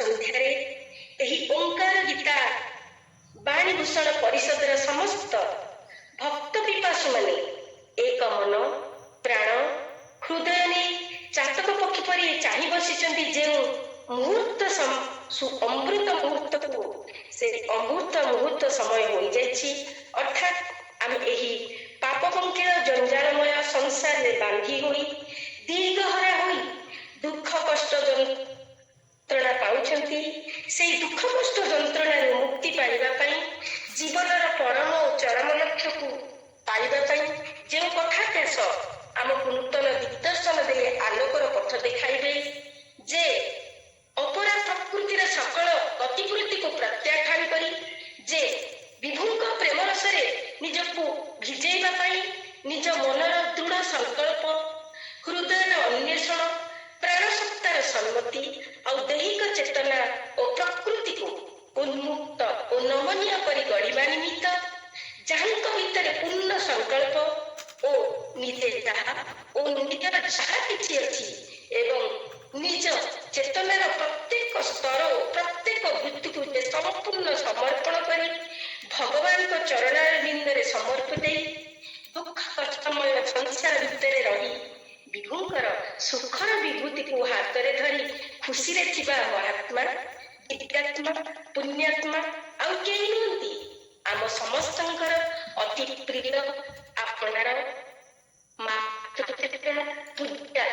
ସନ୍ଧ୍ୟାରେ ଏହି ଓଙ୍କାର ଗୀତା ବାଣୀଭୂଷଣ ପରିଷଦର ସମସ୍ତ ଭକ୍ତ ପିପାସୁମାନେ ଏକ ମନ ପ୍ରାଣ ହୃଦୟ ନେଇ ଚାତକ ପକ୍ଷୀ ପରି ଚାହିଁ ବସିଛନ୍ତି ଯେଉଁ ମୁହୂର୍ତ୍ତ ଅମୃତ ମୁହୂର୍ତ୍ତକୁ ସେ ଅମୃତ ମୁହୂର୍ତ୍ତ ସମୟ ହୋଇଯାଇଛି। ଅର୍ଥାତ୍ ଆମେ ଏହି ପାପପଙ୍କିଳ ଜଞ୍ଜାଳମୟ ସଂସାରରେ ବାନ୍ଧି ହୋଇ ଦୀର୍ଘହରା ହୋଇ ଦୁଃଖ କଷ୍ଟ ଯନ୍ତ୍ରଣା ପାଉଛନ୍ତି। ସେଇ ଦୁଃଖ କଷ୍ଟ ଯନ୍ତ୍ରଣାରୁ ମୁକ୍ତି ପାଇବା ପାଇଁ ଜୀବନର ପରମ ଓ ଚରମ ଲକ୍ଷ୍ୟକୁ ପାଇବା ପାଇଁ ଯେଉଁ କଥାବ୍ୟାସ ଆମକୁ ନୂତନ ଦିଗ୍ଦର୍ଶନ ଦେଇ ଆଲୋକର ପଥ ଦେଖାଇବେ ଯେ ଅପରା ପ୍ରକୃତିର ସକଳ ଗତିବୃତ୍ତିକୁ ପ୍ରତ୍ୟାଖ୍ୟାନ କରି ଯେ ବିଭୁଙ୍କ ପ୍ରେମ ରସରେ ନିଜକୁ ଭିଜେଇବା ପାଇଁ ନିଜ ମନର ଦୃଢ଼ ସଂକଳ୍ପ ହୃଦୟର ଅନ୍ୱେଷଣ ପ୍ରାଣସତ୍ତାର ସମ୍ମତି ଆଉ ଦୈହିକ ଚେତନା ଓ ପ୍ରକୃତିକୁ ଉନ୍ମୁକ୍ତ ଓ ନମନୀୟ କରି ଗଢ଼ିବା ନିମିତ୍ତ ଯାହାଙ୍କ ଭିତରେ ପୂର୍ଣ୍ଣ ସଂକଳ୍ପ ଓ ନିଜେ ତାହା ଓ ନିଜର ଯାହା କିଛି ଅଛି ଏବଂ ନିଜ ଚେତନାର ପ୍ରତ୍ୟେକ ସ୍ତର ଓ ପ୍ରତ୍ୟେକ ବୃତ୍ତିକୁ ଯେ ସମ୍ପୂର୍ଣ୍ଣ ସମର୍ପଣ କରି ଭଗବାନଙ୍କ ଚରଣାରବିନ୍ଦରେ ସମର୍ପି ଦେଇ ଦୁଃଖ କଷ୍ଟମୟ ସଂସାର ଭିତରେ ରହି ବିଭୁଙ୍କର ସୁଖର ବିଭୂତିକୁ ହାତରେ ଧରି ଖୁସିରେ ଥିବା ମହାତ୍ମା ଦିବ୍ୟାତ୍ମା ପୁଣ୍ୟାତ୍ମା ଆଉ କେହି ନୁହନ୍ତି, ଆମ ସମସ୍ତଙ୍କର ଅତି ପ୍ରିୟ ଆପଣାର ପୂଜା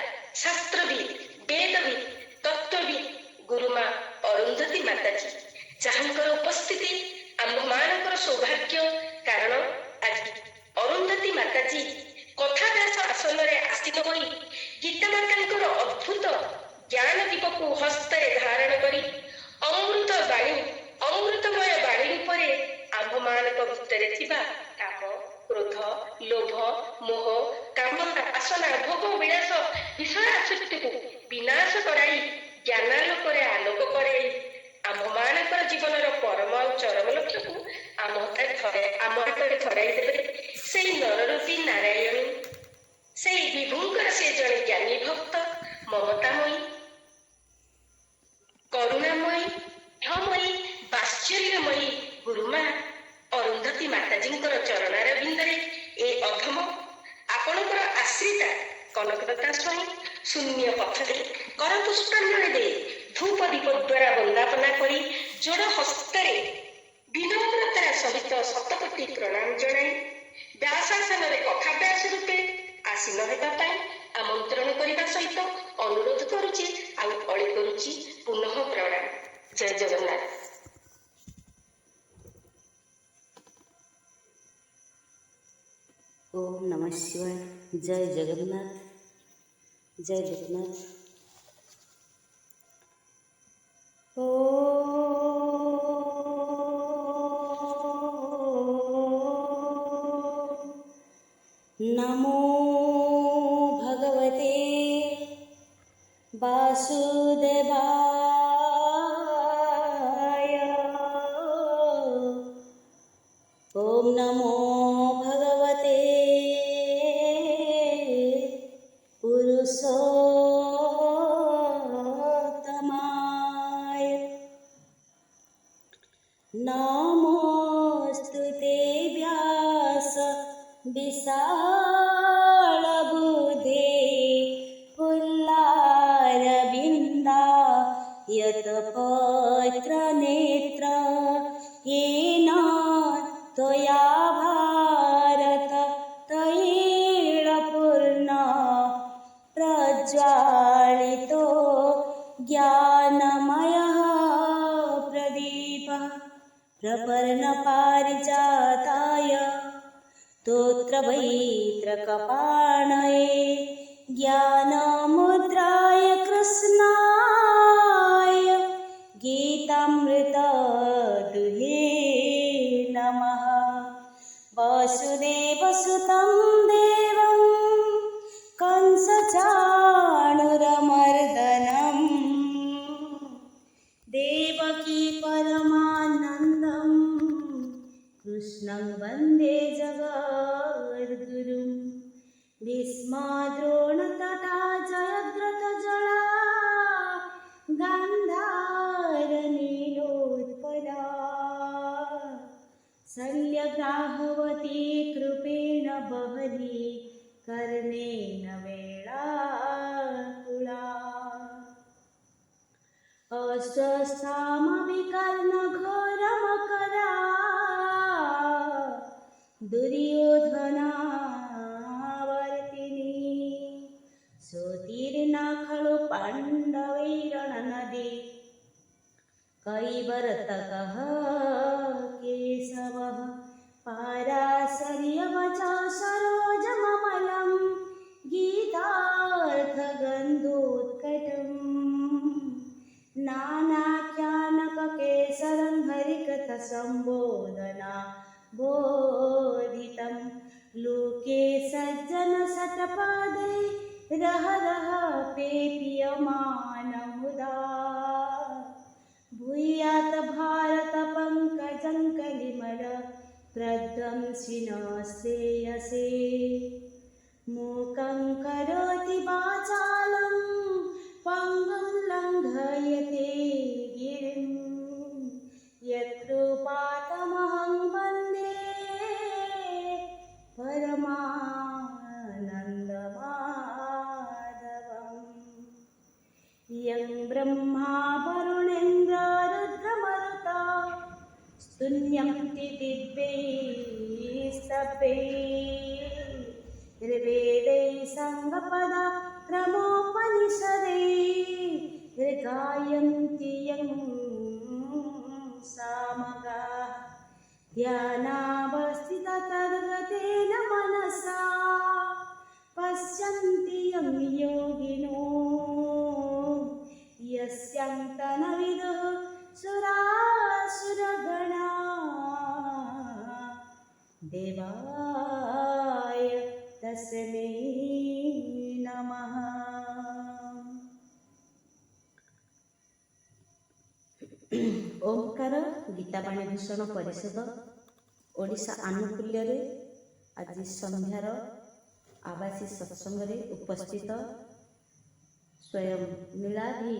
ଶାସ୍ତ୍ରବିଦ ବେଦବିଦ ତତ୍ତ୍ୱବିଦ ଗୁରୁମା ଅରୁନ୍ଧତୀ ମାତାଜୀ, ଯାହାଙ୍କର ଉପସ୍ଥିତି ଆମ୍ଭମାନଙ୍କର ସୌଭାଗ୍ୟ। କାରଣ ଆଜି ଅରୁନ୍ଧତୀ ମାତାଜୀ କଥାବ୍ୟାସ ଆସନରେ ଆସୀନ ହୋଇ ଗୀତା ମାତାଙ୍କର ଅଦ୍ଭୁତ ଜ୍ଞାନ ଦୀପକୁ ହସ୍ତରେ ଧାରଣ କରି ଅମୃତ ବାଣୀ ଅମୃତମୟ ବାଣୀ ରୂପରେ ଆମ୍ଭମାନଙ୍କ ଭିତରେ ଥିବା କାମ କ୍ରୋଧ ଲୋଭ ମୋହ କାମନା ବାସନା ଭୋଗ ବିଳାସ ବିଷୟାସକ୍ତିକୁ ବିନାଶ କରାଇ ଜ୍ଞାନାଲୋକରେ ଆଲୋକ କରାଇ ଆମ୍ଭମାନଙ୍କର ଜୀବନର ପରମ ଆଉ ଚରମ ଲକ୍ଷ୍ୟକୁ ଆମ ହାତରେ ଧରାଇ ଦେବେ ସେଇ ନରରୂପୀ ନାରାୟଣୀ, ସେଇ ବିଭୁଙ୍କର ସେ ଜଣେ ଜ୍ଞାନୀ ଭକ୍ତ ମମତାମୟୀ କରୁଣାମୟୀ କ୍ଷମୟୀ ବାତ୍ସଲ୍ୟମୟୀ ଗୁରୁମା ଅରୁନ୍ଧତୀ ମାତାଜୀଙ୍କର ଚରଣାରବିନ୍ଦରେ ଏ ଅଧମ ଆପଣଙ୍କର ଆଶ୍ରିତା କନକଲତା ସ୍ୱାଇଁ ଶୂନ୍ୟ ପଥରେ କରପୁଷ୍ପାଞ୍ଜଳି ଦେଇ ଧୂପ ଦୀପ ଦ୍ୱାରା ବନ୍ଦାପନା କରି ଯୋଡ଼ ହସ୍ତରେ ବିନମ୍ରତାର ସହିତ ଶତକୋଟି ପ୍ରଣାମ ଜଣାଇ ବ୍ୟାସାସନରେ କଥାବ୍ୟାସ ରୂପେ ଆସୀନ ହେବା ପାଇଁ ଆମନ୍ତ୍ରଣ କରିବା ସହିତ ଅନୁରୋଧ କରୁଛି ଆଉ ଅଳି କରୁଛି ପୁନଃ ପ୍ରଣାମ। ଜୟ ଜଗନ୍ନାଥ। ओम नमः शिवाय। जय जगन्नाथ, जय जगन्नाथ। नमो भगवते वासुदेवाय। ओम नमो भगवते पुरुषोत्तमाय। नमोस्तुते व्यास विशालबुद्धे फुल्लारविन्दायतपत्रनेत्र येन त्वया भारत तैलपूर्ण प्रज्वालितो ज्ञानमयः प्रदीपः प्रपन्नपारिजाताय स्तोत्रवैत्रकपाणये ज्ञानमुद्राय कृष्णाय गीतामृतदुहे नमः। वसुदेवसुतं देवं कंसचाणूरमर्दनं देवकी परमानन्दं कृष्णं वन्दे जगद्गुरुं। भीष्मद्रोणतटा जयद्रथ स्वस्थामविकर्ण घोरमकरा दुर्योधनावर्तिनी सोतीर्णा खलु पाण्डवैरणनदी कैवर्तकः केशवः पाराशर्यवच सरोजममलं गीतार्थगन्धोत्कटम् नानाख्यानककेसरं हरिकथसम्बोधना बोधितं लोके सज्जनशतपादै रह रह पेपीयमानमुदा भूयात् भारतपङ्कजङ्कलिमल प्रध्वंसिनो श्रेयसे मूकं करोति वाचालं पङ्गुं लङ्घयते गिरिं यत्कृपातमहं वन्दे परमानन्दमाधवम् यं ब्रह्मा वरुणेन्द्र रुद्रमरुता स्तुन्यन्ति दिव्यैस्तवैः ऋग्वेदैः साङ्गपदा क्रमोपनिषदैः गायन्ति यं सामगाः ध्यानावस्थिततद्गतेन मनसा पश्यन्ति यं योगिनो यस्यान्तनविदुः सुरासुरगणा देवाय तस्मै नमः। ओंकार गीताबाणी भूषण परिषद ओडिशा आनुकूल्य आज संध्यार आवासी सत्संग उपस्थित स्वयं नीलाधि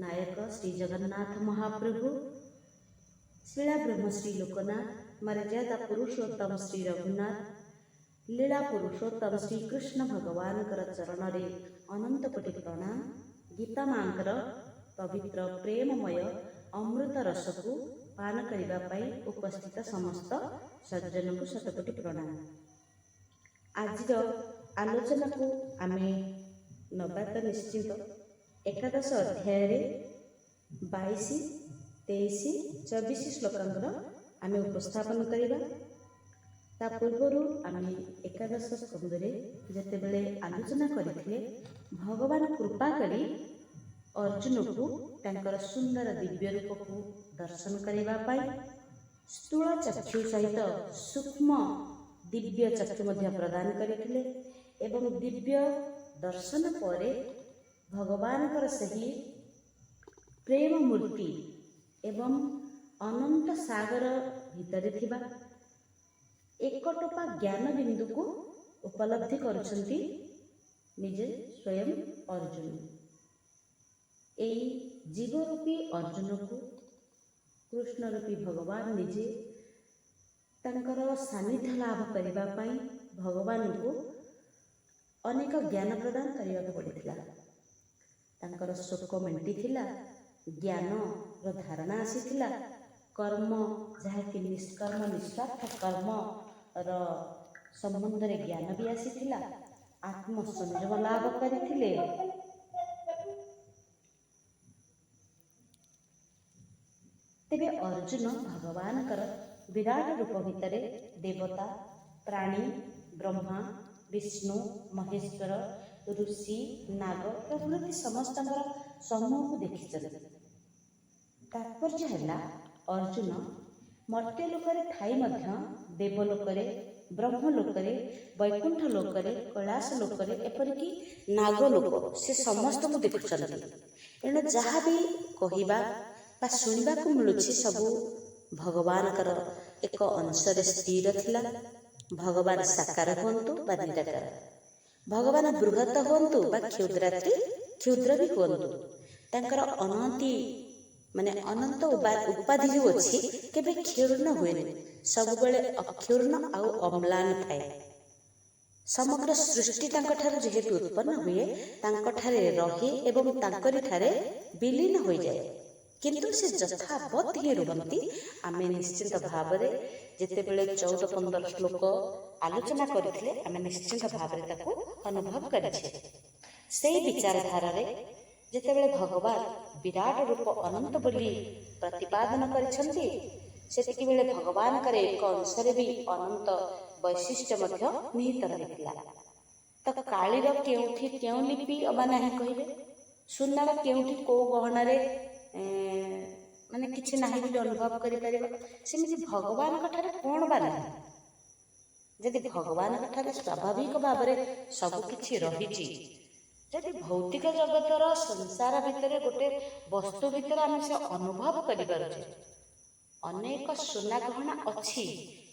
नायक श्री जगन्नाथ महाप्रभु शीला ब्रह्मश्री लोकनाथ मर्यादा पुरुषोत्तम श्री रघुनाथ लीला पुरुषोत्तम श्री कृष्ण भगवान चरण रे अनंत कोटि प्रणाम। गीता मांकर पवित्र प्रेममय अमृत रस को पान करने उपस्थित समस्त सज्जन को शतकोटि प्रणाम। आज आलोचना को आमे नबात निश्चित एकादश अध्याय 22, 23, 24 श्लोकांकर आमे उपस्थापन करिबा। ता पूर्वरु आमे एकादश स्कंदरे जेतेबेले आलोचना करिथिले भगवान कृपा करी अर्जुन को तांकर सुंदर दिव्य रूप को दर्शन करने स्थूल चक्षु सहित सूक्ष्म दिव्य चक्षु प्रदान करथिले एवं दिव्य दर्शन पर भगवान सही प्रेम मूर्ति एवं अनंत सागर भितर थिबा एक टोपा ज्ञान बिंदु को उपलब्धि करुछंती निजे स्वयं अर्जुन। एई जीवरूपी अर्जुन को कृष्ण रूपी भगवान निजे तांकर सानिध्य लाभ करबा पई भगवान को अनेक ज्ञान प्रदान करने को पड़ता। तांकर शोक मेंटी थिला, ज्ञान रो धारणा आसीथिला, कर्म जहाँकि निष्कर्म निस्वार्थ कर्म रो संबंध रे ज्ञान भी आसीथिला, आत्म संयम लाभ करथिले। तेबे अर्जुन भगवान कर विराट रूप भितर देवता प्राणी ब्रह्मा विष्णु महेश्वर ऋषि नाग प्रभृति समस्त समूह को देखी। तात्पर्य है अर्जुन मर्त्यलोक ठाई देवलोक ब्रह्मलोक वैकुंठ लोक कैलाश लोक एपरिकी नागलोक से समस्त को देखुं। एणु जहाँ भी कहवा शुणा मिलूँ सबू भगवान एक अंश स्थिर थिला। भगवान साकार हुंतु बा निराकार, भगवान बृहत हुंतु बा क्षुद्राति क्षुद्र भी हुंतु, तांकर अनंती माने अनंत उपाधि जो अच्छी केबे क्षीर्ण हुए, सब बेले अक्षीर्ण आउ अम्लान थाए। समग्र सृष्टि तांकठारु जेहेतु उत्पन्न हुए तांकठारे रहे एवं तांकरी ठारे विलीन हो जाए। କିନ୍ତୁ ସେ ଯଥାବତ୍ ହିଁ ରୁହନ୍ତି। ଆମେ ନିଶ୍ଚିନ୍ତ ଭାବରେ ଯେତେବେଳେ 14-15 ଶ୍ଲୋକ ଆଲୋଚନା କରିଥିଲେ ଆମେ ନିଶ୍ଚିନ୍ତ ଭାବରେ ତାକୁ ଅନୁଭବ କରିଛେ। ସେଇ ବିଚାରଧାରାରେ ଯେତେବେଳେ ଭଗବାନ ବିରାଟ ରୂପ ଅନନ୍ତ ବୋଲି ପ୍ରତିପାଦନ କରିଛନ୍ତି, ସେତିକିବେଳେ ଭଗବାନଙ୍କର ଏକ ଅଂଶରେ ବି ଅନନ୍ତ ବୈଶିଷ୍ଟ୍ୟ ମଧ୍ୟ ନିହିତ ରହିଥିଲା। ତ କାଳିର କେଉଁଠି କେଉଁ ଲିପି ଅବା ନାହିଁ କହିବେ? ସୁନାର କେଉଁଠି କୋଉ ଗହଣାରେ ମାନେ କିଛି ନାହିଁ ବୋଲି ଅନୁଭବ କରିପାରିବ? ସେମିତି ଭଗବାନଙ୍କ ଠାରେ କ'ଣ ବା ନାହିଁ? ଯଦି ଭଗବାନଙ୍କ ଠାରେ ସ୍ୱାଭାବିକ ଭାବରେ ସବୁ କିଛି ରହିଛି, ଯଦି ଭୌତିକ ଜଗତର ସଂସାର ଭିତରେ ଗୋଟେ ବସ୍ତୁ ଭିତରେ ଆମେ ସେ ଅନୁଭବ କରିପାରୁଛେ, ଅନେକ ସୁନା ଗହଣା ଅଛି,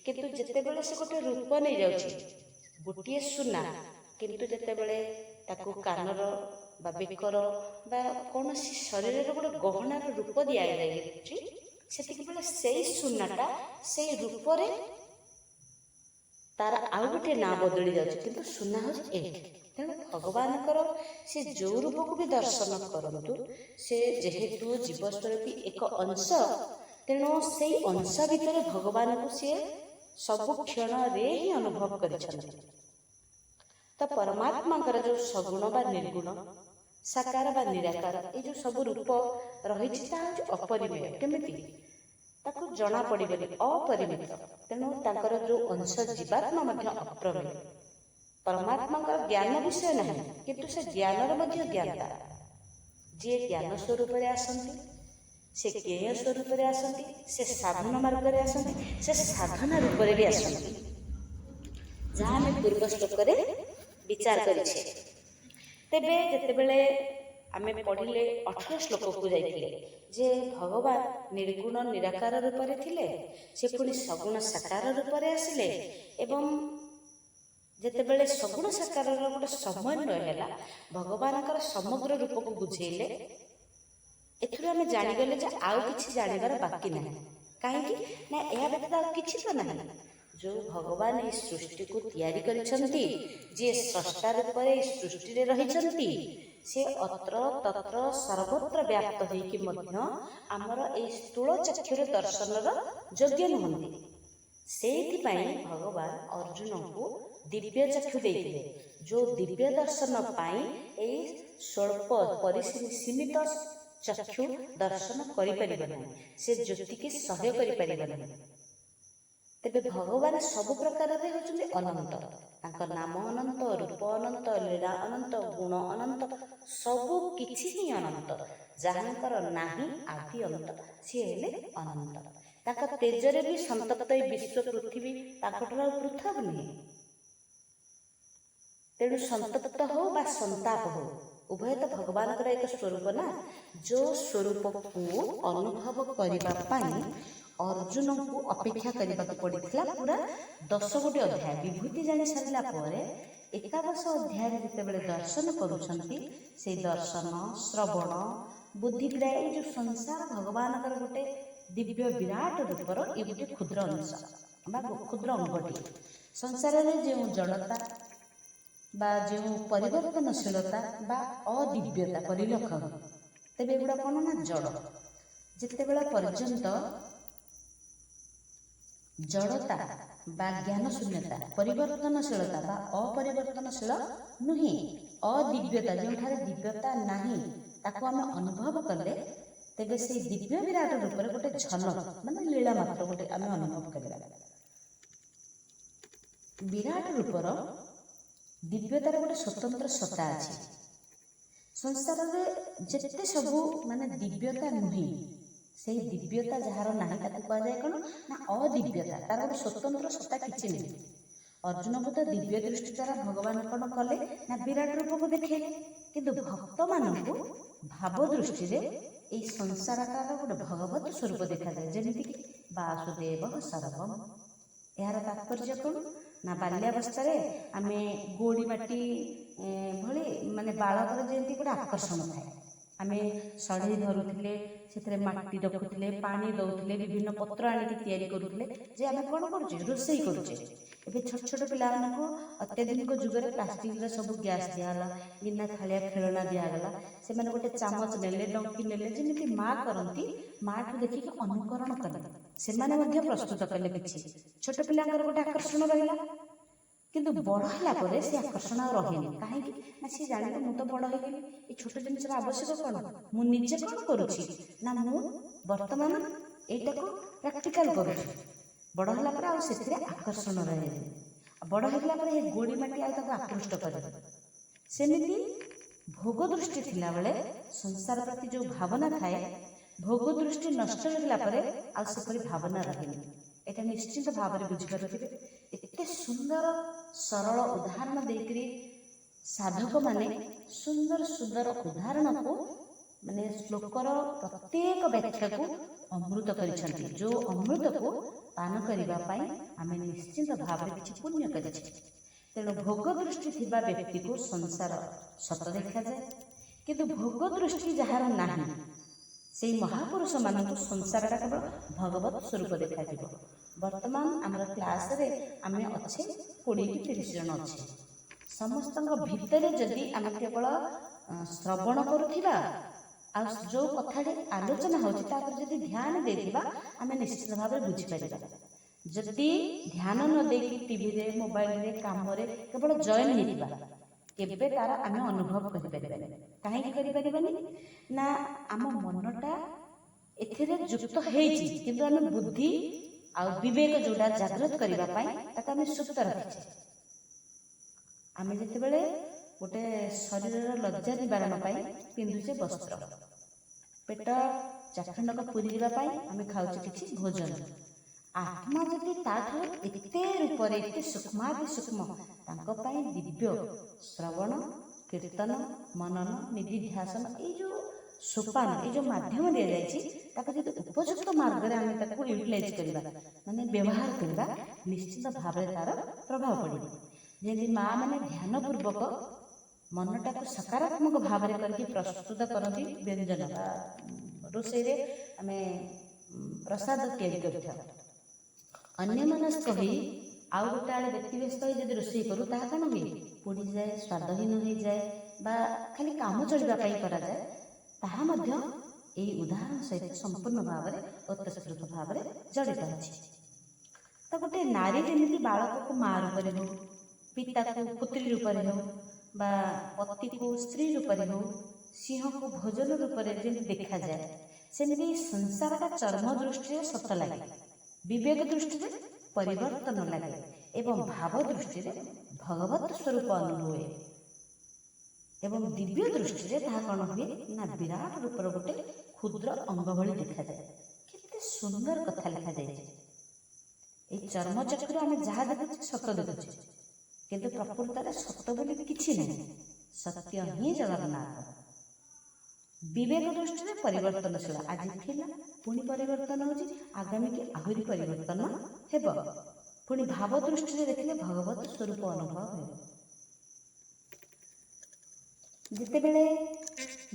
କିନ୍ତୁ ଯେତେବେଳେ ସେ ଗୋଟେ ରୂପ ନେଇଯାଉଛି, ଗୋଟିଏ ସୁନା କିନ୍ତୁ ଯେତେବେଳେ ତାକୁ କାନର ବା ବେକର ବା କୌଣସି ଶରୀରର ଗୋଟେ ଗହଣାର ରୂପ ଦିଆଯାଉଛି, ସେତିକିବେଳେ ସେଇ ସୁନାଟା ସେଇ ରୂପରେ ତାର ଆଉ ଗୋଟେ ନାଁ ବଦଳି ଯାଉଛି, କିନ୍ତୁ ସୁନା ହେଉଛି ଏଇଠି। ତେଣୁ ଭଗବାନଙ୍କର ସେ ଯେଉଁ ରୂପକୁ ବି ଦର୍ଶନ କରନ୍ତୁ, ସେ ଯେହେତୁ ଜୀବସ୍ୱରୂପୀ ଏକ ଅଂଶ, ତେଣୁ ସେଇ ଅଂଶ ଭିତରେ ଭଗବାନଙ୍କୁ ସିଏ ସବୁ କ୍ଷଣରେ ହିଁ ଅନୁଭବ କରିଛନ୍ତି। ତ ପରମାତ୍ମାଙ୍କର ଯେଉଁ ସଗୁଣ ବା ନିର୍ଗୁଣ, ସାକାର ବା ନିରାକାର, ଏଇ ଯେଉଁ ସବୁ ରୂପ ରହିଛି ତାହା ହେଉଛି ଅପରିମେୟ। କେମିତି? ତାକୁ ଜଣା ପଡ଼ିବନି, ଅପରିମିତ। ତେଣୁ ତାଙ୍କର ଯେଉଁ ଅଂଶ ଜୀବାତ୍ମା ମଧ୍ୟ ଅପ୍ରମେୟ। ପରମାତ୍ମାଙ୍କର ଜ୍ଞାନ ବିଷୟ ନାହିଁ, କିନ୍ତୁ ସେ ଜ୍ଞାନର ମଧ୍ୟ ଜ୍ଞାତା। ଯିଏ ଜ୍ଞାନ ସ୍ୱରୂପରେ ଆସନ୍ତି, ସେ ଜ୍ଞେୟ ସ୍ୱରୂପରେ ଆସନ୍ତି, ସେ ସାଧନ ମାର୍ଗରେ ଆସନ୍ତି, ସେ ସାଧନା ରୂପରେ ବି ଆସନ୍ତି, ଯାହା ଆମେ ପୂର୍ବ ଶ୍ଲୋକରେ ବିଚାର କରିଛେ। ତେବେ ଯେତେବେଳେ ଆମେ ପଢ଼ିଲେ 18 ଶ୍ଲୋକକୁ ଯାଇଥିଲେ ଯେ ଭଗବାନ ନିର୍ଗୁଣ ନିରାକାର ରୂପରେ ଥିଲେ, ସେ ପୁଣି ସଗୁଣ ସାକାର ରୂପରେ ଆସିଲେ, ଏବଂ ଯେତେବେଳେ ସଗୁଣ ସାକାରର ଗୋଟେ ସମନ୍ୱୟ ହେଲା, ଭଗବାନଙ୍କର ସମଗ୍ର ରୂପକୁ ବୁଝେଇଲେ। ଏଥିରୁ ଆମେ ଜାଣିଗଲେ ଯେ ଆଉ କିଛି ଜାଣିବାର ବାକି ନାହିଁ। କାହିଁକି ନା ଏହା ବ୍ୟତୀତ ଆଉ କିଛି ତ ନାହିଁ। ଯେଉଁ ଭଗବାନ ଏହି ସୃଷ୍ଟିକୁ ତିଆରି କରିଛନ୍ତି, ଯିଏ ସ୍ରଷ୍ଟା ରୂପରେ ଏହି ସୃଷ୍ଟିରେ ରହିଛନ୍ତି, ସେ ଅତ୍ର ତତ୍ର ସର୍ବତ୍ର ବ୍ୟାପ୍ତ ହୋଇକି ମଧ୍ୟ ଆମର ଏହି ସ୍ଥୂଳ ଚକ୍ଷୁର ଦର୍ଶନର ଯୋଗ୍ୟ ନୁହନ୍ତି। ସେଇଥିପାଇଁ ଭଗବାନ ଅର୍ଜୁନଙ୍କୁ ଦିବ୍ୟ ଚକ୍ଷୁ ଦେଇଥିଲେ, ଯେଉଁ ଦିବ୍ୟ ଦର୍ଶନ ପାଇଁ ଏହି ସ୍ୱଳ୍ପ ସୀମିତ ଚକ୍ଷୁ ଦର୍ଶନ କରିପାରିବ ନାହିଁ, ସେ ଜ୍ୟୋତିକି ସହ୍ୟ କରିପାରିବ ନାହିଁ। ତେବେ ଭଗବାନ ସବୁ ପ୍ରକାରରେ ହେଉଛନ୍ତି ଅନନ୍ତ। ତାଙ୍କ ନାମ ଅନନ୍ତ, ରୂପ ଅନନ୍ତ, ଲୀଳା ଅନନ୍ତ, ଗୁଣ ଅନନ୍ତ, ସବୁ କିଛି ହିଁ ଅନନ୍ତ। ଯାହାଙ୍କର ନାହିଁ ଆଦି ଅନ୍ତ, ସିଏ ହେଲେ ଅନନ୍ତ। ତାଙ୍କ ତେଜରେ ବି ସନ୍ତପ୍ତ ଏହି ବିଶ୍ୱ ପୃଥିବୀ ତାଙ୍କଠାରୁ ଆଉ ପୃଥକ ନୁହେଁ। ତେଣୁ ସନ୍ତପ୍ତ ହଉ ବା ସନ୍ତାପ ହଉ, ଉଭୟ ତ ଭଗବାନଙ୍କର ଏକ ସ୍ୱରୂପ ନା। ଯେଉଁ ସ୍ୱରୂପକୁ ଅନୁଭବ କରିବା ପାଇଁ ଅର୍ଜୁନଙ୍କୁ ଅପେକ୍ଷା କରିବାକୁ ପଡ଼ିଥିଲା ପୁରା 10 ଗୋଟି ଅଧ୍ୟାୟ। ବିଭୂତି ଜାଣି ସାରିଲା ପରେ 11 ଅଧ୍ୟାୟରେ ଯେତେବେଳେ ଦର୍ଶନ କରୁଛନ୍ତି, ସେଇ ଦର୍ଶନ, ଶ୍ରବଣ, ବୁଦ୍ଧିକ୍ରିୟା, ଏଇ ଯେଉଁ ସଂସାର ଭଗବାନଙ୍କର ଗୋଟେ ଦିବ୍ୟ ବିରାଟ ରୂପର ଏ ଗୋଟେ କ୍ଷୁଦ୍ର ଅଂଶ ବା କ୍ଷୁଦ୍ର ଅଙ୍ଗଟି। ସଂସାରରେ ଯେଉଁ ଜଡ଼ତା ବା ଯେଉଁ ପରିବର୍ତ୍ତନଶୀଳତା ବା ଅଦିବ୍ୟତା ପରିଲକ୍ଷଣ, ତେବେ ଏଗୁଡ଼ା କ'ଣ ନା ଜଡ଼। ଯେତେବେଳେ ପର୍ଯ୍ୟନ୍ତ ଜଡ଼ତା ବା ଜ୍ଞାନ ଶୂନ୍ୟତା, ପରିବର୍ତ୍ତନଶୀଳତା ବା ଅପରିବର୍ତ୍ତନଶୀଳ ନୁହେଁ, ଅଦିବ୍ୟତା, ଯେଉଁଠାରେ ଦିବ୍ୟତା ନାହିଁ ତାକୁ ଆମେ ଅନୁଭବ କଲେ, ତେବେ ସେଇ ଦିବ୍ୟ ବିରାଟ ରୂପରେ ଗୋଟେ ଝଲକ ମାନେ ଲୀଳା ମାତ୍ର ଗୋଟେ ଆମେ ଅନୁଭବ କରିବା। ବିରାଟ ରୂପର ଦିବ୍ୟତାର ଗୋଟେ ସ୍ୱତନ୍ତ୍ର ସତ୍ତା ଅଛି। ସଂସାରରେ ଯେତେ ସବୁ ମାନେ ଦିବ୍ୟତା ନୁହେଁ, ସେଇ ଦିବ୍ୟତା ଯାହାର ନାହିଁ ତାକୁ କୁହାଯାଏ କ'ଣ ନା ଅଦିବ୍ୟତା। ତାର ଗୋଟେ ସ୍ୱତନ୍ତ୍ର ସତ୍ତା କିଛି ନାହିଁ। ଅର୍ଜୁନକୁ ତ ଦିବ୍ୟ ଦୃଷ୍ଟି ଦ୍ୱାରା ଭଗବାନ କ'ଣ କଲେ ନା ବିରାଟ ରୂପକୁ ଦେଖେଇଲେ, କିନ୍ତୁ ଭକ୍ତମାନଙ୍କୁ ଭାବ ଦୃଷ୍ଟିରେ ଏଇ ସଂସାରଟାର ଗୋଟେ ଭଗବତ ସ୍ୱରୂପ ଦେଖାଯାଏ। ଯେମିତିକି ବାସୁଦେବ ସର୍ବମ୍। ଏହାର ତାତ୍ପର୍ଯ୍ୟ କ'ଣ ନା ବାଲ୍ୟାବସ୍ଥାରେ ଆମେ ଗୋଡ଼ି ମାଟି ଭଳି ମାନେ ବାଳକର ଯେମିତି ଗୋଟେ ଆକର୍ଷଣ ଥାଏ, ଆମେ ସଢ଼େଇ ଧରୁଥିଲେ, ସେଥିରେ ମାଟି ରଖୁଥିଲେ, ପାଣି ଦେଉଥିଲେ, ବିଭିନ୍ନ ପତ୍ର ଆଣିକି ତିଆରି କରୁଥିଲେ, ଯେ ଆମେ କ'ଣ କରୁଛେ ରୋଷେଇ କରୁଛେ। ଏବେ ଛୋଟ ଛୋଟ ପିଲାମାନଙ୍କୁ ଅତ୍ୟାଧୁନିକ ଯୁଗରେ ପ୍ଲାଷ୍ଟିକର ସବୁ ଗ୍ୟାସ୍ ଦିଆଗଲା, ଗିନା ଥାଳିଆ ଖେଳଣା ଦିଆଗଲା। ସେମାନେ ଗୋଟେ ଚାମଚ ନେଲେ, ଡଙ୍କି ନେଲେ, ଯେମିତି ମା କରନ୍ତି, ମାଠୁ ଦେଖିକି ଅନୁକରଣ କଲେ। ସେମାନେ ମଧ୍ୟ ପ୍ରସ୍ତୁତ କଲେ କିଛି। ଛୋଟ ପିଲାଙ୍କର ଗୋଟେ ଆକର୍ଷଣ ରହିଲା। କିନ୍ତୁ ବଡ଼ ହେଲା ପରେ ସେ ଆକର୍ଷଣ ଆଉ ରହେନି। କାହିଁକି ନା ସେ ଜାଣିଲେ ମୁଁ ତ ବଡ଼ ହେଇଗଲି, ଏ ଛୋଟ ଜିନିଷର ଆବଶ୍ୟକ କ'ଣ? ମୁଁ ନିଜେ କ'ଣ କରୁଛି ନା ମୁଁ ବର୍ତ୍ତମାନ ଏଇଟାକୁ ପ୍ରାକ୍ଟିକାଲ କରୁଛି। ବଡ଼ ହେଲା ପରେ ଆଉ ସେଥିରେ ଆକର୍ଷଣ ରହେନି। ବଡ଼ ହେଇଗଲା ପରେ ଏ ଗୋଡ଼ି ମାଟି ଆଉ ତାକୁ ଆକୃଷ୍ଟ କରେ। ସେମିତି ଭୋଗ ଦୃଷ୍ଟି ଥିଲାବେଳେ ସଂସାର ପ୍ରତି ଯେଉଁ ଭାବନା ଥାଏ, ଭୋଗ ଦୃଷ୍ଟି ନଷ୍ଟ ହେଇଗଲା ପରେ ଆଉ ସେପରି ଭାବନା ରହେନି। ଏଇଟା ନିଶ୍ଚିତ ଭାବରେ ବୁଝିପାରୁଥିବେ। ଏତେ ସୁନ୍ଦର ସରଳ ଉଦାହରଣ ଦେଇକରି ସାଧକମାନେ ସୁନ୍ଦର ସୁନ୍ଦର ଉଦାହରଣକୁ ମାନେ ଶ୍ଲୋକର ପ୍ରତ୍ୟେକ ବ୍ୟାଖ୍ୟାକୁ ଅମୃତ କରିଛନ୍ତି। ଯେଉଁ ଅମୃତକୁ ପାନ କରିବା ପାଇଁ ଆମେ ନିଶ୍ଚିତ ଭାବରେ କିଛି ପୁଣ୍ୟ କରିଛେ। ତେଣୁ ଭୋଗ ଦୃଷ୍ଟି ଥିବା ବ୍ୟକ୍ତିକୁ ସଂସାର ସତ ଦେଖାଯାଏ, କିନ୍ତୁ ଭୋଗ ଦୃଷ୍ଟି ଯାହାର ନାହିଁ ସେଇ ମହାପୁରୁଷମାନଙ୍କୁ ସଂସାରଟା କେବଳ ଭଗବତ ସ୍ୱରୂପ ଦେଖାଯିବ। ବର୍ତ୍ତମାନ ଆମର କ୍ଲାସରେ ଆମେ ଅଛେ 20 କି 30 ଜଣ ଅଛେ। ସମସ୍ତଙ୍କ ଭିତରେ ଯଦି ଆମେ କେବଳ ଶ୍ରବଣ କରୁଥିବା ଆଉ ଯେଉଁ କଥାଟି ଆଲୋଚନା ହେଉଛି ତାପରେ ଯଦି ଧ୍ୟାନ ଦେଇଥିବା ଆମେ ନିଶ୍ଚିତ ଭାବରେ ବୁଝିପାରିବା। ଯଦି ଧ୍ୟାନ ନ ଦେଇକି ଟିଭିରେ, ମୋବାଇଲରେ, କାମରେ କେବଳ ଜଏନ୍ ହେଇଥିବା, କେବେ ତାର ଆମେ ଅନୁଭବ କରିପାରିବାନି। କାହିଁକି କରିପାରିବାନି? ନା ଆମ ମନଟା ଏଥିରେ ଯୁକ୍ତ ହେଇଛି, କିନ୍ତୁ ଆମେ ବୁଦ୍ଧି ଆଉ ବିବେକ ଯେଉଁଟା ଜାଗ୍ରତ କରିବା ପାଇଁ ତାକୁ ଆମେ ସୁପ୍ତ ରଖିଛେ। ଆମେ ଯେତେବେଳେ ଗୋଟେ ଶରୀରର ଲଜ୍ଜା ନିବାରଣ ପାଇଁ ପିନ୍ଧୁଛେ ବସ୍ତ୍ର, ପେଟ ଚାଖଣ୍ଡକ ପୁରିଯିବା ପାଇଁ ଆମେ ଖାଉଛେ କିଛି ଭୋଜନ। ଆତ୍ମା ଯଦି ତାଠାରୁ ଏତେ ରୂପରେ, ଏତେ ସୂକ୍ଷ୍ମାତି ସୂକ୍ଷ୍ମ, ତାଙ୍କ ପାଇଁ ଦିବ୍ୟ ଶ୍ରବଣ, କୀର୍ତ୍ତନ, ମନନ, ନିଧିଧ୍ୟାସନ, ଏଇ ଯେଉଁ ସୋପାନ, ଏଇ ଯେଉଁ ମାଧ୍ୟମ ଦିଆଯାଇଛି, ତାକୁ ଯଦି ଉପଯୁକ୍ତ ମାର୍ଗରେ ଆମେ ତାକୁ ୟୁଟିଲାଇଜ କରିବା, ମାନେ ବ୍ୟବହାର କରିବା, ନିଶ୍ଚିତ ଭାବରେ ତାର ପ୍ରଭାବ ପଡ଼ିବ। ଯେମିତି ମା ମାନେ ଧ୍ୟାନପୂର୍ବକ ମନଟାକୁ ସକାରାତ୍ମକ ଭାବରେ କରିକି ପ୍ରସ୍ତୁତ କରନ୍ତି ବ୍ୟଞ୍ଜନ ବା ରୋଷେଇରେ ଆମେ ପ୍ରସାଦ ତିଆରି କରିଥାଉ। ଅନ୍ୟମନସ୍କ ହୋଇ ଆଉ ଗୋଟେ ଆଡ଼େ ବ୍ୟତିବ୍ୟସ୍ତ ହୋଇ ଯଦି ରୋଷେଇ କରୁ, ତାହା କ'ଣ ହୁଏ? ପୋଡ଼ିଯାଏ, ସ୍ୱାଦହୀନ ହୋଇଯାଏ, ବା ଖାଲି କାମ ଚଳିବା ପାଇଁ କରାଯାଏ। ତାହା ମଧ୍ୟ ଏହି ଉଦାହରଣ ସହିତ ସମ୍ପୂର୍ଣ୍ଣ ଭାବରେ ଓତଃସ୍ପୃତ ଭାବରେ ଜଡ଼ିତ ଅଛି। ତ ଗୋଟେ ନାରୀ ଯେମିତି ବାଳକକୁ ମା ରୂପରେ ହେଉ, ପିତାକୁ ପୁତ୍ରୀ ରୂପରେ ହେଉ, ବା ପତିକୁ ସ୍ତ୍ରୀ ରୂପରେ ହେଉ, ସିଂହକୁ ଭୋଜନ ରୂପରେ ଯେମିତି ଦେଖାଯାଏ, ସେମିତି ସଂସାରଟା ଚର୍ମ ଦୃଷ୍ଟିରେ ସତ ଲାଗେ, ବିବେକ ଦୃଷ୍ଟିରେ ପରିବର୍ତ୍ତନ ଲାଗେ ଏବଂ ଭାବ ଦୃଷ୍ଟିରେ ଭଗବତ ସ୍ୱରୂପ ଅନୁଭବ ହୁଏ ଏବଂ ଦିବ୍ୟ ଦୃଷ୍ଟିରେ ତାହା କ'ଣ ହୁଏ ନା ବିରାଟ ରୂପର ଗୋଟେ କ୍ଷୁଦ୍ର ଅଙ୍ଗ ଭଳି ଦେଖାଯାଏ। କେତେ ସୁନ୍ଦର କଥା ଲେଖାଯାଇଛି। এই ଚର୍ମଚକ୍ଷୁରେ ଆମେ ଯାହା ଦେଖୁଛେ ସତ ଦେଖୁଛେ, କିନ୍ତୁ ପ୍ରକୃତରେ ସତ ବୋଲି କିଛି ନାହିଁ। ସତ୍ୟ ହିଁ ଜଗନ୍ନାଥ। ବିବେକ ଦୃଷ୍ଟିରେ ପରିବର୍ତ୍ତନଶୀଳ, ଆଜି ଥିଲା ପୁଣି ପରିବର୍ତ୍ତନ ହେଉଛି, ଆଗାମୀକି ଆହୁରି ପରିବର୍ତ୍ତନ ହେବ। ପୁଣି ଭାବ ଦୃଷ୍ଟିରେ ଦେଖିଲେ ଭଗବତ ସ୍ୱରୂପ ଅନୁଭବ ହେବ। ଯେତେବେଳେ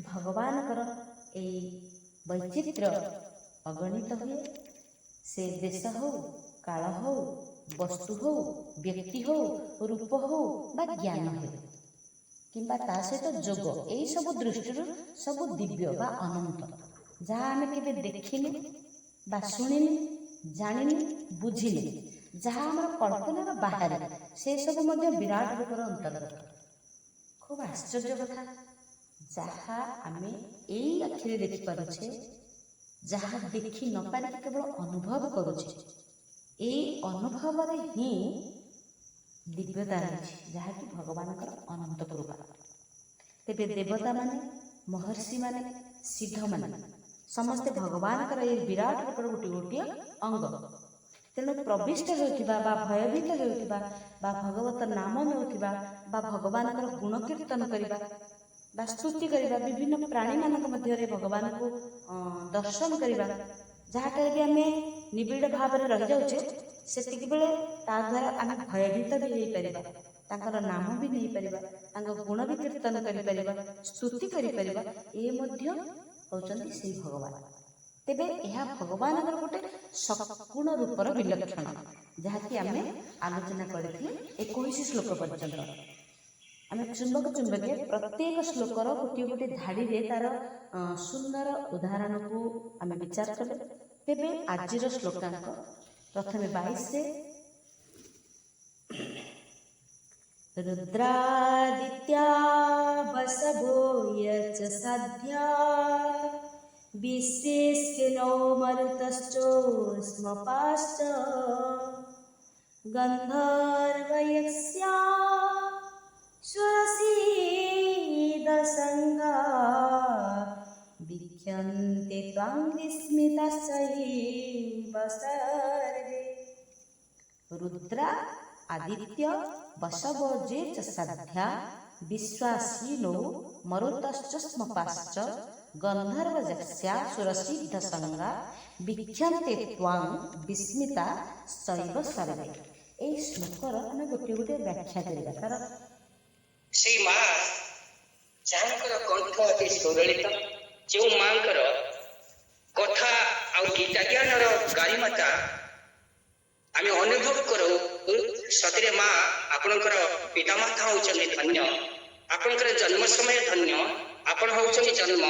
ଭଗବାନଙ୍କର ଏଇ ବୈଚିତ୍ର୍ୟ ଅଗଣିତ ହୁଏ, ସେ ଦେଶ ହଉ, କାଳ ହଉ, ବସ୍ତୁ ହଉ, ବ୍ୟକ୍ତି ହଉ, ରୂପ ହଉ ବା ଜ୍ଞାନ ହେଉ, କିମ୍ବା ତା ସହିତ ଯୋଗ, ଏଇସବୁ ଦୃଷ୍ଟିରୁ ସବୁ ଦିବ୍ୟ ବା ଅନନ୍ତ, ଯାହା ଆମେ କେବେ ଦେଖିନି ବା ଶୁଣିନି, ଜାଣିନି, ବୁଝିନି, ଯାହା ଆମର କଳ୍ପନାର ବାହାରେ, ସେସବୁ ମଧ୍ୟ ବିରାଟ ରୂପର ଅନ୍ତର୍ଗତ। খুব ଆଶ୍ଚର୍ଯ୍ୟ କଥା, ଯାହା ଆମେ ଏଇ ଆଖିରେ ଦେଖିପାରୁଛେ, ଯାହା ଦେଖି ନ ପାରିକି କେବଳ ଅନୁଭବ କରୁଛେ, ଏଇ ଅନୁଭବରେ ହିଁ ଦିବ୍ୟତା ରହିଛି, ଯାହାକି ଭଗବାନଙ୍କର ଅନନ୍ତ କୃପା। ତେବେ ଦେବତାମାନେ, ମହର୍ଷିମାନେ, ସିଦ୍ଧମାନେ ସମସ୍ତେ ଭଗବାନଙ୍କର ଏଇ ବିରାଟ ରୂପର ଗୋଟିଏ ଗୋଟିଏ ଅଙ୍ଗ। ତେଣୁ ପ୍ରବିଷ୍ଟ ହେଉଥିବା ବା ଭୟଭୀତ ହେଉଥିବା ବା ଭଗବତ ନାମ ନେଉଥିବା ବା ଭଗବାନଙ୍କର ଗୁଣ କୀର୍ତ୍ତନ କରିବା ବା ସ୍ତୁତି କରିବା, ବିଭିନ୍ନ ପ୍ରାଣୀମାନଙ୍କ ମଧ୍ୟରେ ଭଗବାନଙ୍କୁ ଦର୍ଶନ କରିବା, ଯାହାଠାରେ ବି ଆମେ ନିବିଡ଼ ଭାବରେ ରହିଯାଉଛେ, ସେତିକି ବେଳେ ତା ଦ୍ୱାରା ଆମେ ଭୟଭୀତ ବି ହେଇପାରିବା, ତାଙ୍କର ନାମ ବି ନେଇପାରିବା, ତାଙ୍କ ଗୁଣ ବି କୀର୍ତ୍ତନ କରିପାରିବା, ସ୍ତୁତି କରିପାରିବା। ଏ ମଧ୍ୟ ହେଉଛନ୍ତି ସେହି ଭଗବାନ। ତେବେ ଏହା ଭଗବାନଙ୍କର ଗୋଟେ ସଗୁଣ ରୂପର ବିଲକ୍ଷଣ। ଯାହାକି ଆମେ ଆଲୋଚନା କରିଥିଲେ 21 ଶ୍ଲୋକ ପର୍ଯ୍ୟନ୍ତ। ଆମେ ଚୁମ୍ବକ ଚୁମ୍ବକେ ପ୍ରତ୍ୟେକ ଶ୍ଲୋକର ଗୋଟିଏ ଗୋଟିଏ ଧାଡ଼ିରେ ତାର ସୁନ୍ଦର ଉଦାହରଣକୁ ଆମେ ବିଚାର କଲେ। ତେବେ ଆଜିର ଶ୍ଲୋକାଙ୍କ ପ୍ରଥମେ 22ରେ रुद्रादित्या वसवो यच साध्या विश्वेश्विनो मरुतश्चोष्मपाश्च गन्धर्वयक्षा स्वसीदसङ्गा विख्यन्ते त्वां विस्मिताश्चैव सर्वे। रुद्रा आदित्य वसवो ये च साध्या विश्वासीनो मरुतश्चोष्मपाश्च गन्धर्वयक्षा सुरसिद्धसंगा विख्यन्ते त्वां विस्मिता शैव सर्वे। এই শ্লোকর ଆମେ ଗୋଟିଏ ଗୋଟିଏ ବ୍ୟାଖ୍ୟା କରିବା। ତାର ସେଇ ମା ଯାହାଙ୍କର କଣ୍ଠ ଅତି ସୁଲଳିତ, ଯେଉଁ ମାଙ୍କର କଥା ଆଉ ଗୀତା ଜ୍ଞାନର ଗାରିମାତା ଆମେ ଅନୁଭବ କରୁ। ସତରେ ମା ଆପଣଙ୍କର ପିତାମାତା ହଉଛନ୍ତି ଧନ୍ୟ, ଆପଣଙ୍କର ଜନ୍ମ ସମୟ ଧନ୍ୟ, ଆପଣ ହଉଛନ୍ତି ଜନ୍ମ,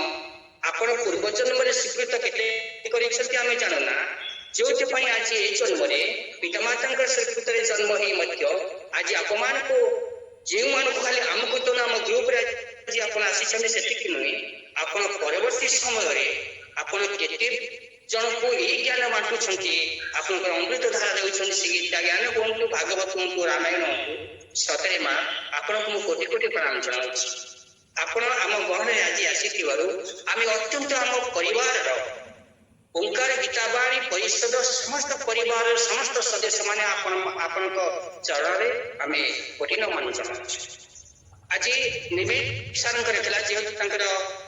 ଆପଣ ପୂର୍ବ ଜନ୍ମରେ ସ୍ୱୀକୃତ କେତେ କରିଛନ୍ତି ଆମେ ଜାଣୁନା, ଯେଉଁଥିପାଇଁ ଆଜି ଏ ଜନ୍ମରେ ପିତାମାତାଙ୍କର ସ୍ୱୀକୃତରେ ଜନ୍ମ ହେଇ ମଧ୍ୟ ଆଜି ଆପଣମାନଙ୍କୁ ଯେଉଁମାନଙ୍କୁ ଖାଲି ଆମକୁ ତ ଆମ ଗ୍ରୁପରେ ଆଜି ଆପଣ ଆସିଛନ୍ତି ସେତିକି ନୁହେଁ, ଆପଣ ପରବର୍ତ୍ତୀ ସମୟରେ ଆପଣ କେତେ ଜଣକୁ ଏଇ ଜ୍ଞାନ ବାଣ୍ଟୁଛନ୍ତି, ଆପଣଙ୍କର ଅମୃତ ଧାରା ଦେଉଛନ୍ତି। ସେ ଗୀତା ଜ୍ଞାନ କୁହନ୍ତୁ, ଭାଗବତ କୁହନ୍ତୁ, ରାମାୟଣ କୁହନ୍ତୁ। ସତରେ ମା ଆପଣଙ୍କୁ ମୁଁ କୋଟି କୋଟି ପ୍ରଣାମ ଜଣାଉଛି। ଆପଣ ଆମ ଗହଣରେ ଆଜି ଆସିଥିବାରୁ ଆମେ ଅତ୍ୟନ୍ତ ଆମ ପରିବାରର ଓଙ୍କାର ଗୀତାବାଣୀ ପରିଷଦ ସମସ୍ତ ପରିବାରର ସମସ୍ତ ସଦସ୍ୟମାନେ ଆପଣଙ୍କ ଚରଣରେ ଆମେ କୋଟି ନମନ ଜଣାଉଛୁ। ଆଜି ନିବେଦ ସାରଙ୍କର ଥିଲା, ଯେହେତୁ ତାଙ୍କର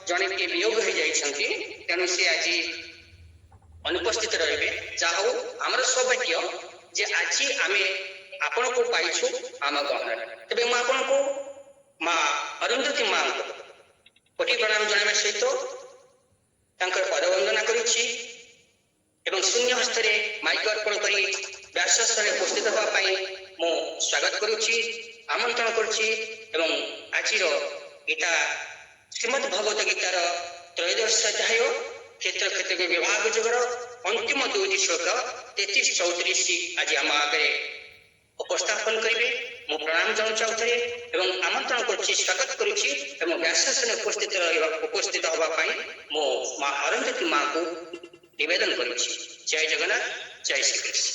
ଜଣେ କିଏ ବିୟୋଗ ହେଇଯାଇଛନ୍ତି, ତେଣୁ ସେ ଆଜି ଅନୁପସ୍ଥିତ ରହିବେ। ଯାହା ହଉ ଆମର ସୌଭାଗ୍ୟ ଯେ ଆଜି ଆମେ ଆପଣଙ୍କୁ ପାଇଛୁ ଆମ ଗହଣରେ। ତେବେ ମୁଁ ଆପଣଙ୍କୁ ମା ଅରୁନ୍ଧତୀ ମାଙ୍କୁ କୋଟି ପ୍ରଣାମ ଜଣାଇବା ସହିତ ତାଙ୍କର ପଦବନ୍ଦନା କରୁଛି ଏବଂ ଶୂନ୍ୟ ହସ୍ତରେ ମାଇକ ଅର୍ପଣ କରି ବ୍ୟାସସ୍ଥଳରେ ଉପସ୍ଥିତ ହେବା ପାଇଁ ମୁଁ ସ୍ୱାଗତ କରୁଛି, ଆମନ୍ତ୍ରଣ କରୁଛି। ଏବଂ ଆଜିର ଗୀତା ଶ୍ରୀମଦ୍ ଭଗବତ ଗୀତାର ତ୍ରୟୋଦଶ ଅଧ୍ୟାୟ କ୍ଷେତ୍ର କ୍ଷେତ୍ର ବିଭାଗ ଯୋଗର ଅନ୍ତିମ 2ଟି ଶ୍ଲୋକ 33-34 ଆଜି ଆମ ଆଗରେ ଉପସ୍ଥାପନ କରିବେ। ମୁଁ ପ୍ରଣାମ ଜଣାଉଛି ଆଉଥରେ ଏବଂ ଆମନ୍ତ୍ରଣ କରୁଛି, ସ୍ୱାଗତ କରୁଛି ଏବଂ ବ୍ୟାସସ୍ଥଳରେ ଉପସ୍ଥିତ ହେବା ପାଇଁ ମୁଁ ମା ଅରୁନ୍ଧତୀ ମାଙ୍କୁ ନିବେଦନ କରୁଛି। ଜୟ ଜଗନ୍ନାଥ, ଜୟ ଶ୍ରୀକୃଷ୍ଣ।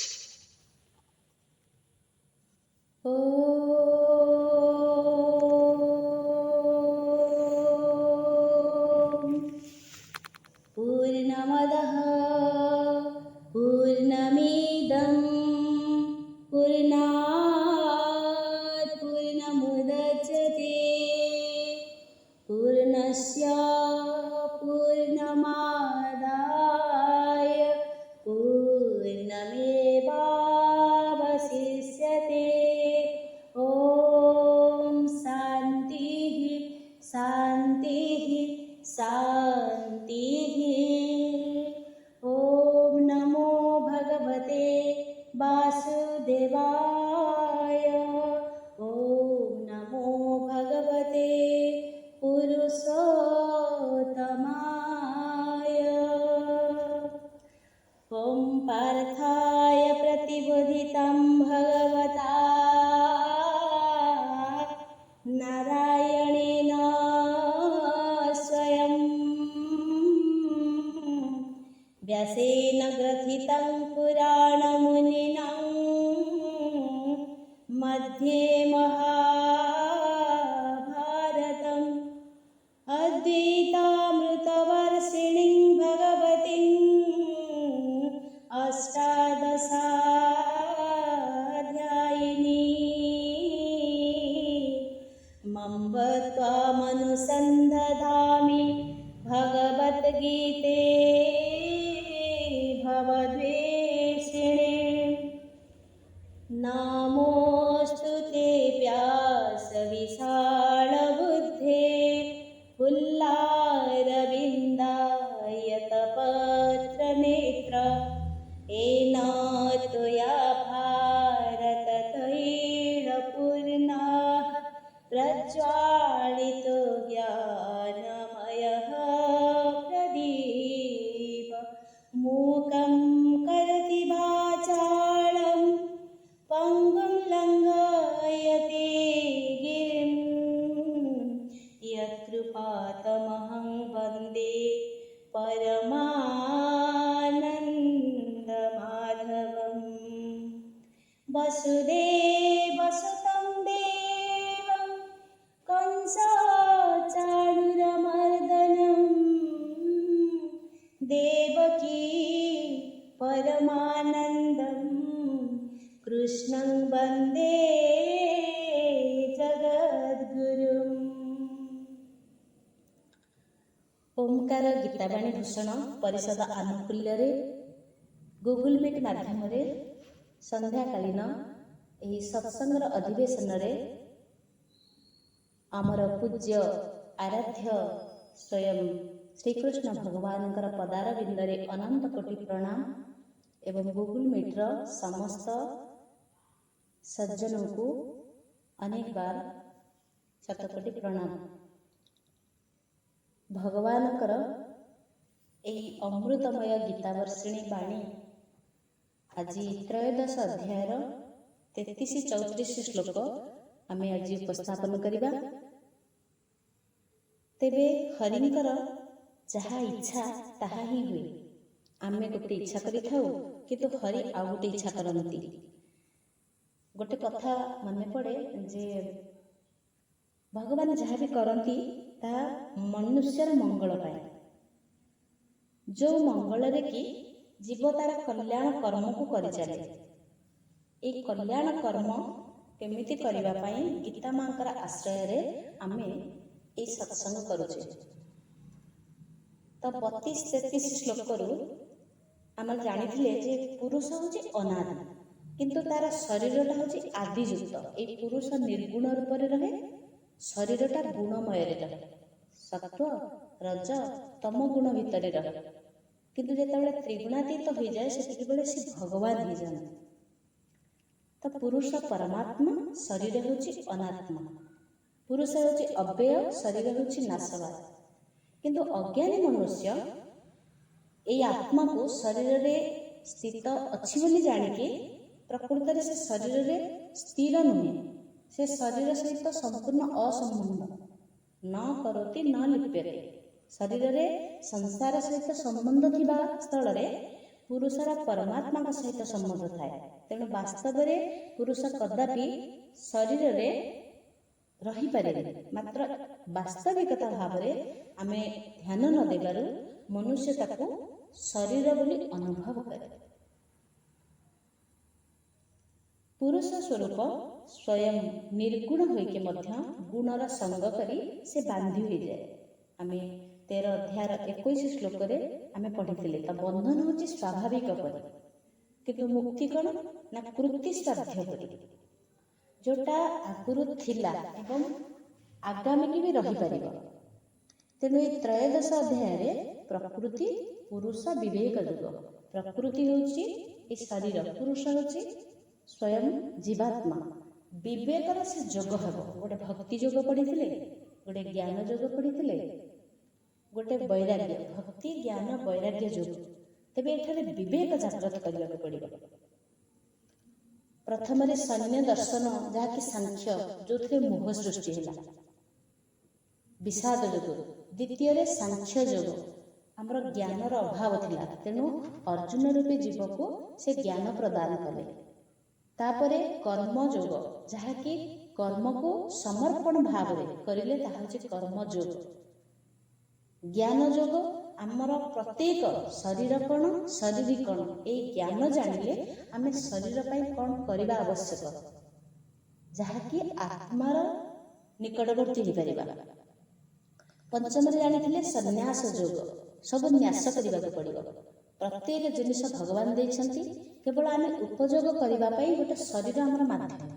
पूर्णमदः पूर्णमिदं पूर्णात् पूर्णमुदच्यते पूर्णस्य पूर्णमादाय पूर्णमेवावशिष्यते। ॐ शान्तिः शान्तिः शान्तिः। ॐ नमो भगवते वासुदेवाय। ॐ नमो भगवते पुरुषोत्तमाय। ॐ पार्थाय प्रतिबोधितं भगवता नारायणेन स्वयं व्यासेन ग्रथितं पुराणमुनिना मध्ये महाभारतम् अद्वैतामृतवर्षिणीं भगवतीम् अष्टादशाध्यायिनी मम्ब त्वामनुसन्धधामि भगवद्गीते भवद्वेषिणे। नमोऽस्तु ते व्यासविशालबुद्धे फुल्लारविन्दायतपत्रनेत्र येन त्वया मूकं करोति वाचालं पङ्गुं लङ्घयते गिरिं यत्कृपातमहं वन्दे परमानन्दमाधवम् वसुदेवसुतं देवं कंसाचाणूरमर्दनं देवकी परमानन्दं कृष्णं वन्दे जगद्गुरुम्। ओंकार गीतावाणी भूषण परिषद आनुकूल्य गुगुल मीट माध्यम संध्याकालीन यही सत्संगर अधिवेशन आमर पूज्य आराध्य स्वयं श्रीकृष्ण भगवान पदार बिंदरे अनंत कोटि प्रणाम एवं गुगुल मीट्र समस्त सज्जनों को अनेक बार शतकोटि प्रणाम। भगवान यही अमृतमय गीतावर्षिणी बाणी आज त्रयोदश अध्यायर 33-34 श्लोक आम आज उपस्थापन करवा। तेबे हरिंकर जहा इच्छा ताहा ही हुए। आमे गोटे इच्छा करि थाउ किंतु हरि आ गोटे इच्छा करती। गोटे कथा मन पड़े जे भगवान जहाँ भी करती ताहा मनुष्यर मंगल पाए। जो मंगल रे कि जीव तार कल्याण कर्म को करि चले। ए कल्याण कर्म केमिति करिबा पई गीता मांकर आश्रय रे आमे ए सत्संग करूचे। तो 32-33 श्लोक रु आम जानिथिले जे पुरुष होची अनादि किंतु तार शरीरटा होची आदियुक्त। ए पुरुष निर्गुण रूप रे रहे, शरीरटा गुणमय रे रहे, सत्व रज तम गुण भितर रहे। किंतु जेतेबेले त्रिगुणातीत हो जाए सेतिके बेले से भगवान हो जाए। तो पुरुष परमात्मा, शरीर होची अनात्मा। पुरुष होची अव्यय, शरीर होची नाशवान। किंतु अज्ञानी मनुष्य ए आत्मा को शरीर रे स्थित अच्छी बोली जानिके प्रकृत रे से शरीर रे स्थिर नुहे। से शरीर सहित संपूर्ण असंबंध न करोति न लिप्यते। शरीर रे संसार सहित संबंध थिबा स्थल रे पुरुषर परमात्मा सहित संबंध थाए। तेणु वास्तव रे पुरुष कदापि शरीर रे रही पारे। मात्र वास्तविकता भाव रे आमे ध्यान न देबारु मनुष्य ताकू शरीर बोली अनुभव करे। पुरुष स्वरूप स्वयं निर्गुण होइके मध्य गुणर संग करी से बांधी हो जाए। आमे 13 अध्याय 21 श्लोक रे आमे पढ़िथिले। तो बंधन होची स्वाभाविक परि किंतु मुक्ति कौन ना कृति साध्य परि जोटा आगुरु थिला एवं आगामी की भी रही परिबो। तेणु ये त्रयोदश अध्याय रे प्रकृति पुरुष विवेक युग। प्रकृति होची ए शरीर, पुरुष होची स्वयं जीवात्मा। विवेक से जोग हेबो। गोटे भक्ति जोग पढ़िथिले, गोटे ज्ञान जोग पढ़िथिले, गोटे वैराग्य, भक्ति ज्ञान वैराग्य जोग। तेबे एठारे विवेक जागृत करबा पड़िबो। प्रथम रे सैन्य दर्शन जहाँकि सांख्य जो मोह सृष्टि है विषाद जोग। द्वितीय रे सांख्य जोग आमर ज्ञानर अभाव थिला। तेणु अर्जुन रूपी जीव को से ज्ञान प्रदान कले। तापरे कर्म जोग जहाँकि कर्म को समर्पण भाव रे करिले ताहा होछि कर्म जोग। ज्ञान जोग आमर प्रत्येक शरीर कौन शरीर कौन ए ज्ञान जानिले आमे शरीर पाई कौन करबा आवश्यक जहाँकि आत्मार निकटवर्ती हो पारिबा। पंचम रे जानिथिले संन्यास जोग। सब न्यास करबा पड़िबो। प्रत्येक जिनिस भगवान देइछंती केवल आमे उपयोग करबा पाई गोटे शरीर आमर माध्यम।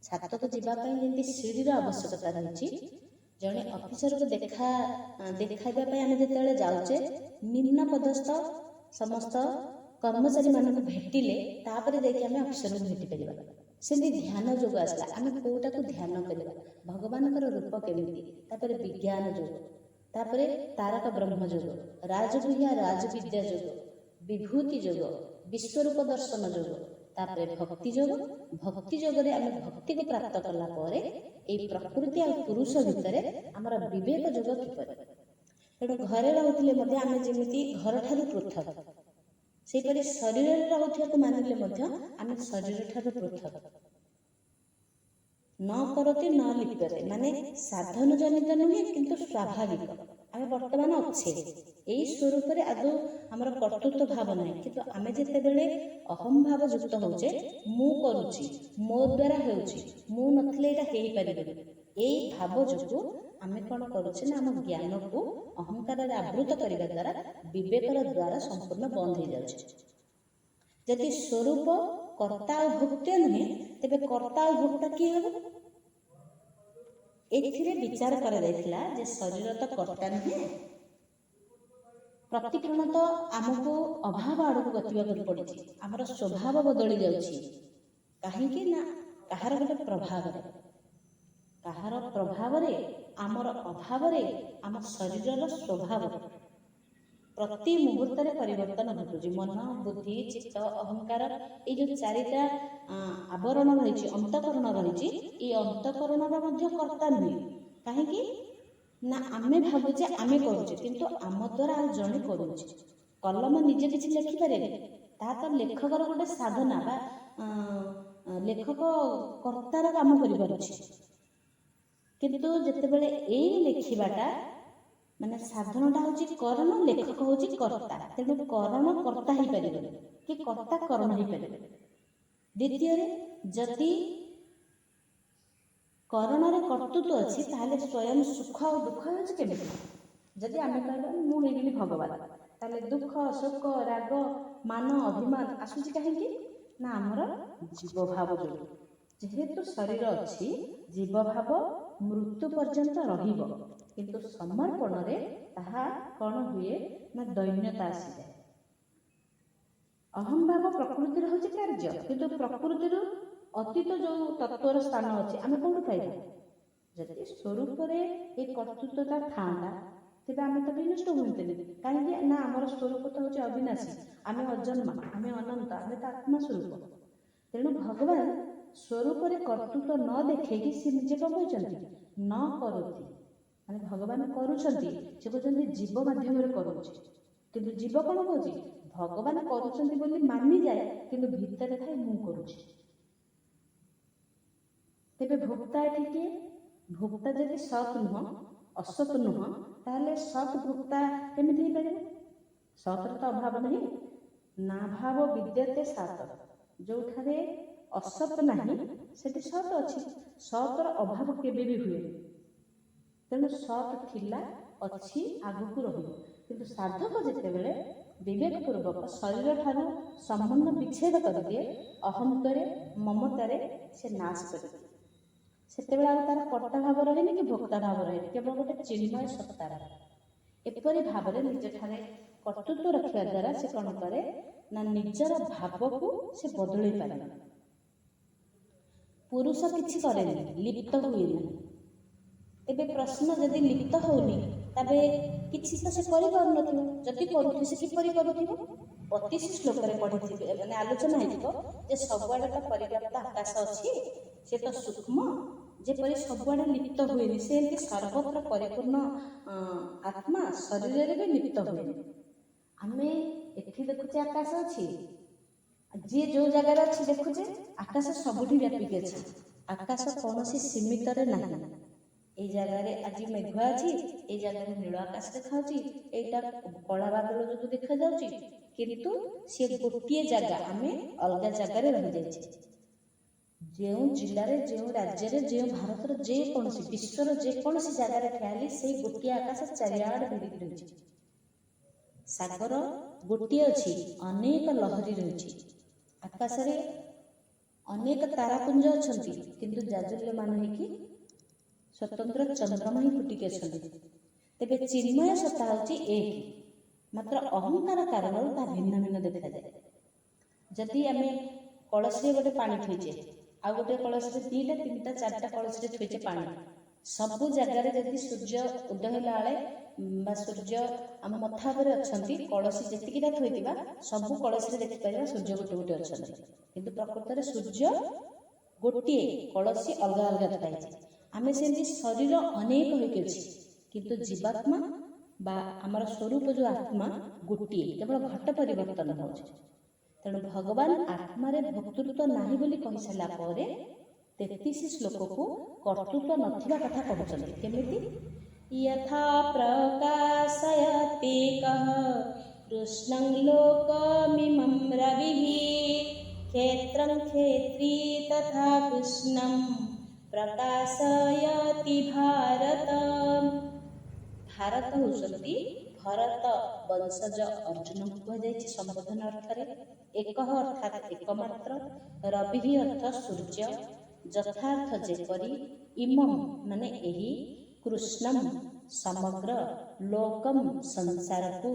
छात्र को जीवा पाई जेंति सीढ़ीर आवश्यकता रहिछि। जड़े अफिसर को देखाइबा पाई आमे जेतेबेले जाउचे निम्न पदस्थ समस्त कर्मचारी मानक भेटिले तापरे देखि आमे अफिसर को भेटि परिबा। सेंति ध्यान जोग आसला। आमे कोटा को ध्यान करबा भगवानकर रूप केमिति। तापरे विज्ञान जोग, तापरे तारक ब्रह्म जोग, राजगुह्य राजविद्या जोग, ବିଭୂତି ଯୋଗ, ବିଶ୍ୱରୂପ ଦର୍ଶନ ଯୋଗ, ତାପରେ ଭକ୍ତି ଯୋଗ। ଭକ୍ତି ଯୋଗରେ ଆମେ ଭକ୍ତିକୁ ପ୍ରାପ୍ତ କଲା ପରେ ଏଇ ପ୍ରକୃତି ଆଉ ପୁରୁଷ ଭିତରେ ଆମର ବିବେକ ଯୋଗ କିପରି। ତେଣୁ ଘରେ ରହୁଥିଲେ ମଧ୍ୟ ଆମେ ଯେମିତି ଘରଠାରୁ ପୃଥକ, ସେହିପରି ଶରୀରରେ ରହୁଥିବାକୁ ମାନିଲେ ମଧ୍ୟ ଆମେ ଶରୀରଠାରୁ ପୃଥକ। ନ କରତି ନ ଲିପ୍ୟତେ, ମାନେ ସାଧନ ଜନିତ ନୁହେଁ କିନ୍ତୁ ସ୍ୱାଭାବିକ। ଆମେ ବର୍ତ୍ତମାନ ଅଛେ ଏଇ ସ୍ୱରୂପରେ, ଆଦୌ ଆମର କର୍ତ୍ତୃତ୍ୱ ଭାବ ନାହିଁ। କିନ୍ତୁ ଆମେ ଯେତେବେଳେ ଅହଂ ଭାବ ଯୁକ୍ତ ହଉଛେ, ମୁଁ କରୁଛି, ମୋ ଦ୍ୱାରା ହେଉଛି, ମୁଁ ନଥିଲେ ଏଇଟା ହେଇପାରିବନି, ଏଇ ଭାବ ଯୋଗୁଁ ଆମେ କ'ଣ କରୁଛେ ନା ଆମ ଜ୍ଞାନକୁ ଅହଙ୍କାରରେ ଆବୃତ କରିବା ଦ୍ୱାରା ବିବେକର ଦ୍ୱାରା ସମ୍ପୂର୍ଣ୍ଣ ବନ୍ଦ ହେଇଯାଉଛି। ଯଦି ସ୍ୱରୂପ କର୍ତ୍ତା ଆଉ ଭୋକ୍ତା ନୁହେଁ, ତେବେ କର୍ତ୍ତା ଆଉ ଭୋକ୍ତା କିଏ ହେବ? ଏଥିରେ ବିଚାର କରାଯାଇଥିଲା ଯେ ଶରୀର ତ କର୍ତ୍ତା ନୁହେଁ, ପ୍ରତିକ୍ଷଣ ତ ଆମକୁ ଅଭାବ ଆଡ଼କୁ ଗତିବାକୁ ପଡ଼ିଛି। ଆମର ସ୍ୱଭାବ ବଦଳି ଯାଉଛି। କାହିଁକି ନା କାହାର ଗୋଟେ ପ୍ରଭାବରେ, କାହାର ପ୍ରଭାବରେ, ଆମର ଅଭାବରେ, ଆମ ଶରୀରର ସ୍ୱଭାବ ପ୍ରତି ମୁହୂର୍ତ୍ତରେ ପରିବର୍ତ୍ତନ ଘଟୁଛି। ମନ, ବୁଦ୍ଧି, ଚିତ୍ତ, ଅହଙ୍କାର, ଏଇ ଯେଉଁ ଚାରିଟା ଆବରଣ ରହିଛି, ଅନ୍ତଃକରଣ ରହିଛି, ଏଇ ଅନ୍ତଃକରଣର ମଧ୍ୟ କର୍ତ୍ତା ନୁହେଁ। କାହିଁକି ନା ଆମେ ଭାବୁଛେ ଆମେ କରୁଛେ, କିନ୍ତୁ ଆମ ଦ୍ୱାରା ଆଉ ଜଣେ କରୁଛି। କଲମ ନିଜେ କିଛି ଲେଖିପାରେନି, ତାହା ତ ଲେଖକର ଗୋଟେ ସାଧନା ବା ଲେଖକ କର୍ତ୍ତାର କାମ କରିପାରୁଛି। କିନ୍ତୁ ଯେତେବେଳେ ଏଇ ଲେଖିବାଟା ମାନେ ସାଧନଟା ହେଉଛି କରଣ, ଲେଖକ ହେଉଛି କର୍ତ୍ତା, ତେଣୁ କରଣ କର୍ତ୍ତା ହେଇପାରିବନି କି କର୍ତ୍ତା କରଣ ହେଇପାରିବନି। ଦ୍ୱିତୀୟରେ, ଯଦି କରଣରେ କର୍ତ୍ତୃତ୍ୱ ଅଛି, ତାହେଲେ ସ୍ୱୟଂ ସୁଖ ଆଉ ଦୁଃଖ ହେଉଛି କେମିତି? ଯଦି ଆମେ କହିବା ମୁଁ ହେଇଗଲି ଭଗବାନ, ତାହେଲେ ଦୁଃଖ, ଶୋକ, ରାଗ, ମାନ, ଅଭିମାନ ଆସୁଛି କାହିଁକି? ନା ଆମର ଜୀବଭାବ ଯୋଗୁଁ। ଯେହେତୁ ଶରୀର ଅଛି, ଜୀବଭାବ ମୃତ୍ୟୁ ପର୍ଯ୍ୟନ୍ତ ରହିବ, କିନ୍ତୁ ସମର୍ପଣରେ ତାହା କ'ଣ ହୁଏ ନା ଦୈନ୍ୟତା ଆସିଯାଏ। ଅହଂଭାବ ପ୍ରକୃତିର ହେଉଛି କାର୍ଯ୍ୟ, କିନ୍ତୁ ପ୍ରକୃତିରୁ ଅତୀତ ଯେଉଁ ତତ୍ଵର ସ୍ଥାନ ଅଛି ଆମେ କୋଉଠୁ ପାଇବା? ଯଦି ସ୍ୱରୂପରେ ଏ କର୍ତ୍ତୃତ୍ୱଟା ଥାଆନ୍ତା, ତେବେ ଆମେ ତ ବିନଷ୍ଟ ହୁଅନ୍ତେନି। କାହିଁକି ନା ଆମର ସ୍ୱରୂପ ତ ହେଉଛି ଅବିନାଶୀ, ଆମେ ଅଜନ୍ମା, ଆମେ ଅନନ୍ତ, ଆମେ ତ ଆତ୍ମା ସ୍ୱରୂପ। ତେଣୁ ଭଗବାନ ସ୍ୱରୂପରେ କର୍ତ୍ତୃତ୍ୱ ନ ଦେଖେଇକି ସେ ନିଜେ କ'ଣ କହିଛନ୍ତି? ନ କରୁଛି, ମାନେ ଭଗବାନ କରୁଛନ୍ତି, ସେ କହୁଛନ୍ତି ଜୀବ ମାଧ୍ୟମରେ କରୁଛି। କିନ୍ତୁ ଜୀବ କ'ଣ କହୁଛି? ଭଗବାନ କରୁଛନ୍ତି ବୋଲି ମାନିଯାଏ, କିନ୍ତୁ ଭିତରେ ଥାଏ ମୁଁ କରୁଛି। ତେବେ ଭୋକ୍ତା ଏଠି କିଏ? ଭୋକ୍ତା ଯଦି ସତ୍ ନୁହଁ, ଅସତ୍ ନୁହଁ, ତାହେଲେ ସତ୍ ଭୋକ୍ତା କେମିତି ହେଇପାରିବ? ସତ୍ର ତ ଅଭାବ ନାହିଁ। ନାଭାବ ବିଦ୍ୟତେ ସାତ, ଯେଉଁଠାରେ ଅସତ୍ ନାହିଁ ସେଠି ସତ୍ ଅଛି। ସତ୍ର ଅଭାବ କେବେ ବି ହୁଏନି। ତେଣୁ ସତ୍ ଥିଲା, ଅଛି, ଆଗକୁ ରହିବ। କିନ୍ତୁ ସାଧକ ଯେତେବେଳେ ବିବେକପୂର୍ବକ ଶରୀର ଠାରୁ ସମ୍ବନ୍ଧ ବିଚ୍ଛେଦ କରିଦିଏ, ଅହଂତରେ, ମମତାରେ ସେ ନାଶ କରିଦିଏ, ସେତେବେଳେ ଆଉ ତାର କର୍ତ୍ତା ଭାବ ରହେନି କି ଭୋକ୍ତା ଭାବ ରହେନି, କେବଳ ଗୋଟେ ଚିନ୍ମୟ ସତ୍ତା ରହେ। ଏପରି ଭାବରେ ନିଜଠାରେ କର୍ତ୍ତୃତ୍ୱ ରଖିବା ଦ୍ୱାରା ସେ କ'ଣ କରେ ନା ନିଜର ଭାବକୁ ସେ ବଦଳେଇ ପାରେ। ପୁରୁଷ କିଛି କରେନି, ଲିପ୍ତ ହୁଏନି। ଏବେ ପ୍ରଶ୍ନ, ଯଦି ଲିପ୍ତ ହଉନି ତେବେ କିଛି ତ ସେ କରିପାରୁନଥିବ। ଯଦି କରୁଥିବ ସେ କିପରି କରୁଥିବ? 25 ଶ୍ଲୋକରେ ପଢ଼ିଥିବେ, ମାନେ ଆଲୋଚନା ହେଇଥିବ ଯେ ସବୁଆଡ଼େ ତ ପରିବ୍ୟାପ୍ତ ଆକାଶ ଅଛି, ସେ ତ ସୂକ୍ଷ୍ମ, ଯେପରି ସବୁଆଡ଼େ ଲିପ୍ତ ହୁଏନି, ସେମିତି ସର୍ବତ୍ର ପରିପୂର୍ଣ୍ଣ ଆତ୍ମା ଶରୀରରେ ବି ଲିପ୍ତ ହୁଏନି। ଆମେ ଏଠି ଦେଖୁଛେ ଆକାଶ ଅଛି, ଯିଏ ଯେଉଁ ଜାଗାରେ ଅଛି ଦେଖୁଛେ ଆକାଶ ସବୁଠି ବ୍ୟାପିକି ଅଛି। ଆକାଶ କୌଣସି ସୀମିତରେ ନାହିଁ। ଏଇ ଜାଗାରେ ଆଜି ମେଘୁଆ ଅଛି, ଏଇ ଜାଗାରେ ନୀଳ ଆକାଶ ଦେଖାଯାଉଛି, ଏଇଟା କଳା ବାଦଲ ଯୋଗୁଁ ଦେଖାଯାଉଛି, କିନ୍ତୁ ସେ ଗୋଟିଏ ଜାଗା, ଆମେ ଅଲଗା ଜାଗାରେ ରହିଯାଇଛେ। ଯେଉଁ ଜିଲ୍ଲାରେ, ଯେଉଁ ରାଜ୍ୟରେ, ଯେଉଁ ଭାରତର ଯେକୌଣସି, ବିଶ୍ୱର ଯେକୌଣସି ଜାଗାରେ ଠିଆ ହେଲେ ସେଇ ଗୋଟିଏ ଆକାଶ ଚାରିଆଡ଼େ ଭିଡ଼ିକି ରହିଛି। ସାଗର ଗୋଟିଏ ଅଛି, ଅନେକ ଲହରୀ ରହିଛି। ଆକାଶରେ ଅନେକ ତାରାପୁଞ୍ଜ ଅଛନ୍ତି, କିନ୍ତୁ ଜାଜଲ୍ୟମାନ ହେଇକି ସ୍ୱତନ୍ତ୍ର ଚନ୍ଦ୍ରମା ହିଁ ଫୁଟିକି ଅଛନ୍ତି। ତେବେ ଚିନ୍ମୟ ସତ୍ତା ହେଉଛି ଏକ, ମାତ୍ର ଅହଂକାର କାରଣରୁ ତାହା ଭିନ୍ନ ଭିନ୍ନ ଦେଖାଯାଏ। ଯଦି ଆମେ କଳସୀରେ ଗୋଟେ ପାଣି ଥୋଇଛେ, ଆଉ ଗୋଟେ କଳସୀରେ 2ଟା 3ଟା 4ଟା କଳସୀରେ ଥୋଇଛେ ପାଣି, ସବୁ ଜାଗାରେ ଯଦି ସୂର୍ଯ୍ୟ ଉଦୟ ହେଲା ବେଳେ ବା ସୂର୍ଯ୍ୟ ଆମ ମଥା ଉପରେ ଅଛନ୍ତି, କଳସୀ ଯେତିକିଟା ଥୋଇଥିବା ସବୁ କଳସୀରେ ଦେଖିପାରିବା ସୂର୍ଯ୍ୟ ଗୋଟେ ଗୋଟେ ଅଛନ୍ତି, କିନ୍ତୁ ପ୍ରକୃତରେ ସୂର୍ଯ୍ୟ ଗୋଟିଏ, କଳସୀ ଅଲଗା ଅଲଗା ଥୁଆହେଇଛି। ଆମେ ସେମିତି ଶରୀର ଅନେକ ହୋଇକି ଅଛି, କିନ୍ତୁ ଜୀବାତ୍ମା ବା ଆମର ସ୍ୱରୂପ ଯେଉଁ ଆତ୍ମା ଗୋଟିଏ, କେବଳ ଘଟ ପରିବର୍ତ୍ତନ ହେଉଛି। ତେଣୁ ଭଗବାନ ଆତ୍ମାରେ ଭକ୍ତୃତ୍ୱ ନାହିଁ ବୋଲି କହିସାରିଲା ପରେ 33 ଶ୍ଲୋକକୁ କର୍ତ୍ତୃତ୍ୱ ନଥିବା କଥା କହୁଛନ୍ତି। କେମିତି? यथा प्रकाशयतेकः कृष्णं लोकमिमं रविः क्षेत्रं क्षेत्री तथा कृष्णं प्रकाशयति भारत। ଭାରତ ହେଉଛନ୍ତି ଭରତ ବଂଶଜ ଅର୍ଜୁନଙ୍କୁ କୁହାଯାଇଛି ସମ୍ବୋଧନ ଅର୍ଥରେ। ଏକଃ ଅର୍ଥାତ୍ ଏକମାତ୍ର, ରବିଃ ଅର୍ଥ ସୂର୍ଯ୍ୟ, ଯଥାର୍ଥ ଯେପରି, ଇମମ୍ ମାନେ ଏହି, କୃଷ୍ଣମ୍ ସମଗ୍ର, ଲୋକମ୍ ସଂସାରକୁ,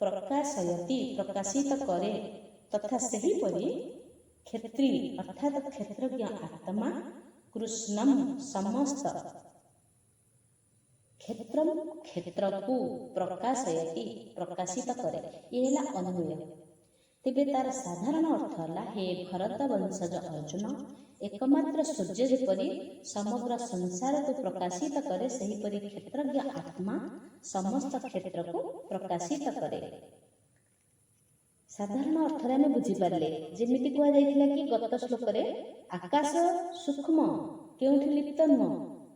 ପ୍ରକାଶୟତି ପ୍ରକାଶିତ କରେ, ତଥା ସେହିପରି କ୍ଷେତ୍ରୀ ଅର୍ଥାତ୍ କ୍ଷେତ୍ରଜ୍ଞ ଆତ୍ମା, କୃଷ୍ଣମ୍ ସମସ୍ତ, କ୍ଷେତ୍ରମ୍ କ୍ଷେତ୍ରକୁ, ପ୍ରକାଶୟତି ପ୍ରକାଶିତ କରେ। ଏ ହେଲା ଅନ୍ୱୟ। ତେବେ ତାର ସାଧାରଣ ଅର୍ଥ ହେଲା, ହେ ଭରତ ବଂଶଜ ଅର୍ଜୁନ, ଏକମାତ୍ର ସୂର୍ଯ୍ୟ ଯେପରି ସମଗ୍ର ସଂସାରକୁ ପ୍ରକାଶିତ କରେ, ସେହିପରି କ୍ଷେତ୍ରଜ୍ଞ ଆତ୍ମା ସମସ୍ତ କ୍ଷେତ୍ରକୁ ପ୍ରକାଶିତ କରେ। ସାଧାରଣ ଅର୍ଥରେ ଆମେ ବୁଝିପାରିଲେ, ଯେମିତି କୁହାଯାଇଥିଲା କି ଗତ ଶ୍ଲୋକରେ ଆକାଶ ସୂକ୍ଷ୍ମ, କେଉଁଠି ଲିପ୍ତ ନୁହଁ,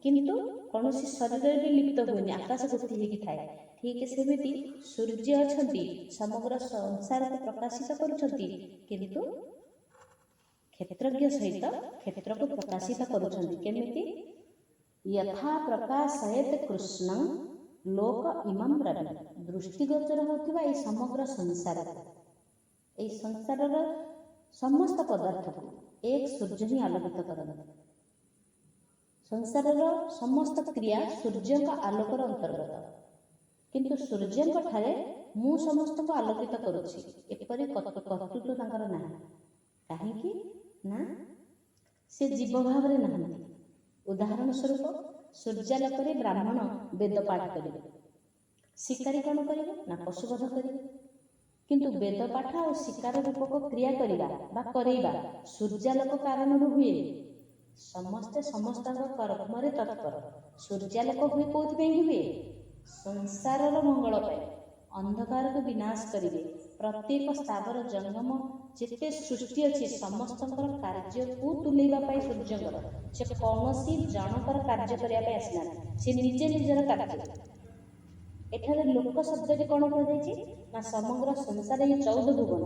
କିନ୍ତୁ କୌଣସି ଶରୀରରେ ବି ଲିପ୍ତ ହୁଏନି, ଆକାଶ ଗୋଟି ହେଇକି ଥାଏ। ଠିକ୍ ସେମିତି ସୂର୍ଯ୍ୟ ଅଛନ୍ତି, ସମଗ୍ର ସଂସାରକୁ ପ୍ରକାଶିତ କରୁଛନ୍ତି, କିନ୍ତୁ କ୍ଷେତ୍ରଜ୍ଞ ସହିତ କ୍ଷେତ୍ରକୁ ପ୍ରକାଶିତ କରୁଛନ୍ତି। କେମିତି? ଯଥା ପ୍ରକାଶୟେତ୍ କୃଷ୍ଣଂ ଲୋକ ଇମଂ ରବି, ଦୃଷ୍ଟିଗୋଚର ହେଉଥିବା ଏହି ସମଗ୍ର ସଂସାରକୁ, ଏହି ସଂସାରର ସମସ୍ତ ପଦାର୍ଥକୁ ଏକ ସୂର୍ଯ୍ୟ ହିଁ ଆଲୋକିତ କରନ୍ତି। ସଂସାରର ସମସ୍ତ କ୍ରିୟା ସୂର୍ଯ୍ୟଙ୍କ ଆଲୋକର ଅନ୍ତର୍ଗତ, କିନ୍ତୁ ସୂର୍ଯ୍ୟଙ୍କ ଠାରେ ମୁଁ ସମସ୍ତଙ୍କୁ ଆଲୋକିତ କରୁଛି, ଏପରି କର୍ତ୍ତୃତ୍ୱ ତାଙ୍କର ନାହିଁ। କାହିଁକି ନା ସେ ଜୀବ ଭାବରେ ନାହାନ୍ତି। ଉଦାହରଣ ସ୍ୱରୂପ, ସୂର୍ଯ୍ୟାଲୋକରେ ବ୍ରାହ୍ମଣ ବେଦ ପାଠ କରିବେ, ଶିକାରୀ କ'ଣ କରିବ ନା ପଶୁବଧ କରିବ, କିନ୍ତୁ ବେଦ ପାଠ ଆଉ ଶିକାର ରୂପକ କ୍ରିୟା କରିବା ବା କରେଇବା ସୂର୍ଯ୍ୟାଲୋକ କାରଣରୁ ହୁଏ। ସମସ୍ତେ ସମସ୍ତଙ୍କ କର୍ମରେ ତତ୍ପର। ସୂର୍ଯ୍ୟାଲୋକ ହୁଏ କୋଉଥିପାଇଁ ହୁଏ? ସଂସାରର ମଙ୍ଗଳ ପାଇଁ, ଅନ୍ଧକାରକୁ ବିନାଶ କରିବେ। ପ୍ରତ୍ୟେକ ସ୍ଥାବର ଜଙ୍ଗମ ଯେତେ ସୃଷ୍ଟି ଅଛି ସମସ୍ତଙ୍କର କାର୍ଯ୍ୟକୁ ତୁଲେଇବା ପାଇଁ ସୂର୍ଯ୍ୟଙ୍କର, ସେ କୌଣସି ଜଣଙ୍କର କାର୍ଯ୍ୟ କରିବା ପାଇଁ ଆସିନାହାନ୍ତି, ସେ ନିଜେ ନିଜର କାର୍ଯ୍ୟ। ଏଠାରେ ଲୋକ ଶବ୍ଦଟି କ'ଣ କୁହାଯାଇଛି ନା ସମଗ୍ର ସଂସାର, ଏହି 14 ଭୁବନ,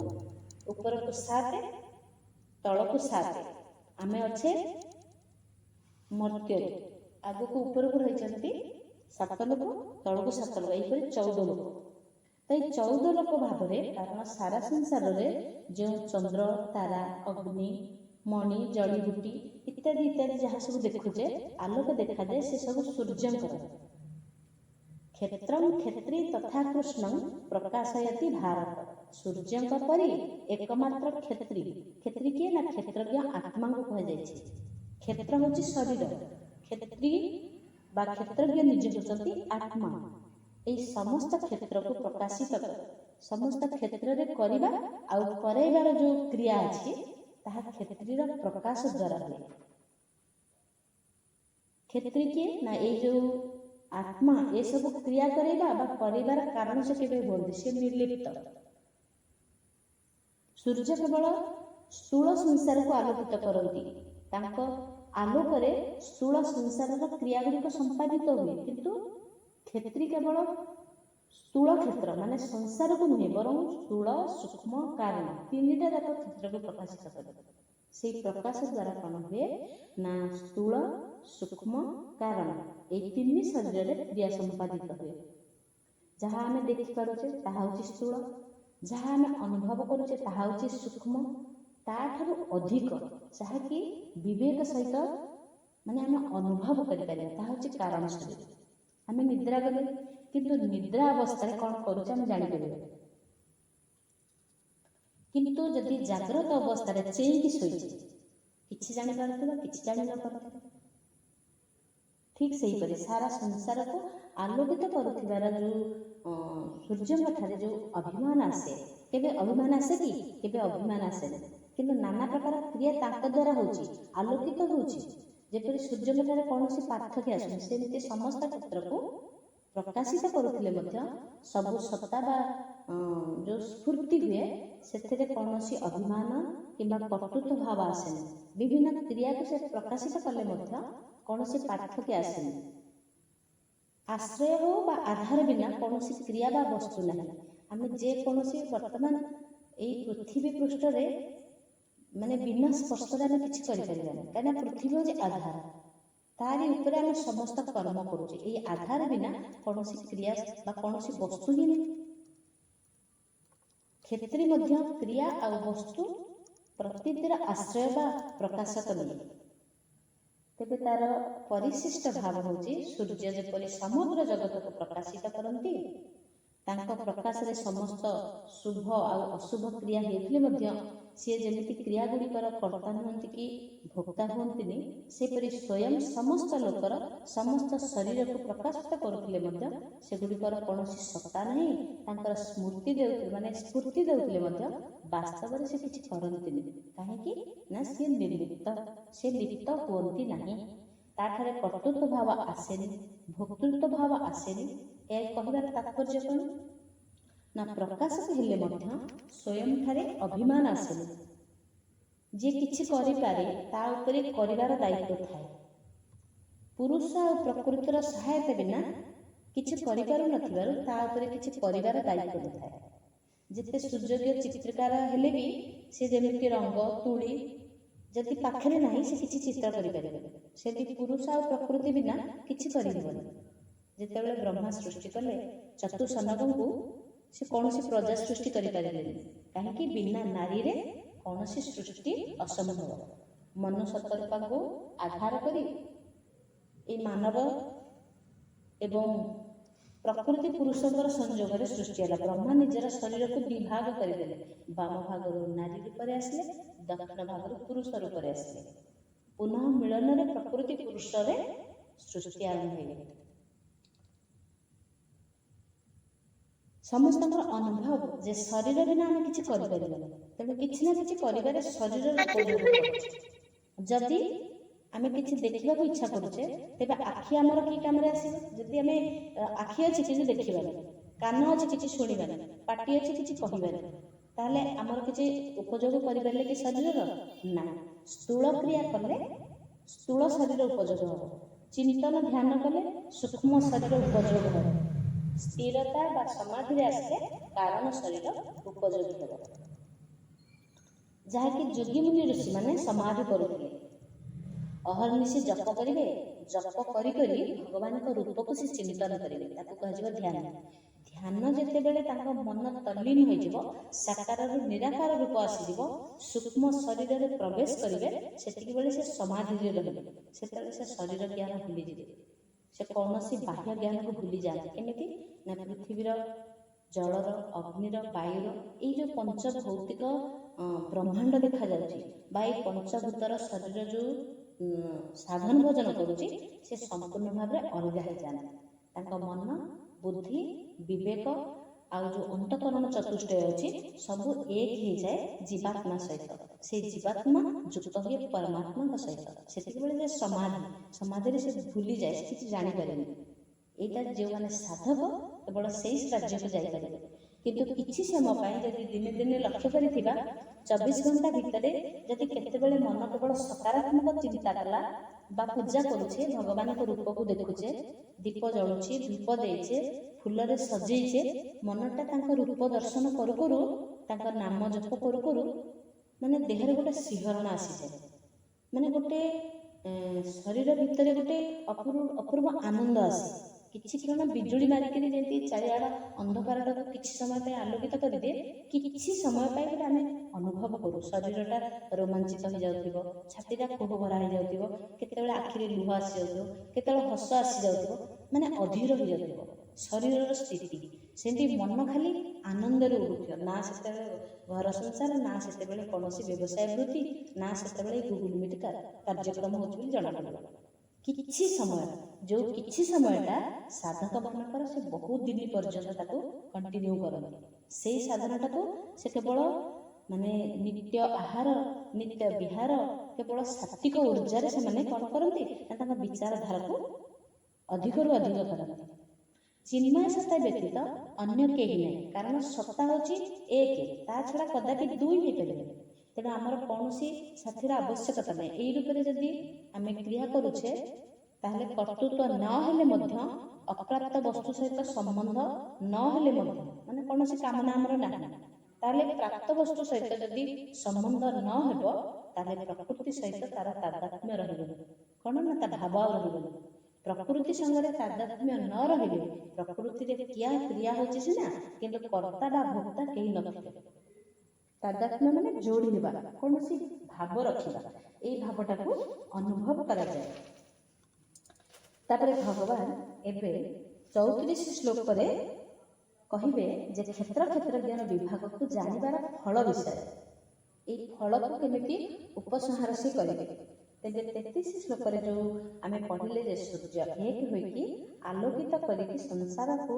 ଉପରକୁ 7 ତଳକୁ 7, ଆମେ ଅଛେ ମର୍ତ୍ତ୍ୟରେ, ଆଗକୁ ଉପରକୁ ରହିଛନ୍ତି 7 ଲୋକ, ତଳକୁ 7 ଲୋକ, ଏହିପରି 14 ଲୋକ। ତ ଏହି 14 ଲୋକ ଭାବରେ, କାରଣ ସାରା ସଂସାରରେ ଯେଉଁ ଚନ୍ଦ୍ର, ତାରା, ଅଗ୍ନି, ମଣି, ଜଡ଼ିବୁଟି ଇତ୍ୟାଦି ଇତ୍ୟାଦି ଯାହା ସବୁ ଦେଖୁଛେ, ଆଲୋକ ଦେଖାଯାଏ, ସେ ସବୁ ସୂର୍ଯ୍ୟଙ୍କର। କ୍ଷେତ୍ରମ୍ କ୍ଷେତ୍ରୀ ତଥା କୃଷ୍ଣଂ ପ୍ରକାଶୟତି ଭାରତ, ସୂର୍ଯ୍ୟଙ୍କ ପରି ଏକମାତ୍ର କ୍ଷେତ୍ରୀ। କ୍ଷେତ୍ରୀ କିଏ ନା କ୍ଷେତ୍ରଜ୍ଞ ଆତ୍ମାଙ୍କୁ କୁହାଯାଇଛି। କ୍ଷେତ୍ର ହେଉଛି ଶରୀର, କ୍ଷେତ୍ରୀ ବା କ୍ଷେତ୍ରଜ୍ଞ ନିଜେ ହେଉଛନ୍ତି ଆତ୍ମା। ଏହି ସମସ୍ତ କ୍ଷେତ୍ରକୁ ପ୍ରକାଶିତ କରେ। ସମସ୍ତ କ୍ଷେତ୍ରରେ କରିବା ଆଉ କରାଇବାର ଯେଉଁ କ୍ରିୟା ଅଛି ତାହା କ୍ଷେତ୍ରୀର ପ୍ରକାଶ ଦ୍ୱାରା ହୁଏ। କ୍ଷେତ୍ରୀ କିଏ ନା ଏଇ ଯେଉଁ ଆତ୍ମା, ଏସବୁ କ୍ରିୟା କରାଇବା ବା କରିବାର କାରଣ ସେ କେବେ ହୁଅନ୍ତି, ସେ ନିର୍ଲିପ୍ତ। ସୂର୍ଯ୍ୟ କେବଳ ସ୍ଥୂଳ ସଂସାରକୁ ଆଲୋକିତ କରନ୍ତି, ତାଙ୍କ ଆଲୋକରେ ସ୍ଥୂଳ ସଂସାରର କ୍ରିୟାଗୁଡ଼ିକ ସମ୍ପାଦିତ ହୁଏ, କିନ୍ତୁ କ୍ଷେତ୍ରୀ କେବଳ ସ୍ଥୂଳ କ୍ଷେତ୍ର ମାନେ ସଂସାରକୁ ନୁହେଁ, ବରଂ ସ୍ଥୂଳ, ସୂକ୍ଷ୍ମ, କାରଣ ତିନିଟା ଯାକ କ୍ଷେତ୍ରକୁ ପ୍ରକାଶିତ କରେ। ସେହି ପ୍ରକାଶ ଦ୍ୱାରା କ'ଣ ହୁଏ ନା ସ୍ଥୂଳ, ସୂକ୍ଷ୍ମ, କାରଣ ଏହି 3 ଶରୀରରେ କ୍ରିୟା ସମ୍ପାଦିତ ହୁଏ। ଯାହା ଆମେ ଦେଖିପାରୁଛେ ତାହା ହେଉଛି ସ୍ଥୂଳ, ଯାହା ଆମେ ଅନୁଭବ କରୁଛେ ତାହା ହେଉଛି ସୂକ୍ଷ୍ମ, ତାଠାରୁ ଅଧିକ ଯାହାକି ବିବେକ ସହିତ ମାନେ ଆମେ ଅନୁଭବ କରିପାରିବା ତାହା ହେଉଛି କାରଣ ଶରୀର। ଆମେ ନିଦ୍ରା ଗଲେ, କିନ୍ତୁ ନିଦ୍ରା ଅବସ୍ଥାରେ କ'ଣ କରୁଛେ ଆମେ ଜାଣିପାରିବା, କିନ୍ତୁ ଯଦି ଜାଗ୍ରତ ଅବସ୍ଥାରେ ଚେଇଁକି ଶୋଇଛେ କିଛି ଜାଣିପାରୁଥିବା, କିଛି ଜାଣି ନପାରୁଥିବା। ଠିକ୍ ସେହିପରି ସାରା ସଂସାରକୁ ଆଲୋକିତ କରୁଥିବାର ଯେଉଁ ସୂର୍ଯ୍ୟଙ୍କ ଠାରେ ଯେଉଁ ଅଭିମାନ ଆସେ, କେବେ ଅଭିମାନ ଆସେ କି? କେବେ ଅଭିମାନ ଆସେନି। କିନ୍ତୁ ନାନା ପ୍ରକାର କ୍ରିୟା ତାଙ୍କ ଦ୍ୱାରା ହେଉଛି, ଆଲୋକିତ ହେଉଛି। ଯେପରି ସୂର୍ଯ୍ୟଙ୍କ ଠାରେ କୌଣସି ପାର୍ଥକ୍ୟ ଆସୁନି, ସେମିତି ସମସ୍ତ କ୍ଷେତ୍ରକୁ ପ୍ରକାଶିତ କରୁଥିଲେ ମଧ୍ୟ ସବୁ ସତ୍ତା ବା ଯେଉଁ ସ୍ଫୁର୍ତ୍ତି ହୁଏ, ସେଥିରେ କୌଣସି ଅଭିମାନ କିମ୍ବା କଟୁତ୍ୱ ଭାବ ଆସେନି। ବିଭିନ୍ନ କ୍ରିୟାକୁ ସେ ପ୍ରକାଶିତ କଲେ ମଧ୍ୟ କୌଣସି ପାର୍ଥକ୍ୟ ଆସେନି। ଆଶ୍ରୟ ହେଉ ବା ଆଧାର ବିନା କୌଣସି କ୍ରିୟା ବା ବସ୍ତୁ ନାହିଁ। ଆମେ ଯେକୌଣସି ବର୍ତ୍ତମାନ ଏଇ ପୃଥିବୀ ପୃଷ୍ଠରେ ମାନେ ବିନା ସ୍ପର୍ଶରେ ଆମେ କିଛି କରିପାରିବାନି, କାହିଁକିନା ପୃଥିବୀ ହେଉଛି ଆଧାର, ତାରି ଉପରେ ଆମେ ସମସ୍ତ କର୍ମ କରୁଛେ। ଏଇ ଆଧାର ବିନା କୌଣସି କ୍ରିୟା ବା କୌଣସି ବସ୍ତୁ ହିଁ ନାହିଁ। କ୍ଷେତ୍ରରେ ମଧ୍ୟ କ୍ରିୟା ଆଉ ବସ୍ତୁ ପ୍ରତୀତିର ଆଶ୍ରୟ ବା ପ୍ରକାଶକ ନିଏ। ତେବେ ତାର ପରିଶିଷ୍ଟ ଭାବ ହେଉଛି ସୂର୍ଯ୍ୟ ଯେପରି ସମଗ୍ର ଜଗତକୁ ପ୍ରକାଶିତ କରନ୍ତି, ତାଙ୍କ ପ୍ରକାଶରେ ସମସ୍ତ ଶୁଭ ଆଉ ଅଶୁଭ କ୍ରିୟା ହେଉଥିଲେ ମଧ୍ୟ ସିଏ ଯେମିତି କ୍ରିୟା ଗୁଡ଼ିକର କର୍ତ୍ତା ନୁହନ୍ତି କି ଭୋକ୍ତା ହୁଅନ୍ତିନି, ସେପରି ସ୍ୱୟଂ ସମସ୍ତ ଲୋକର ସମସ୍ତ ଶରୀରକୁ ପ୍ରକାଶିତ କରୁଥିଲେ ମଧ୍ୟ ସେଗୁଡ଼ିକର କୌଣସି ସତ୍ତା ନାହିଁ। ତାଙ୍କର ସ୍ମୃତି ଦେଉଥିଲେ ମାନେ ସ୍ଫୁର୍ତ୍ତି ଦେଉଥିଲେ ମଧ୍ୟ ବାସ୍ତବରେ ସେ କିଛି କରନ୍ତିନି। କାହିଁକି ନା ସିଏ ନିର୍ଲିପ୍ତ, ସେ ଲିପ୍ତ ହୁଅନ୍ତି ନାହିଁ। ତାଠାରେ କର୍ତ୍ତୃତ୍ୱ ଭାବ ଆସେନି, ଭୋକ୍ତୃତ୍ୱ ଭାବ ଆସେନି। ଏହା କହିବାର ତାତ୍ପର୍ଯ୍ୟ କ'ଣ? ନା ପ୍ରକାଶକ ହେଲେ ମଧ୍ୟ ସ୍ୱୟଂଠାରେ ଅଭିମାନ ଆସେନି। ଯିଏ କିଛି କରିପାରେ ତା ଉପରେ କରିବାର ଦାୟିତ୍ୱ ଥାଏ। ପୁରୁଷ ଆଉ ପ୍ରକୃତିର ସହାୟତା ବିନା କିଛି କରିପାରୁନଥିବାରୁ ତା ଉପରେ କିଛି କରିବାର ଦାୟିତ୍ୱ ନଥାଏ। ଯେତେ ସୁଯୋଗ୍ୟ ଚିତ୍ରକାର ହେଲେ ବି ସେ ଯେମିତି ରଙ୍ଗ ତୁଳି ଯଦି ପାଖରେ ନାହିଁ ସେ କିଛି ଚିତ୍ର କରିପାରିବନି। ସେମିତି ପୁରୁଷ ଆଉ ପ୍ରକୃତି ବିନା କିଛି କରିହେବନି। ଯେତେବେଳେ ବ୍ରହ୍ମା ସୃଷ୍ଟି କଲେ ଚତୁଃସନଗଙ୍କୁ, ସେ କୌଣସି ପ୍ରଜା ସୃଷ୍ଟି କରିପାରିଲେନି। କାହିଁକି? ବିନା ନାରୀରେ କୌଣସି ସୃଷ୍ଟି ଅସମ୍ଭବ। ମନୁସତ୍ତ୍ୱକୁ ଆଧାର କରି এই ମାନବ ଏବଂ ପ୍ରକୃତି ପୁରୁଷଙ୍କର ସଂଯୋଗରେ ସୃଷ୍ଟି ହେଲା। ବ୍ରହ୍ମା ନିଜର ଶରୀରକୁ ଦିଭାଗ କରିଦେଲେ। ବାମ ଭାଗରୁ ନାରୀ ରୂପରେ ଆସିଲେ, ଦକ୍ଷିଣ ଭାଗରୁ ପୁରୁଷ ରୂପରେ ଆସିଲେ। ପୁନଃ ମିଳନରେ ପ୍ରକୃତି ପୁରୁଷରେ ସୃଷ୍ଟି ଆରମ୍ଭ ହୋଇଗଲା। ସମସ୍ତଙ୍କର ଅନୁଭବ ଯେ ଶରୀର ବିନା ଆମେ କିଛି କରିପାରିବାନି, ତେଣୁ କିଛି ନା କିଛି କରିବାରେ ଶରୀରର ଉପଯୋଗ କରୁଛେ। ଯଦି ଆମେ କିଛି ଦେଖିବାକୁ ଇଚ୍ଛା କରୁଛେ, ତେବେ ଆଖି ଆମର କି କାମରେ ଆସିବ? ଯଦି ଆମେ ଆଖି ଅଛି କିଛି ଦେଖିବାନି, କାନ ଅଛି କିଛି ଶୁଣିବାନି, ପାଟି ଅଛି କିଛି କହିବାନି, ତାହେଲେ ଆମର କିଛି ଉପଯୋଗ କରିପାରିଲେ କି ଶରୀରର? ନାହିଁ। ସ୍ଥୂଳ କ୍ରିୟା କଲେ ସ୍ଥୂଳ ଶରୀର ଉପଯୋଗ ହେବ। ଚିନ୍ତନ ଧ୍ୟାନ କଲେ ସୂକ୍ଷ୍ମ ଶରୀର ଉପଯୋଗ ହେବ। ସ୍ଥିରତା ବା ସମାଧିରେ ଆସିଲେ କାରଣ ଶରୀର ଉପଯୋଗୀ ହେବ। ଯାହାକି ଯୋଗୀମୁନି ଋଷିମାନେ ସମାଧି କରୁଥିଲେ। ଅହର୍ନିଶି ଜପ କରିବେ, ଜପ କରି କରି ଭଗବାନଙ୍କ ରୂପକୁ ସେ ଚିନ୍ତନ କରିବେ, ତାକୁ କୁହାଯିବ ଧ୍ୟାନ। ଧ୍ୟାନ ଯେତେବେଳେ ତାଙ୍କ ମନ ତଲ୍ଲୀନ ହୋଇଯିବ, ସାକାରରୁ ନିରାକାର ରୂପ ଆସିଯିବ, ସୂକ୍ଷ୍ମ ଶରୀରରେ ପ୍ରବେଶ କରିବେ, ସେତିକି ବେଳେ ସେ ସମାଧିରେ ରହିବେ। ସେତେବେଳେ ସେ ଶରୀର ଜ୍ଞାନ ଭୁଲିଯିବେ। ସେ କୌଣସି ବାହ୍ୟ ଜ୍ଞାନକୁ ଭୁଲି ଯାଆନ୍ତି। କେମିତି? ନା ପୃଥିବୀର ଜଳର, ଅଗ୍ନିର, ବାୟୁର ଏଇ ଯେଉଁ ପଞ୍ଚଭୌତିକ ବ୍ରହ୍ମାଣ୍ଡ ଦେଖାଯାଉଛି ବା ଏଇ ପଞ୍ଚଭୂତର ଶରୀର ଯେଉଁ ସାଧନ ଭୋଜନ କରୁଛି, ସେ ସମ୍ପୂର୍ଣ୍ଣ ଭାବରେ ଅଲଗା ହେଇଯାଆନ୍ତି। ତାଙ୍କ ମନ, ବୁଦ୍ଧି, ବିବେକ ଆଉ ଯେଉଁ ଅନ୍ତଃକରଣ ଚତୁଷ୍ଟୟ ଅଛି ସବୁ ଏକ ହେଇଯାଏ ଜୀବାତ୍ମା ସହିତ। ସେଇ ଜୀବାତ୍ମା ଯୁକ୍ତ ହୁଏ ପରମାତ୍ମାଙ୍କ ସହିତ। ସେତିକିବେଳେ ଯେ ସମାଧିରେ ସେ ଭୁଲିଯାଏ, ସେ କିଛି ଜାଣିପାରେନି। ଏଇଟା ଯେଉଁମାନେ ସାଧକ କେବଳ ସେଇ ରାଜ୍ୟକୁ ଯାଇପାରିବେ। କିନ୍ତୁ କିଛି ସମୟ ପାଇଁ ଯଦି ଦିନେ ଦିନେ ଲକ୍ଷ୍ୟ କରିଥିବା, 24 ଘଣ୍ଟା ଭିତରେ ଯଦି କେତେବେଳେ ମନ କେବଳ ସକାରାତ୍ମକ ଚିନ୍ତା କଲା ବା ପୂଜା କରୁଛେ, ଭଗବାନଙ୍କ ରୂପକୁ ଦେଖୁଛେ, ଦୀପ ଜଳୁଛି, ଧୂପ ଦେଇଛେ, ଫୁଲରେ ସଜେଇଛେ, ମନଟା ତାଙ୍କ ରୂପ ଦର୍ଶନ କରୁ କରୁ, ତାଙ୍କ ନାମ ଜପ କରୁ କରୁ ମାନେ ଦେହରେ ଗୋଟେ ଶିହରଣ ଆସିଯାଏ। ମାନେ ଗୋଟେ ଶରୀର ଭିତରେ ଗୋଟେ ଅପୂର୍ବ ଆନନ୍ଦ ଆସେ। କିଛି କ୍ଷଣ ବିଜୁଳି ମାରିକିରି ଯେମିତି ଚାରିଆଡ଼ ଅନ୍ଧକାରଟାକୁ କିଛି ସମୟ ପାଇଁ ଆଲୋକିତ କରିଦିଏ, କିଛି ସମୟ ପାଇଁ ଗୋଟେ ଆମେ ଅନୁଭବ କରୁ। ଶରୀରଟା ରୋମାଞ୍ଚିତ ହେଇଯାଉଥିବ, ଛାତିଟା କୋହଭରା ହେଇଯାଉଥିବ, କେତେବେଳେ ଆଖିରେ ଲୁହ ଆସିଯାଉଥିବ, କେତେବେଳେ ହସ ଆସିଯାଉଥିବ, ମାନେ ଅଧୀର ହେଇଯାଉଥିବ ଶରୀରର ସ୍ଥିତି। ସେମିତି ମନ ଖାଲି ଆନନ୍ଦରେ ଉଠୁଥିବ। ନା ସେତେବେଳେ ଘର ସଂସାର, ନା ସେତେବେଳେ କୌଣସି ବ୍ୟବସାୟ ବୃତ୍ତି, ନା ସେତେବେଳେ ଗୁଗୁଲ ମିଟ୍ କାର୍ଯ୍ୟକ୍ରମ ହେଉଛି ବୋଲି ଜଣାପଡ଼ିବ। କିଛି ସମୟ, ଯେଉଁ କିଛି ସମୟଟା ସାଧକମାନଙ୍କର ସେ ବହୁତ ଦିନ ପର୍ଯ୍ୟନ୍ତ ତାକୁ କଣ୍ଟିନ୍ୟୁ କରନ୍ତି। ସେଇ ସାଧନାଟାକୁ ସେ କେବଳ ମାନେ ନିତ୍ୟ ଆହାର, ନିତ୍ୟ ବିହାର, କେବଳ ସାତ୍ଵିକ ଉର୍ଜାରେ ସେମାନେ କ'ଣ କରନ୍ତି ନା ତାଙ୍କ ବିଚାରଧାରାକୁ ଅଧିକରୁ ଅଧିକ କରନ୍ତି। ଚିନ୍ମୟ ସତ୍ତା ବ୍ୟତୀତ ଅନ୍ୟ କେହି ନାହିଁ, କାରଣ ସତ୍ତା ହେଉଛି ଏକ, ତା ଛଡ଼ା କଦାପି ଦୁଇ ହେଇପାରିବନି। ତେଣୁ ଆମର କୌଣସି ସାଥିର ଆବଶ୍ୟକତା ନାହିଁ। ଏଇ ରୂପରେ ଯଦି ଆମେ କ୍ରିୟା କରୁଛେ ତାହେଲେ କର୍ତ୍ତୃତ୍ୱ ନ ହେଲେ ମଧ୍ୟ, ଅପ୍ରାପ୍ତ ବସ୍ତୁ ସହିତ ସମ୍ବନ୍ଧ ନ ହେଲେ ମଧ୍ୟ, ମାନେ କୌଣସି କାମନା ଆମର ନାହିଁ, ତାହେଲେ ପ୍ରାପ୍ତ ବସ୍ତୁ ସହିତ ଯଦି ସମ୍ବନ୍ଧ ନ ହେବ ତାହେଲେ ପ୍ରକୃତି ସହିତ ତାର ତାଦାତ୍ମ୍ୟ ରହିବନି। କ'ଣ ନା ତା ଭାବ ଆଉ ରହିବନି। ପ୍ରକୃତି ସାଙ୍ଗରେ ତାଦାତ୍ମ୍ୟ ନ ରହିଲେ ପ୍ରକୃତିରେ କ୍ରିୟା ହେଉଛି ସିନା, କିନ୍ତୁ କର୍ତ୍ତା ବା ଭୋକ୍ତା କେହି ନଥିବେ। ତାଦାତ୍ମ୍ୟ ମାନେ ଯୋଡ଼ି ହେବା, କୌଣସି ଭାବ ରଖିବା, ଏଇ ଭାବଟାକୁ ଅନୁଭବ କରାଯାଏ। ତାପରେ ଭଗବାନ ଏବେ 34 ଶ୍ଲୋକରେ କହିବେ ଯେ କ୍ଷେତ୍ର କ୍ଷେତ୍ରଜ୍ଞାନ ବିଭାଗକୁ ଜାଣିବାର ଫଳ ବିଷୟରେ। ଏଇ ଫଳକୁ କେମିତି ଉପସଂହାର ସେ କରିବେ। ତେବେ 33 ଶ୍ଲୋକରେ ଯେଉଁ ଆମେ ପଢ଼ିଲେ ଯେ ସୂର୍ଯ୍ୟ ଏକ ହୋଇକି ଆଲୋକିତ କରିକି ସଂସାରକୁ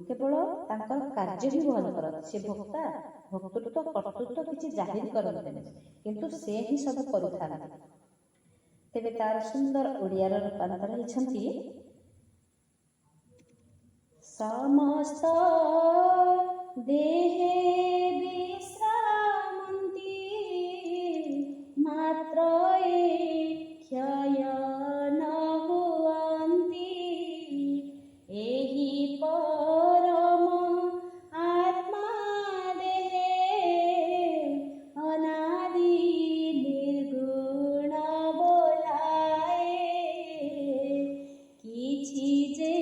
କେବଳ ତାଙ୍କର କାର୍ଯ୍ୟ ହିଁ ବହନ କରନ୍ତି। ସେ ଭୋକ୍ତା, ଭୋକ୍ତୃତ୍ୱ, କର୍ତ୍ତୃତ୍ୱ କିଛି ଜାହିର କରନ୍ତିନି, କିନ୍ତୁ ସେ ହିଁ ସବୁ କରୁଥାନ୍ତି। ତେବେ ତାର ସୁନ୍ଦର ଓଡ଼ିଆର ରୂପାନ୍ତର ହେଇଛନ୍ତି ସମସ୍ତ ଦେହେ ବିଶ୍ରାମନ୍ତି ମାତ୍ର କ୍ଷୟ ନ ହୁଅନ୍ତି ଏହି ପରମ ଆତ୍ମା ଦେହେ ଅନାଦି ନିର୍ଗୁଣ ବୋଲାଏ କିଛି ଯେ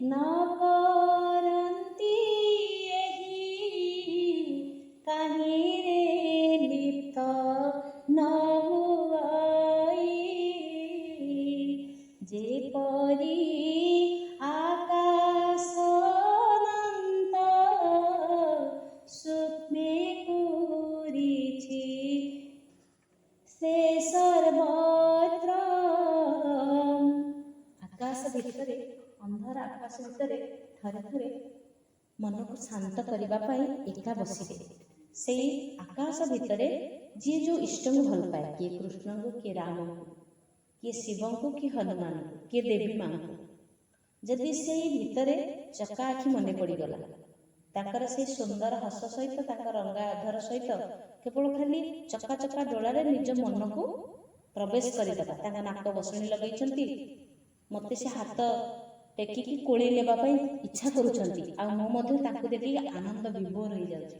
ନ କରନ୍ତି ଏହି କାହିଁରେ ଲିପ୍ତ ନ ହୁଆଇ ଯେପରି ଆକାଶନନ୍ତ ସୂକ୍ଷ୍ମେ ପୂରିଛି ସେ ସର୍ବତ୍ର। ଆକାଶ ଭିତରେ, ଅନ୍ଧାର ଆକାଶ ଭିତରେ ଥରେ ଥରେ ମନକୁ ଶାନ୍ତ କରିବା ପାଇଁ ଏକା ବସିବେ। ସେଇ ଆକାଶ ଭିତରେ ଯିଏ ଯେଉଁ ଇଷ୍ଟଙ୍କୁ ଭଲ ପାଏ, କିଏ କୃଷ୍ଣଙ୍କୁ, କିଏ ରାମଙ୍କୁ, କିଏ ଶିବଙ୍କୁ, କିଏ ହନୁମାନଙ୍କୁ, କିଏ ଦେବୀ ମାଙ୍କୁ, ଯଦି ସେଇ ଭିତରେ ଚକା ଆଖି ମନେ ପଡ଼ିଗଲା, ତାଙ୍କର ସେଇ ସୁନ୍ଦର ହସ ସହିତ, ତାଙ୍କ ରଙ୍ଗା ଅଧର ସହିତ କେବଳ ଖାଲି ଚକା ଚକା ଡୋଳାରେ ନିଜ ମନକୁ ପ୍ରବେଶ କରିଦେବା। ତାଙ୍କ ନାକ ବସଣି ଲଗେଇଛନ୍ତି, ମୋତେ ସେ ହାତ ଟେକିକି କୋଳେଇ ନେବା ପାଇଁ ଇଚ୍ଛା କରୁଛନ୍ତି, ଆଉ ମୁଁ ମଧ୍ୟ ତାଙ୍କୁ ଦେଖିକି ଆନନ୍ଦ ବିଭୋର ହେଇଯାଉଛି।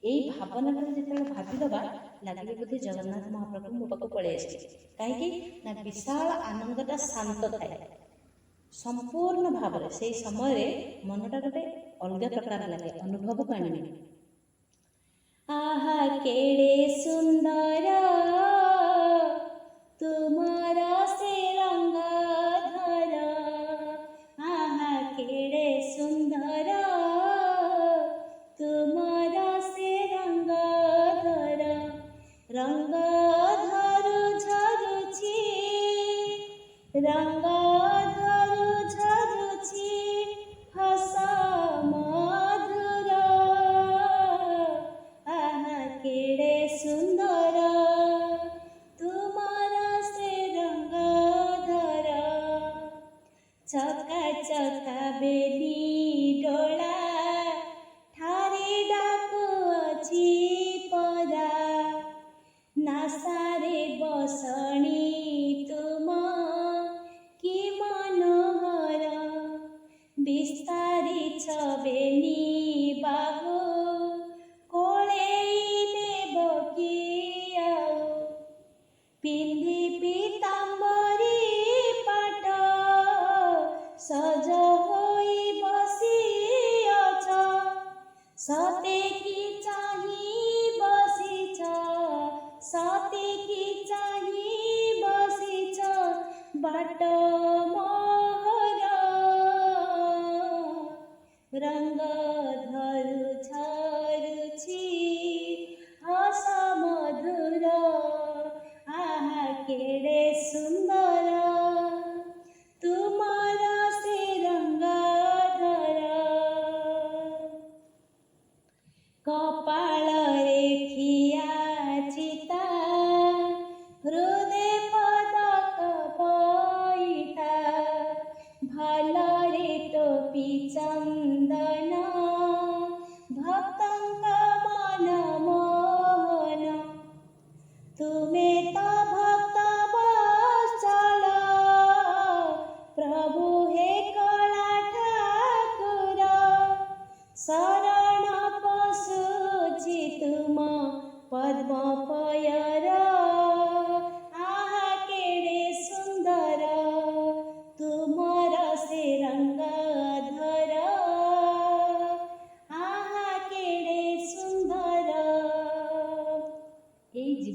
ଏଇ ଭାବନାଟାରେ ଯେତେବେଳେ ଭାବିଦେବା, ଲାଗିଲେ ବୋଧେ ଜଗନ୍ନାଥ ମହାପ୍ରଭୁ ମୋ ପାଖକୁ ପଳେଇ ଆସିବେ। କାହିଁକି ନା ବିଶାଳ ଆନନ୍ଦଟା ଶାନ୍ତ ଥାଏ ସମ୍ପୂର୍ଣ୍ଣ ଭାବରେ। ସେଇ ସମୟରେ ମନଟା ଗୋଟେ ଅଲଗା ପ୍ରକାର ଲାଗେ, ଅନୁଭବକୁ ଆଣିବେ। ଆହା କେଡ଼େ ସୁନ୍ଦର ତୁମର ସେ ରଙ୍ଗଧର, ଆହା କେଡ଼େ ସୁନ୍ଦର ତୁମର ସେ ରଙ୍ଗଧର, ରଙ୍ଗ ଧରୁ ଝରୁଛି, ରଙ୍ଗ ଧରୁ ଝରୁଛି ହସ ମଧୁର, ଆହା କେଡ଼େ ସୁନ୍ଦର ତୁମର ସେ ରଙ୍ଗଧର। ଚକା ଚକା ବେନି ଡୋଳା ଠାରି ଡାକୁଅଛି ପରା, ନାସାରେ ବସଣି ତୁମ କି ମନୋହର, ବିସ୍ତାରିଛ ବେନି ବାହୁ କୋଳେଇ ନେବ କି ଆଉ, ପିନ୍ଧି ପୀତାମ୍ବରୀ ପାଟ ସଜ ହୋଇ ବସିଅଛ, ସତେ କି ଚାହିଁ ବସିଛ, ସତେ କି ଚାହିଁ ବସିଛ ବାଟ ମୋହର, ରଙ୍ଗ ଧରୁ ଝରୁଛି ହସ ମଧୁର, ଆହା କେଡ଼େ ସୁନ୍ଦର।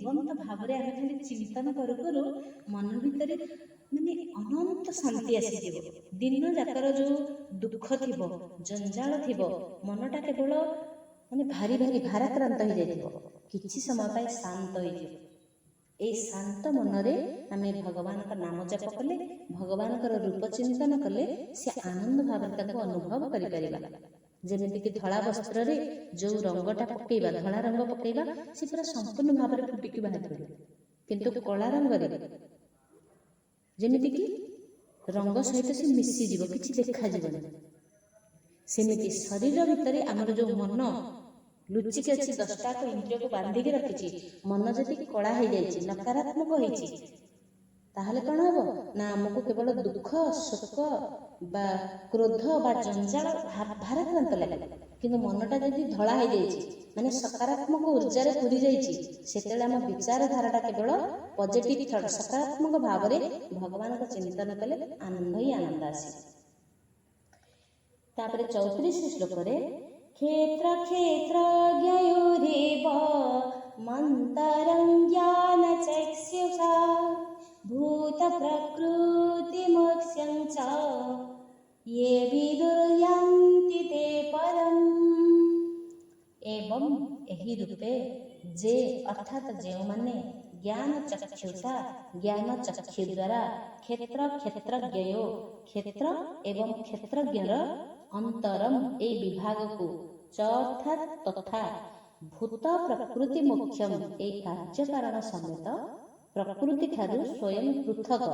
ଜୀବନ୍ତ ଭାବରେ ଆମେ ଖାଲି ଚିନ୍ତନ କରୁ କରୁ ମନ ଭିତରେ ମାନେ ଅନନ୍ତ ଶାନ୍ତି ଆସିଯିବ। ଦିନ ଯାକର ଯେଉଁ ଦୁଃଖ ଥିବ, ଜଞ୍ଜାଳ ଥିବ, ମନଟା କେବଳ ମାନେ ଭାରି ଭାରି ଭାରାକ୍ରାନ୍ତ ହେଇଯାଇଥିବ, କିଛି ସମୟ ପାଇଁ ଶାନ୍ତ ହେଇଯିବ। ଏଇ ଶାନ୍ତ ମନରେ ଆମେ ଭଗବାନଙ୍କ ନାମ ଜପ କଲେ, ଭଗବାନଙ୍କର ରୂପ ଚିନ୍ତନ କଲେ ସେ ଆନନ୍ଦ ଭାବରେ ତାକୁ ଅନୁଭବ କରିପାରିବା। ଯେମିତିକି ଧଳା ବସ୍ତ୍ରରେ ଯେଉଁ ରଙ୍ଗଟା ପକେଇବା, ଧଳା ରଙ୍ଗ ପକେଇବା, ସେ ପୁରା ସମ୍ପୂର୍ଣ୍ଣ ଭାବରେ ଫୁଟିକି ବାହାରି ପଡ଼ିବ। କିନ୍ତୁ କଳା ରଙ୍ଗରେ ଯେମିତିକି ରଙ୍ଗ ସହିତ ସେ ମିଶିଯିବ, କିଛି ଦେଖାଯିବନି। ସେମିତି ଶରୀର ଭିତରେ ଆମର ଯେଉଁ ମନ ଲୁଚିକି ଅଛି, 10ଟାକ ଇନ୍ଦ୍ରିୟକୁ ବାନ୍ଧିକି ରଖିଛି, ମନ ଯଦି କଳା ହେଇଯାଇଛି, ନକାରାତ୍ମକ ହେଇଛି, ତାହେଲେ କ'ଣ ହବ ନା ଆମକୁ କେବଳ ଦୁଃଖ, ଶୋକ ବା କ୍ରୋଧ ବା ଜଞ୍ଜାଳ ଭାରାକ୍ରାନ୍ତ ଲାଗେ। କିନ୍ତୁ ମନଟା ଯଦି ଧଳା ହେଇଯାଇଛି, ମାନେ ସକାରାତ୍ମକ ଉର୍ଜାରେ ପୁରି ଯାଇଛି, ସେତେବେଳେ ଆମ ବିଚାରଧାରାଟା କେବଳ ପଜିଟିଭ ଥଟ୍, ସକାରାତ୍ମକ ଭାବରେ ଭଗବାନଙ୍କ ଚିନ୍ତନ କଲେ ଆନନ୍ଦ ହିଁ ଆନନ୍ଦ ଆସିବ। ତାପରେ 34 ଶ୍ଲୋକରେ କ୍ଷେତ୍ର କ୍ଷେତ୍ର ଜ୍ଞୟୋରେବ ମନ୍ତରଂ ଜ୍ଞାନ ଚକ୍ଷୁଷା ଭୂତ ପ୍ରକୃତି ମୋକ୍ଷଂ ଚ ୟେ ବିଦୁର୍ୟାନ୍ତି ତେ ପରମ୍। ଏବଂ ଏହି ରୂପେ ଯେ ଅର୍ଥାତ୍ ଯେଉଁମାନେ ଜ୍ଞାନ ଚକ୍ଷୁଷା, ଜ୍ଞାନ ଚକ୍ଷୁ ଦ୍ୱାରା କ୍ଷେତ୍ର କ୍ଷେତ୍ରଜ୍ଞୟ, କ୍ଷେତ୍ର ଏବଂ କ୍ଷେତ୍ରଜ୍ଞର ଅନ୍ତରମ୍ ଏଇ ବିଭାଗକୁ, ଚ ଅର୍ଥାତ୍ ତଥା, ଭୂତ ପ୍ରକୃତି ମୋକ୍ଷମ୍ ଏଇ କାର୍ଯ୍ୟକାରଣ ସମେତ ପ୍ରକୃତି ଠାରୁ ସ୍ୱୟଂ ପୃଥକ,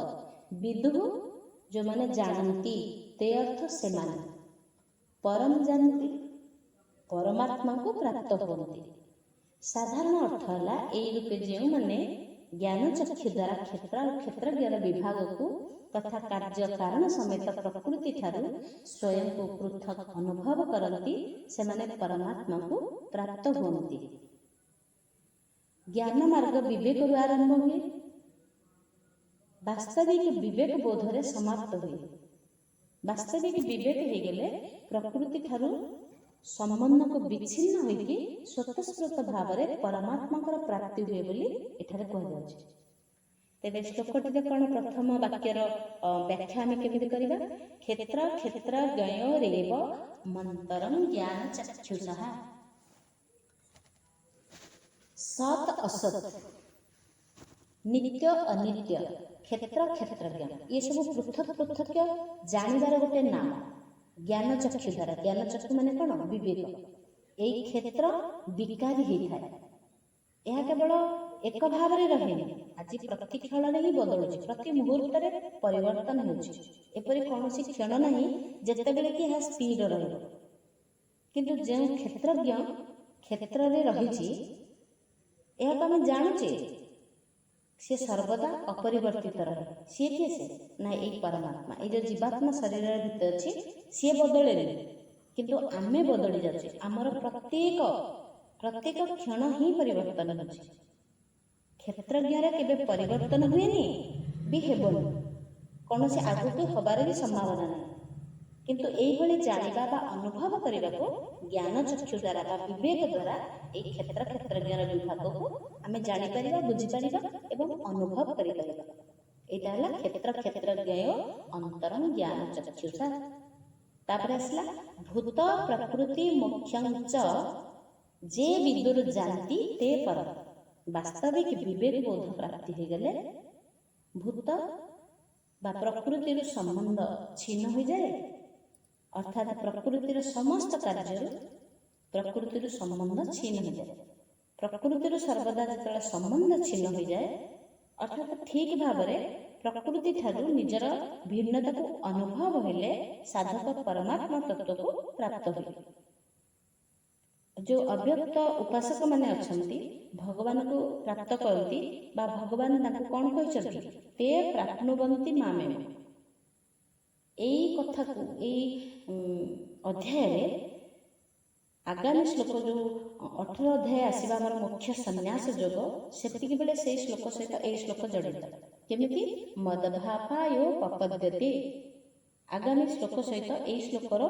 ବିଦୁଃ ଯେଉଁମାନେ ଜାଣନ୍ତି, ତେ ଅର୍ଥ ସେମାନେ, ପରମ ଜାଣନ୍ତି ପରମାତ୍ମାଙ୍କୁ ପ୍ରାପ୍ତ ହୁଅନ୍ତି। ସାଧାରଣ ଅର୍ଥ ହେଲା ଏଇ ରୂପେ ଯେଉଁମାନେ ଜ୍ଞାନ ଚକ୍ଷୁ ଦ୍ୱାରା କ୍ଷେତ୍ର ଓ କ୍ଷେତ୍ରଜ୍ଞର ବିଭାଗକୁ ତଥା କାର୍ଯ୍ୟ କାରଣ ସମେତ ପ୍ରକୃତି ଠାରୁ ସ୍ୱୟଂକୁ ପୃଥକ ଅନୁଭବ କରନ୍ତି, ସେମାନେ ପରମାତ୍ମାକୁ ପ୍ରାପ୍ତ ହୁଅନ୍ତି। ଜ୍ଞାନ ମାର୍ଗ ବିବେକରୁ ଆରମ୍ଭ ହୁଏ, ବାସ୍ତବିକ ବିବେକ ବୋଧରେ ସମାପ୍ତ ହୁଏ। ବାସ୍ତବିକ ବିବେକ ହେଇଗଲେ ପ୍ରକୃତି ଠାରୁ ସମ୍ବନ୍ଧକୁ ବିଚ୍ଛିନ୍ନ ହୋଇକି ସ୍ୱତଃସ୍ଫୂର୍ତ୍ତ ଭାବରେ ପରମାତ୍ମାଙ୍କର ପ୍ରାପ୍ତି ହୁଏ ବୋଲି ଏଠାରେ କୁହାଯାଉଛି। ତେବେ ଶ୍ଲୋକଟିରେ କ'ଣ ପ୍ରଥମ ବାକ୍ୟର ବ୍ୟାଖ୍ୟା ଆମେ କେମିତି କରିବା? କ୍ଷେତ୍ର କ୍ଷେତ୍ରଜ୍ଞୟୋରେବ ମନ୍ତରଂ ଜ୍ଞାନ ଚକ୍ଷୁଷଃ। ସତ୍ ଅସତ୍, ନିତ୍ୟ ଅନିତ୍ୟ, କ୍ଷେତ୍ର କ୍ଷେତ୍ରଜ୍ଞ, ଏସବୁ ପୃଥକ ପୃଥକ ଜାଣିବାର ଗୋଟେ ନାମ। ଜ୍ଞାନ ଚକ୍ଷୁ ଦ୍ୱାରା, ଜ୍ଞାନ ଚକ୍ଷୁ ମାନେ କ'ଣ? ବିବେକ। ଏଇ କ୍ଷେତ୍ର ବିକାରୀ ହେଇଥାଏ, ଏହା କେବଳ ଏକ ଭାବରେ ରହେନି, ଆଜି ପ୍ରତି କ୍ଷଣରେ ହିଁ ବଦଳୁଛି, ପ୍ରତି ମୁହୂର୍ତ୍ତରେ ପରିବର୍ତ୍ତନ ହେଉଛି। ଏପରି କୌଣସି କ୍ଷଣ ନାହିଁ ଯେତେବେଳେ କି ଏହା ସ୍ଥିର ରହିବ। କିନ୍ତୁ ଯେଉଁ କ୍ଷେତ୍ରଜ୍ଞ କ୍ଷେତ୍ରରେ ରହିଛି, ଏହାକୁ ଆମେ ଜାଣୁଛେ ସେ ସର୍ବଦା ଅପରିବର୍ତ୍ତିତ ରହେ। ସିଏ କିଏ? ସେ ନା ଏଇ ପରମାତ୍ମା। ଏଇ ଯେଉଁ ଜୀବାତ୍ମା ଶରୀର ଭିତରେ ଅଛି, ସିଏ ବଦଳେନି, କିନ୍ତୁ ଆମେ ବଦଳି ଯାଉଛେ। ଆମର ପ୍ରତ୍ୟେକ କ୍ଷଣ ହିଁ ପରିବର୍ତ୍ତନ ହେଉଛି। କ୍ଷେତ୍ରଜ୍ଞରେ କେବେ ପରିବର୍ତ୍ତନ ହୁଏନି, ବି ହେବନି, କୌଣସି ଆଗକୁ ହବାର ବି ସମ୍ଭାବନା ନାହିଁ। କିନ୍ତୁ ଏଇଭଳି ଜାଣିବା ବା ଅନୁଭବ କରିବାକୁ ଜ୍ଞାନ ଚକ୍ଷୁ ଦ୍ୱାରା ବା ବିବେକ ଦ୍ୱାରା ଏଇ କ୍ଷେତ୍ର କ୍ଷେତ୍ରଜ୍ଞର ବିଭାଗକୁ ଆମେ ଜାଣିପାରିବା, ବୁଝିପାରିବା ଏବଂ ଅନୁଭବ କରିପାରିବା। ଏଇଟା ହେଲା କ୍ଷେତ୍ର କ୍ଷେତ୍ରଜ୍ଞୟ ଅନ୍ତରଂ ଜ୍ଞାନ ଚକ୍ଷୁଷା। ତାପରେ ଆସିଲା ଭୂତ ପ୍ରକୃତି ମୋକ୍ଷଂ ଚ ଯେ ବିଦୁର୍ ଯାନ୍ତି ତେ ପରମ୍। ବାସ୍ତବିକ ବିବେକ ବୋଧ ପ୍ରାପ୍ତି ହୋଇଗଲେ ଭୂତ ବା ପ୍ରକୃତିର ସମ୍ବନ୍ଧ ଛିନ୍ନ ହୋଇଯାଏ, ଅର୍ଥାତ୍ ପ୍ରକୃତିର ସମସ୍ତ କାର୍ଯ୍ୟରୁ ପ୍ରକୃତିର ସମ୍ବନ୍ଧ ଛିନ୍ନ ହୋଇଯାଏ। ପ୍ରକୃତିରୁ ସର୍ବଦା ଯେତେବେଳେ ସମ୍ବନ୍ଧ ଛିନ୍ନ ହୋଇଯାଏ, ଅର୍ଥାତ୍ ଠିକ୍ ଭାବରେ ପ୍ରକୃତି ଠାରୁ ନିଜର ଭିନ୍ନତାକୁ ଅନୁଭବ ହେଲେ ସାଧକ ପରମାତ୍ମା ତତ୍ତ୍ୱକୁ ପ୍ରାପ୍ତ ହୁଏ। ଯେଉଁ ଅବ୍ୟକ୍ତ ଉପାସକ ମାନେ ଅଛନ୍ତି, ଭଗବାନଙ୍କୁ ପ୍ରାପ୍ତ କରନ୍ତି ବା ଭଗବାନ ତାଙ୍କୁ କ'ଣ କହିଛନ୍ତି? ତେ ପ୍ରାପ୍ନୁବନ୍ତି ମାମେବ। ଏଇ କଥାକୁ ଏଇ ଅଧ୍ୟାୟରେ ଆଗାମୀ ଶ୍ଲୋକ ଯେଉଁ 18 ଅଧ୍ୟାୟ ଆସିବା ଆମର ମୁଖ୍ୟ ସନ୍ନ୍ୟାସ ଯୋଗ, ସେତିକି ବେଳେ ସେଇ ଶ୍ଲୋକ ସହିତ ଏଇ ଶ୍ଲୋକ ଜଡ଼ିତ। କେମିତି? ମଦଭାପାୟୋ ପପଦ୍ୟତେ। ଆଗାମୀ ଶ୍ଲୋକ ସହିତ ଏଇ ଶ୍ଲୋକର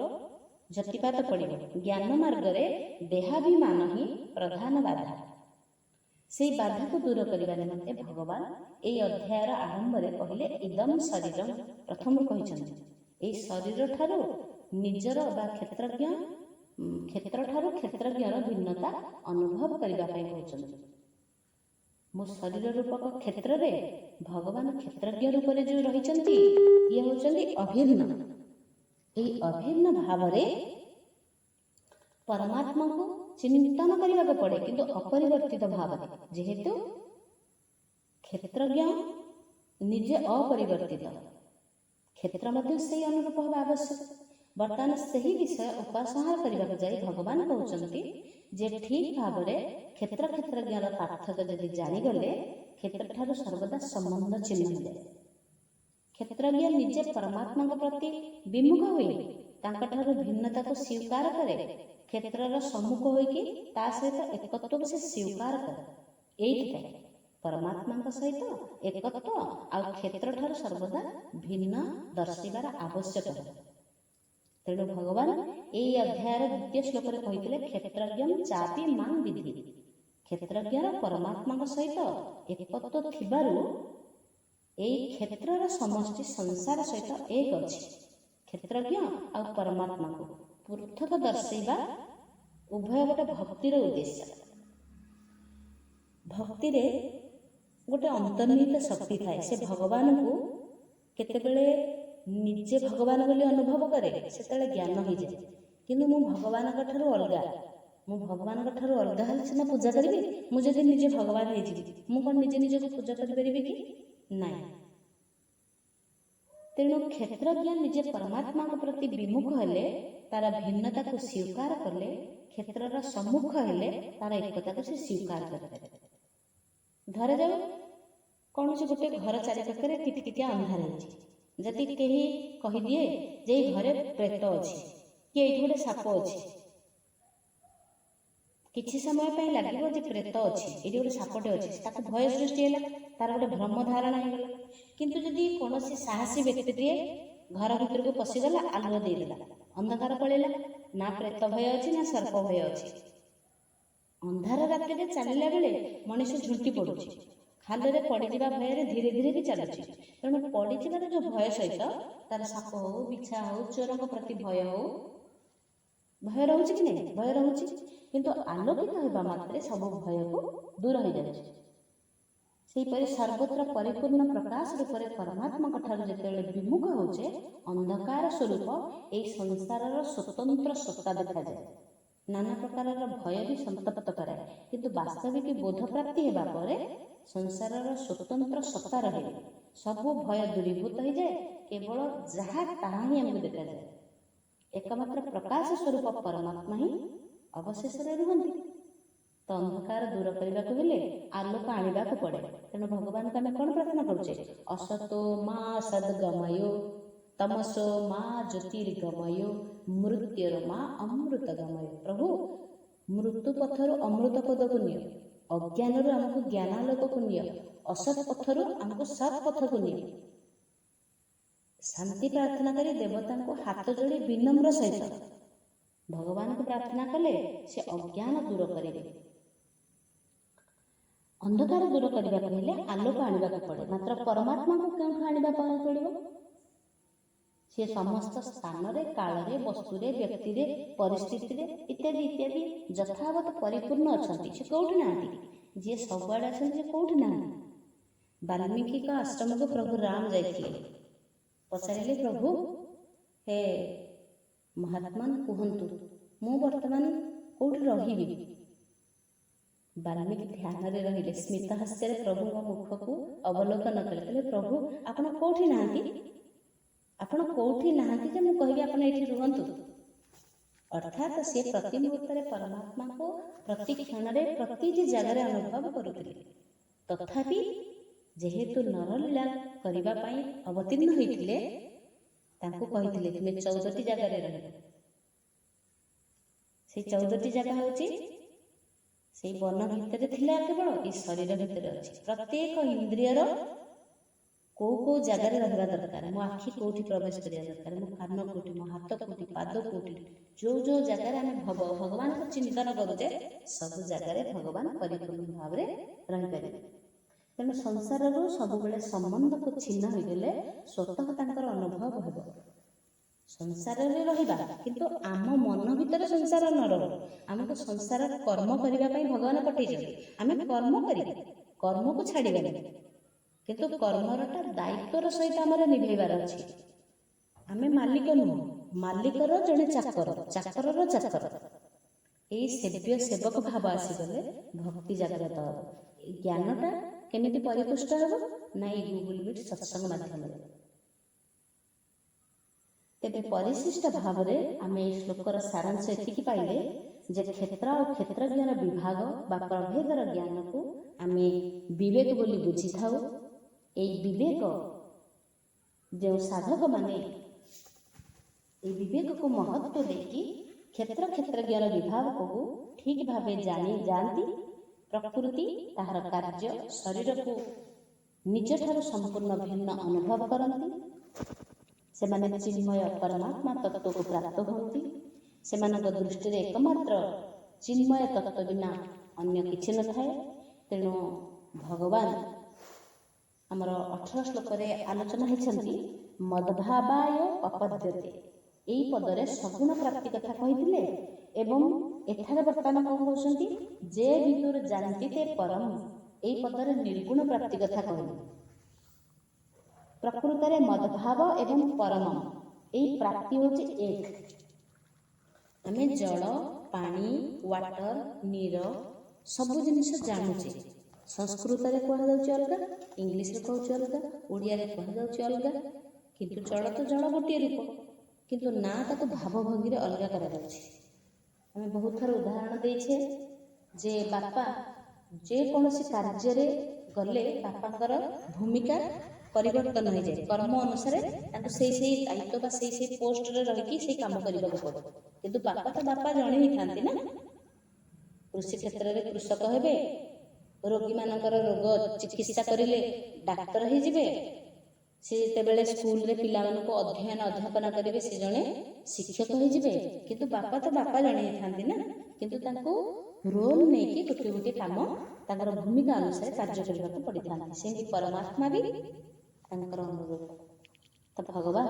ଯତିପାତ ପଡ଼ିବ। ଜ୍ଞାନ ମାର୍ଗରେ ଦେହାଭିମାନ ହିଁ ପ୍ରଧାନ ବାଧା। ସେଇ ବାଧାକୁ ଦୂର କରିବା ନିମନ୍ତେ ଭଗବାନ ଏହି ଅଧ୍ୟାୟର ଆରମ୍ଭରେ କହିଲେ ଇଦମ୍ ଶରୀରମ୍। ପ୍ରଥମରୁ କହିଛନ୍ତି ଏହି ଶରୀର ଠାରୁ ନିଜର ବା କ୍ଷେତ୍ରଠାରୁ କ୍ଷେତ୍ରଜ୍ଞର ଭିନ୍ନତା ଅନୁଭବ କରିବା ପାଇଁ କହୁଛନ୍ତି। ମୋ ଶରୀର ରୂପକ କ୍ଷେତ୍ରରେ ଭଗବାନ କ୍ଷେତ୍ରଜ୍ଞ ରୂପରେ ଯେଉଁ ରହିଛନ୍ତି ଇଏ ହେଉଛନ୍ତି ଅଭିନ୍ନ। ଏହି ଅଭିନ୍ନ ଭାବରେ ପରମାତ୍ମାକୁ ଚିନ୍ତନ କରିବାକୁ ପଡ଼େ, କିନ୍ତୁ ଅପରିବର୍ତ୍ତିତ ଭାବରେ। ଯେହେତୁ କ୍ଷେତ୍ରଜ୍ଞ ନିଜେ ଅପରିବର୍ତ୍ତିତ, କ୍ଷେତ୍ର ମଧ୍ୟ ସେହି ଅନୁରୂପ ହେବା ଆବଶ୍ୟକ। ବର୍ତ୍ତମାନ ସେହି ବିଷୟ ଉପସଂହାର କରିବାକୁ ଯାଇ ଭଗବାନ କହୁଛନ୍ତି ଯେ ଠିକ୍ ଭାବରେ କ୍ଷେତ୍ରଜ୍ଞର ପାର୍ଥକ୍ୟ ଯଦି ଜାଣିଗଲେ କ୍ଷେତ୍ରଠାରୁ ସର୍ବଦା ସମ୍ବନ୍ଧ ଚିହ୍ନ ହୋଇଯାଏ। କ୍ଷେତ୍ରଜ୍ଞ ନିଜେ ପରମାତ୍ମାଙ୍କ ପ୍ରତି ବିମୁଖ ହୋଇ ତାଙ୍କଠାରୁ ଭିନ୍ନତାକୁ ସ୍ୱୀକାର କରେ। କ୍ଷେତ୍ରର ସମ୍ମୁଖ ହୋଇକି ତା ସହିତ ଏକତ୍ୱକୁ ସେ ସ୍ୱୀକାର କରେ। ଏଇଥିପାଇଁ ପରମାତ୍ମାଙ୍କ ସହିତ ଏକତ୍ୱ ଆଉ କ୍ଷେତ୍ରଠାରୁ ସର୍ବଦା ଭିନ୍ନ ଦର୍ଶାଇବାର ଆବଶ୍ୟକତା। ତେଣୁ ଭଗବାନ ଏହି ଅଧ୍ୟାୟର ଦ୍ୱିତୀୟ ଶ୍ଲୋକରେ କହିଥିଲେ କ୍ଷେତ୍ରଜ୍ଞ ଚାପି ମାଂ ବିଧି। କ୍ଷେତ୍ରଜ୍ଞର ପରମାତ୍ମାଙ୍କ ସହିତ ଏକତ୍ୱ ଥିବାରୁ ଏହି କ୍ଷେତ୍ରର ସମଷ୍ଟି ସଂସାର ସହିତ ଏକ ଅଛି। କ୍ଷେତ୍ରଜ୍ଞ ଆଉ ପରମାତ୍ମାକୁ ପୃଥକ ଦର୍ଶାଇବା ଉଭୟ ଗୋଟେ ଭକ୍ତିର ଉଦ୍ଦେଶ୍ୟ। ଭକ୍ତିରେ ଗୋଟେ ଅନ୍ତର୍ନିହିତ ଶକ୍ତି ଥାଏ। ସେ ଭଗବାନଙ୍କୁ କେତେବେଳେ ନିଜେ ଭଗବାନ ବୋଲି ଅନୁଭବ କରେ, ସେତେବେଳେ ଜ୍ଞାନ ହୋଇଯାଏ। କିନ୍ତୁ ମୁଁ ଭଗବାନଙ୍କ ଠାରୁ ଅଲଗା, ମୁଁ ଭଗବାନଙ୍କ ଠାରୁ ଅଲଗା ହେଲେ ସିନା ପୂଜା କରିବି। ମୁଁ ଯଦି ନିଜେ ଭଗବାନ ହେଇଯିବି, ମୁଁ କ'ଣ ନିଜେ ନିଜକୁ ପୂଜା କରିପାରିବି କି? ନାହିଁ। ତେଣୁ କ୍ଷେତ୍ରଜ୍ଞ ନିଜେ ପରମାତ୍ମାଙ୍କ ପ୍ରତି ବିମୁଖ ହେଲେ, ତାର ଭିନ୍ନତାକୁ ସ୍ୱୀକାର କଲେ, କ୍ଷେତ୍ରର ସମ୍ମୁଖ ହେଲେ ତାର ଏକତାକୁ ସେ ସ୍ୱୀକାର କରିପାରିବେ। ଧରାଯାଉ କୌଣସି ଗୋଟେ ଘର ଚାରିପାଖରେ କିଟିକିଟିଆ ଅନ୍ଧାର ହେଇଛି। ଯଦି କେହି କହିଦିଏ ଯେ ଏଇ ଘରେ ପ୍ରେତ ଅଛି କି ଏଇଠି ଗୋଟେ ସାପ ଅଛି, କିଛି ସମୟ ପାଇଁ ଲାଗିବ ଯେ ପ୍ରେତ ଅଛି, ଏଇଠି ଗୋଟେ ସାପଟେ ଅଛି, ତାକୁ ଭୟ ସୃଷ୍ଟି ହେଲା, ତାର ଗୋଟେ ଭ୍ରମ ଧାରଣା ହେଇଗଲା। କିନ୍ତୁ ଯଦି କୌଣସି ସାହସୀ ବ୍ୟକ୍ତିଟିଏ ଘର ଭିତରକୁ ପଶିଗଲା, ଆଲୁଅ ଦେଇଦେଲା, ଅନ୍ଧକାର ପଳେଇଲା, ନା ପ୍ରେତ ଭୟ ଅଛି ନା ସର୍ପ ଭୟ ଅଛି। ଅନ୍ଧାର ରାତିରେ ଚାଲିଲା ବେଳେ ମଣିଷ ଝୁଣ୍ଟି ପଡୁଛି, ଖାଲରେ ପଡ଼ିଯିବା ଭୟରେ ଧୀରେ ଧୀରେ ବି ଚାଲୁଛି। ତେଣୁ ପଡ଼ିଯିବାର ଯେଉଁ ଭୟ ସହିତ ତାର ସାପ ହଉ, ବିଛା ହଉ, ଚୋରଙ୍କ ପ୍ରତି ଭୟ ହଉ, ଭୟ ରହୁଛି କି ନାହିଁ? ଭୟ ରହୁଛି। କିନ୍ତୁ ଆଲୋକିତ ହେବା ମାତ୍ରେ ସବୁ ଭୟକୁ ଦୂର ହୋଇଯାଉଛି। ସେହିପରି ସର୍ବତ୍ର ପରିପୂର୍ଣ୍ଣ ପ୍ରକାଶ ରୂପରେ ପରମାତ୍ମାଙ୍କ ଠାରୁ ଯେତେବେଳେ ବିମୁଖ ହେଉଛେ, ଅନ୍ଧକାର ସ୍ୱରୂପ ଏହି ସଂସାରର ସ୍ୱତନ୍ତ୍ର ସତ୍ତା ଦେଖାଯାଏ। ନାନା ପ୍ରକାରର ଭୟ ବି ସନ୍ତପ୍ତ କରାଏ। କିନ୍ତୁ ବାସ୍ତବିକ ବୋଧ ପ୍ରାପ୍ତି ହେବା ପରେ ସଂସାରର ସ୍ୱତନ୍ତ୍ର ସତ୍ତା ରହେ। ସବୁ ଭୟ ଦୂରୀଭୂତ ହୋଇଯାଏ। କେବଳ ଯାହା ତାହା ହିଁ ଆମକୁ ଦେଖାଯାଏ। ଏକମାତ୍ର ପ୍ରକାଶ ସ୍ୱରୂପ ପରମାତ୍ମା ହିଁ ଅବଶେଷରେ ରୁହନ୍ତି। ତ ଅନ୍ଧକାର ଦୂର କରିବାକୁ ହେଲେ ଆଲୋକ ଆଣିବାକୁ ପଡ଼େ। ତେଣୁ ଭଗବାନଙ୍କୁ ଆମେ କ'ଣ ପ୍ରାର୍ଥନା କରୁଛେ? ଅସତୋ ମା ସଦ୍ଗମୟ ତମସୋ ମା ଜ୍ୟୋତିର୍ଗମୟ ମୃତ୍ୟୁର ମା ଅମୃତ ଗମୟ। ପ୍ରଭୁ, ମୃତ୍ୟୁ ପଥରୁ ଅମୃତ ପଦକୁ ନିଅ, ଅଜ୍ଞାନରୁ ଆମକୁ ଜ୍ଞାନାଲୋକକୁ ନିଅ, ଅସତ୍ ପଥରୁ ଆମକୁ ସତ୍ ପଥକୁ ନିଅ। ଶାନ୍ତି ପ୍ରାର୍ଥନା କରି ଦେବତାଙ୍କୁ ହାତ ଯୋଡ଼ି ବିନମ୍ର ସହିତ ଭଗବାନଙ୍କୁ ପ୍ରାର୍ଥନା କଲେ ସେ ଅଜ୍ଞାନ ଦୂର କରିବେ। ଅନ୍ଧକାର ଦୂର କରିବାକୁ ହେଲେ ଆଲୋକ ଆଣିବାକୁ ପଡ଼େ। ମାତ୍ର ପରମାତ୍ମାକୁ କେଉଁଠୁ ଆଣିବା ପାଇଁ ପଡ଼ିବ? ସେ ସମସ୍ତ ସ୍ଥାନରେ, କାଳରେ, ବସ୍ତୁରେ, ବ୍ୟକ୍ତିରେ, ପରିସ୍ଥିତିରେ ଇତ୍ୟାଦି ଇତ୍ୟାଦି ଯଥାବତ ପରିପୂର୍ଣ୍ଣ ଅଛନ୍ତି। ସେ କେଉଁଠି ନାହାନ୍ତି? ଯିଏ ସବୁଆଡ଼େ ଅଛନ୍ତି, ସେ କେଉଁଠି ନାହାନ୍ତି? ବାଲ୍ମୀକିଙ୍କ ଆଶ୍ରମକୁ ପ୍ରଭୁ ରାମ ଯାଇଥିଲେ। ପଚାରିଲେ, ପ୍ରଭୁ ହେ ମହାତ୍ମାନ କୁହନ୍ତୁ, ମୁଁ ବର୍ତ୍ତମାନ କେଉଁଠି ରହିବି? ବାଲ୍ମୀକି ଧ୍ୟାନରେ ରହିଲେ, ସ୍ମିତ ହାସ୍ୟରେ ପ୍ରଭୁଙ୍କ ମୁଖକୁ ଅବଲୋକନ କଲେ। କହିଲେ, ପ୍ରଭୁ ଆପଣ କେଉଁଠି ନାହାନ୍ତି? ଆପଣ କେଉଁଠି ନାହାନ୍ତି ଯେ ମୁଁ କହିବି ଆପଣ ଏଇଠି ରୁହନ୍ତୁ? ଅର୍ଥାତ୍ ସେ ପ୍ରତି ମୁହୂର୍ତ୍ତରେ ପରମାତ୍ମାକୁ ପ୍ରତି କ୍ଷଣରେ ପ୍ରତିଟି ଜାଗାରେ ଅନୁଭବ କରୁଥିଲେ। ତଥାପି ଯେହେତୁ ନରଲୀଳା କରିବା ପାଇଁ ଅବତୀର୍ଣ୍ଣ ହୋଇଥିଲେ, ତାଙ୍କୁ କହିଥିଲେ ତୁମେ 14ଟି ଜାଗାରେ ରହିବ। ସେଇ 14ଟି ଜାଗା ହେଉଛି ସେଇ ବନ ଭିତରେ ଥିଲା କେବଳ, ଏ ଶରୀର ଭିତରେ ଅଛି। ପ୍ରତ୍ୟେକ ଇନ୍ଦ୍ରିୟର କେଉଁ ଜାଗାରେ ରହିବା ଦରକାର, ମୋ ଆଖି କେଉଁଠି ପ୍ରବେଶ କରିବା ଦରକାର, ମୋ କାନ କେଉଁଠି, ମୋ ହାତ କେଉଁଠି, ପାଦ କେଉଁଠି, ଯେଉଁ ଜାଗାରେ ଆମେ ଭଗବାନଙ୍କୁ ଚିନ୍ତନ କରୁଛେ ସବୁ ଜାଗାରେ ଭଗବାନ ପରିପୂର୍ଣ୍ଣ ଭାବରେ ରହିପାରିବେ। ତେଣୁ ସଂସାରରୁ ସବୁବେଳେ ସମ୍ବନ୍ଧକୁ ଛିନ୍ନ ହୋଇଗଲେ ସ୍ୱତଃ ତାଙ୍କର ଅନୁଭବ ହେବ। ସଂସାରରେ ରହିବା କିନ୍ତୁ ଆମ ମନ ଭିତରେ ସଂସାର ନ ରହୁ। ଆମକୁ ସଂସାର କର୍ମ କରିବା ପାଇଁ ଭଗବାନ ପଠେଇଛନ୍ତି, ଆମେ କର୍ମ କରିବା, କର୍ମକୁ ଛାଡ଼ିବାନି, କିନ୍ତୁ କର୍ମରଟା ଦାୟିତ୍ୱର ସହିତ ଆମର ନିଭେଇବାର ଅଛି। ଆମେ ମାଲିକ ନୁହଁ, ମାଲିକର ଜଣେ ଚାକର, ଚାକରର ଚାକର। ଏଇ ସେବ୍ୟ ସେବକ ଭାବ ଆସିଗଲେ ଭକ୍ତି ଜାଗ୍ରତ ହେବ। এই ଜ୍ଞାନଟା କେମିତି ପରିପୁଷ୍ଟ ହେବ ନା ଏଇ ଗୁଗୁଲ ମିଟ୍ ସତ୍ସଙ୍ଗ ମାଧ୍ୟମରେ। ତେବେ ପରିଶିଷ୍ଟ ଭାବରେ ଆମେ ଏହି ଶ୍ଲୋକର ସାରାଂଶ ଏତିକି ପାଇଲେ ଯେ କ୍ଷେତ୍ର ଆଉ କ୍ଷେତ୍ରଜ୍ଞର ବିଭାଗ ବା ପ୍ରଭେଦର ଜ୍ଞାନକୁ ଆମେ ବିବେକ ବୋଲି ବୁଝିଥାଉ। এই ବିବେକ ଯେଉଁ ସାଧକମାନେ এই ବିବେକକୁ ମହତ୍ତ୍ୱ ଦେଇକି କ୍ଷେତ୍ର କ୍ଷେତ୍ରଜ୍ଞର ବିଭାଗକୁ ଠିକ୍ ଭାବେ ଜାଣି ଯାଆନ୍ତି, ପ୍ରକୃତି ତାହାର କାର୍ଯ୍ୟ ଶରୀରକୁ ନିଜଠାରୁ ସମ୍ପୂର୍ଣ୍ଣ ଭିନ୍ନ ଅନୁଭବ କରନ୍ତି, ସେମାନେ ଚିନ୍ମୟ ପରମାତ୍ମା ତତ୍ତ୍ୱକୁ ପ୍ରାପ୍ତ ହୁଅନ୍ତି। ସେମାନଙ୍କ ଦୃଷ୍ଟିରେ ଏକମାତ୍ର ଚିନ୍ମୟ ତତ୍ତ୍ୱ ବିନା ଅନ୍ୟ କିଛି ନଥାଏ। ତେଣୁ ଭଗବାନ ଆମର 18 ଶ୍ଲୋକରେ ଆଲୋଚନା ହେଇଛନ୍ତି ମଦଭାବାୟ ଅପଦ୍ୟତେ। এই ପଦରେ ସଗୁଣ ପ୍ରାପ୍ତି କଥା କହିଥିଲେ ଏବଂ ଏଠାରେ ବର୍ତ୍ତମାନ କ'ଣ କହୁଛନ୍ତି ଯେ ବିଦୁର ଜାନନ୍ତିତେ ପରମ, এই ପଦରେ ନିର୍ଗୁଣ ପ୍ରାପ୍ତି କଥା କହିଲେ। ପ୍ରକୃତରେ ମଦଭାବ ଏବଂ ପରମ এই ପ୍ରାପ୍ତି ହେଉଛି ଏକ। ଆମେ ଜଳ, ପାଣି, ୱାଟର, ନୀର ସବୁ ଜିନିଷ ଜାଣୁଛେ। ସଂସ୍କୃତରେ କୁହାଯାଉଛି ଅଲଗା, ଇଂଲିଶରେ କହୁଛି ଅଲଗା, ଓଡ଼ିଆରେ କୁହାଯାଉଛି ଅଲଗା, କିନ୍ତୁ ଜଳ ତ ଜଳ ଗୋଟିଏ ରୂପ, କିନ୍ତୁ ନା ତାକୁ ଭାବଭଙ୍ଗୀରେ ଅଲଗା କରାଯାଉଛି। ଆମେ ବହୁତ ଥର ଉଦାହରଣ ଦେଇଛେ ଯେ ବାପା ଯେକୌଣସି କାର୍ଯ୍ୟରେ ଗଲେ ବାପାଙ୍କର ଭୂମିକା ପରିବର୍ତ୍ତନ ହୋଇଯାଏ। କର୍ମ ଅନୁସାରେ ତାଙ୍କୁ ସେଇ ଦାୟିତ୍ୱ ବା ସେଇ ପୋଷ୍ଟରେ ରହିକି ସେଇ କାମ କରିବାକୁ ପଡ଼େ, କିନ୍ତୁ ବାପା ତ ବାପା ଜଣେ ହେଇଥାନ୍ତି ନା। କୃଷି କ୍ଷେତ୍ରରେ କୃଷକ ହେବେ, ରୋଗୀମାନଙ୍କର ରୋଗ ଚିକିତ୍ସା କରିଲେ ଡାକ୍ତର ହେଇଯିବେ, ସେ ଯେତେବେଳେ ସ୍କୁଲରେ ପିଲାମାନଙ୍କୁ ଅଧ୍ୟାପନା କରିବେ ସେ ଜଣେ ଶିକ୍ଷକ ହେଇଯିବେ, କିନ୍ତୁ ବାପା ତ ବାପା ଜଣେ ହେଇଥାନ୍ତି ନା। କିନ୍ତୁ ତାଙ୍କୁ ରୋଲ ନେଇକି ଗୋଟିଏ ଗୋଟିଏ କାମ ତାଙ୍କର ଭୂମିକା ଅନୁସାରେ କାର୍ଯ୍ୟ କରିବାକୁ ପଡ଼ିଥାନ୍ତି। ସେମିତି ପରମାତ୍ମା ବି ତାଙ୍କର ଅନୁରୂପ। ତ ଭଗବାନ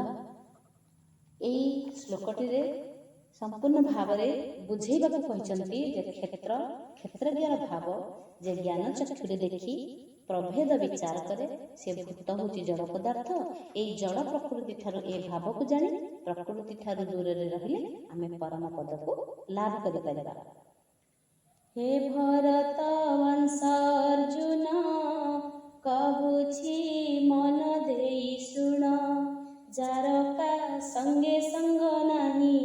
ଏଇ ଶ୍ଲୋକଟିରେ ସମ୍ପୂର୍ଣ୍ଣ ଭାବରେ ବୁଝେଇବାକୁ କହିଛନ୍ତି ଯେ କ୍ଷେତ୍ରଜ୍ଞର ଭାବ ଯେ ଜ୍ଞାନ ଚକ୍ଷୁରେ ଦେଖି ପ୍ରଭେଦ ବିଚାର କରେ, ସେ ଭୂତ ହେଉଛି ଜଡ଼ ପଦାର୍ଥ। ଏଇ ଜଡ଼ ପ୍ରକୃତି ଠାରୁ ଏ ଭାବକୁ ଜାଣି ପ୍ରକୃତି ଠାରୁ ଦୂରରେ ରହିଲେ ଆମେ ପରମ ପଦକୁ ଲାଭ କରିପାରିବା। ହେ ଭରତ ବଂଶ ଅର୍ଜୁନ କହୁଛି ମନ ଦେଇ ଶୁଣ, ଯାର କା ସଙ୍ଗେ ସଙ୍ଗ ନାହିଁ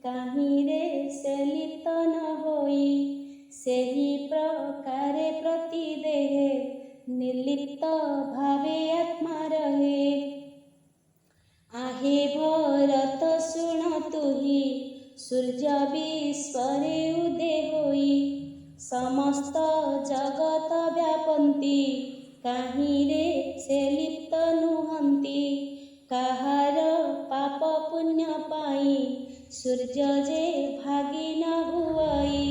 କାହିଁରେ ସେ ଲିପ୍ତ ନ ହୋଇ, ସେହି ପ୍ରକାରେ ପ୍ରତି ଦେହେ ନିର୍ଲିପ୍ତ ଭାବେ ଆତ୍ମା ରହେ। आहे भरत शुण तुहि सूर्य विश्वरे उदे होई, समस्त जगत व्यापन्ति काहिरे से लिप्त नुहन्ति, काहार पाप पुण्य पाई सूर्य जे भागी न हुआई,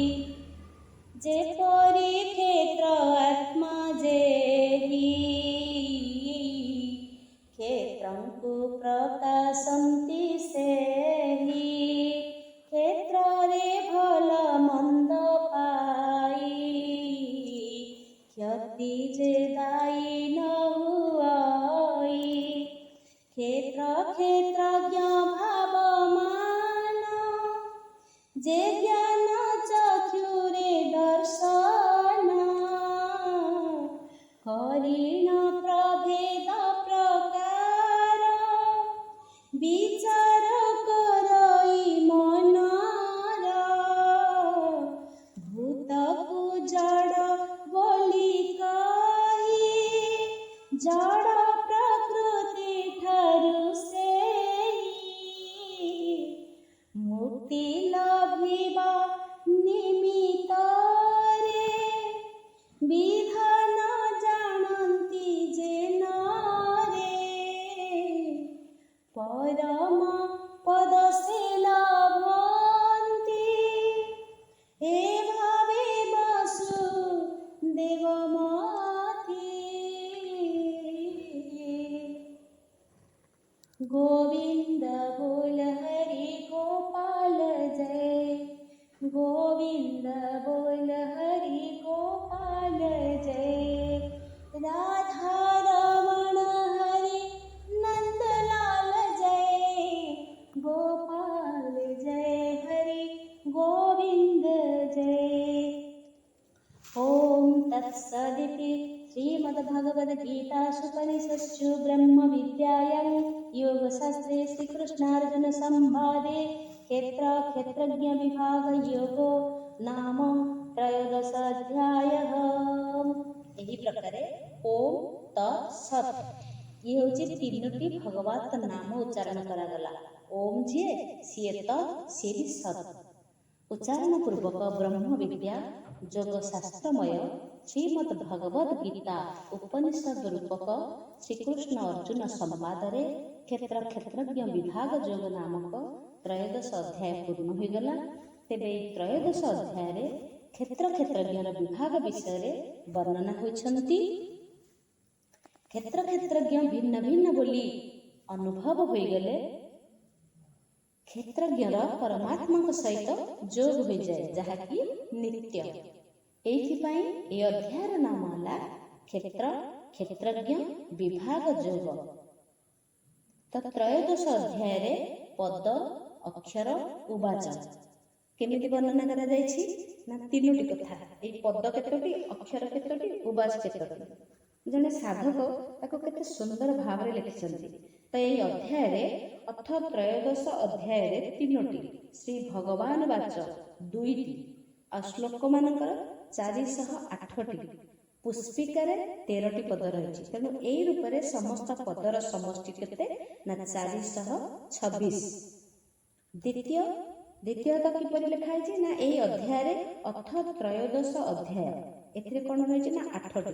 जे परि क्षेत्र आत्मा जेहि क्षेत्रंकु प्रकाशन्ति सेहि, क्षेत्रे भल मंद पाई क्षति जे दायी न हुआई, क्षेत्रज्ञ भावमान जे ज्ञान चक्षुरे दर्शन, हरिण प्रभेद प्रकार विचार करई मनर, भूतकु जड़ बोली कही जड़ प्रकृति ठारु सेहि, मुक्ति लभिबा निमित्तरे विधान जानन्ति जे नारे, गोविंद बोल हरि गोपाल जय राधा रमण हरि नंदलाल जय गोपाल जय हरि गोविंद जय। ओम तत्सदिति श्रीमद्भगवद्गीतासूपनिषत्सु ब्रह्मविद्यायां योगशास्त्रे श्रीकृष्णार्जुन संवादे क्षेत्रज्ञ विभाग योगो नाम त्रयोदशाध्यायः। ଏହି ପ୍ରକାରେ ଓମ୍ ତତ୍ସତ୍ ଇଏ ହେଉଛି ତିନୋଟି ଭଗବତ ନାମ ଉଚ୍ଚାରଣ କରାଗଲା। ଓମ୍ ଯିଏ ସିଏ ତତ୍ ସିଏ ବି ସତ୍। ଉଚ୍ଚାରଣ ପୂର୍ବକ ବ୍ରହ୍ମ ବିଦ୍ୟା ଯୋଗ ଶାସ୍ତ୍ରମୟ ଶ୍ରୀମଦ୍ ଭଗବଦ ଗୀତା ଉପନିଷଦ ରୂପକ ଶ୍ରୀକୃଷ୍ଣ ଅର୍ଜୁନ ସମ୍ବାଦରେ କ୍ଷେତ୍ରଜ୍ଞ ବିଭାଗ ଯୋଗ ନାମକ ତ୍ରୟୋଦଶ ଅଧ୍ୟାୟ ପୂର୍ଣ୍ଣ ହୋଇଗଲା। ତେବେ ଏହି ତ୍ରୟୋଦଶ ଅଧ୍ୟାୟରେ କ୍ଷେତ୍ରଜ୍ଞର ବିଭାଗ ବିଷୟରେ ବର୍ଣ୍ଣନା ହୋଇଛନ୍ତି। କ୍ଷେତ୍ରଜ୍ଞ ଭିନ୍ନ ଭିନ୍ନ ବୋଲି ଅନୁଭବ ହୋଇଗଲେ କ୍ଷେତ୍ରଜ୍ଞର ପରମାତ୍ମାଙ୍କ ସହିତ ଯୋଗ ହୋଇଯାଏ, ଯାହାକି ନିତ୍ୟ। ଏଇଥିପାଇଁ ଏ ଅଧ୍ୟାୟର ନାମ ହେଲା କ୍ଷେତ୍ରଜ୍ଞ ବିଭାଗ ଯୋଗ। ତ ତ୍ରୟୋଦଶ ଅଧ୍ୟାୟରେ ପଦ ଅକ୍ଷର ଉବାଚ କେମିତି ବର୍ଣ୍ଣନା କରାଯାଇଛି ନା ତିନୋଟି କଥା। ଏଇ ପଦ କେତୋଟି, ଅକ୍ଷର କେତୋଟି, ଉବାଚ କେତୋଟି। ଜଣେ ସାଧକ ତାକୁ କେତେ ସୁନ୍ଦର ଭାବରେ ଲେଖିଛନ୍ତି। ତ ଏହି ଅଧ୍ୟାୟରେ ତ୍ରୟୋଦଶ ଅଧ୍ୟାୟରେ ତିନୋଟି, ଶ୍ରୀ ଭଗବାନ ବାଚ 2ଟି, ଆଉ ଶ୍ଲୋକ ମାନଙ୍କର 408ଟି, ପୁଷ୍ପିକାରେ 13ଟି ପଦ ରହିଛି। ତେଣୁ ଏହି ରୂପରେ ସମସ୍ତ ପଦର ସମଷ୍ଟି କେତେ ନା 426। ଦ୍ୱିତୀୟତଃ କିପରି ଲେଖା ହେଇଛି ନା ଏହି ଅଧ୍ୟାୟରେ ତ୍ରୟୋଦଶ ଅଧ୍ୟାୟ, ଏଥିରେ କ'ଣ ରହିଛି ନା 8ଟି,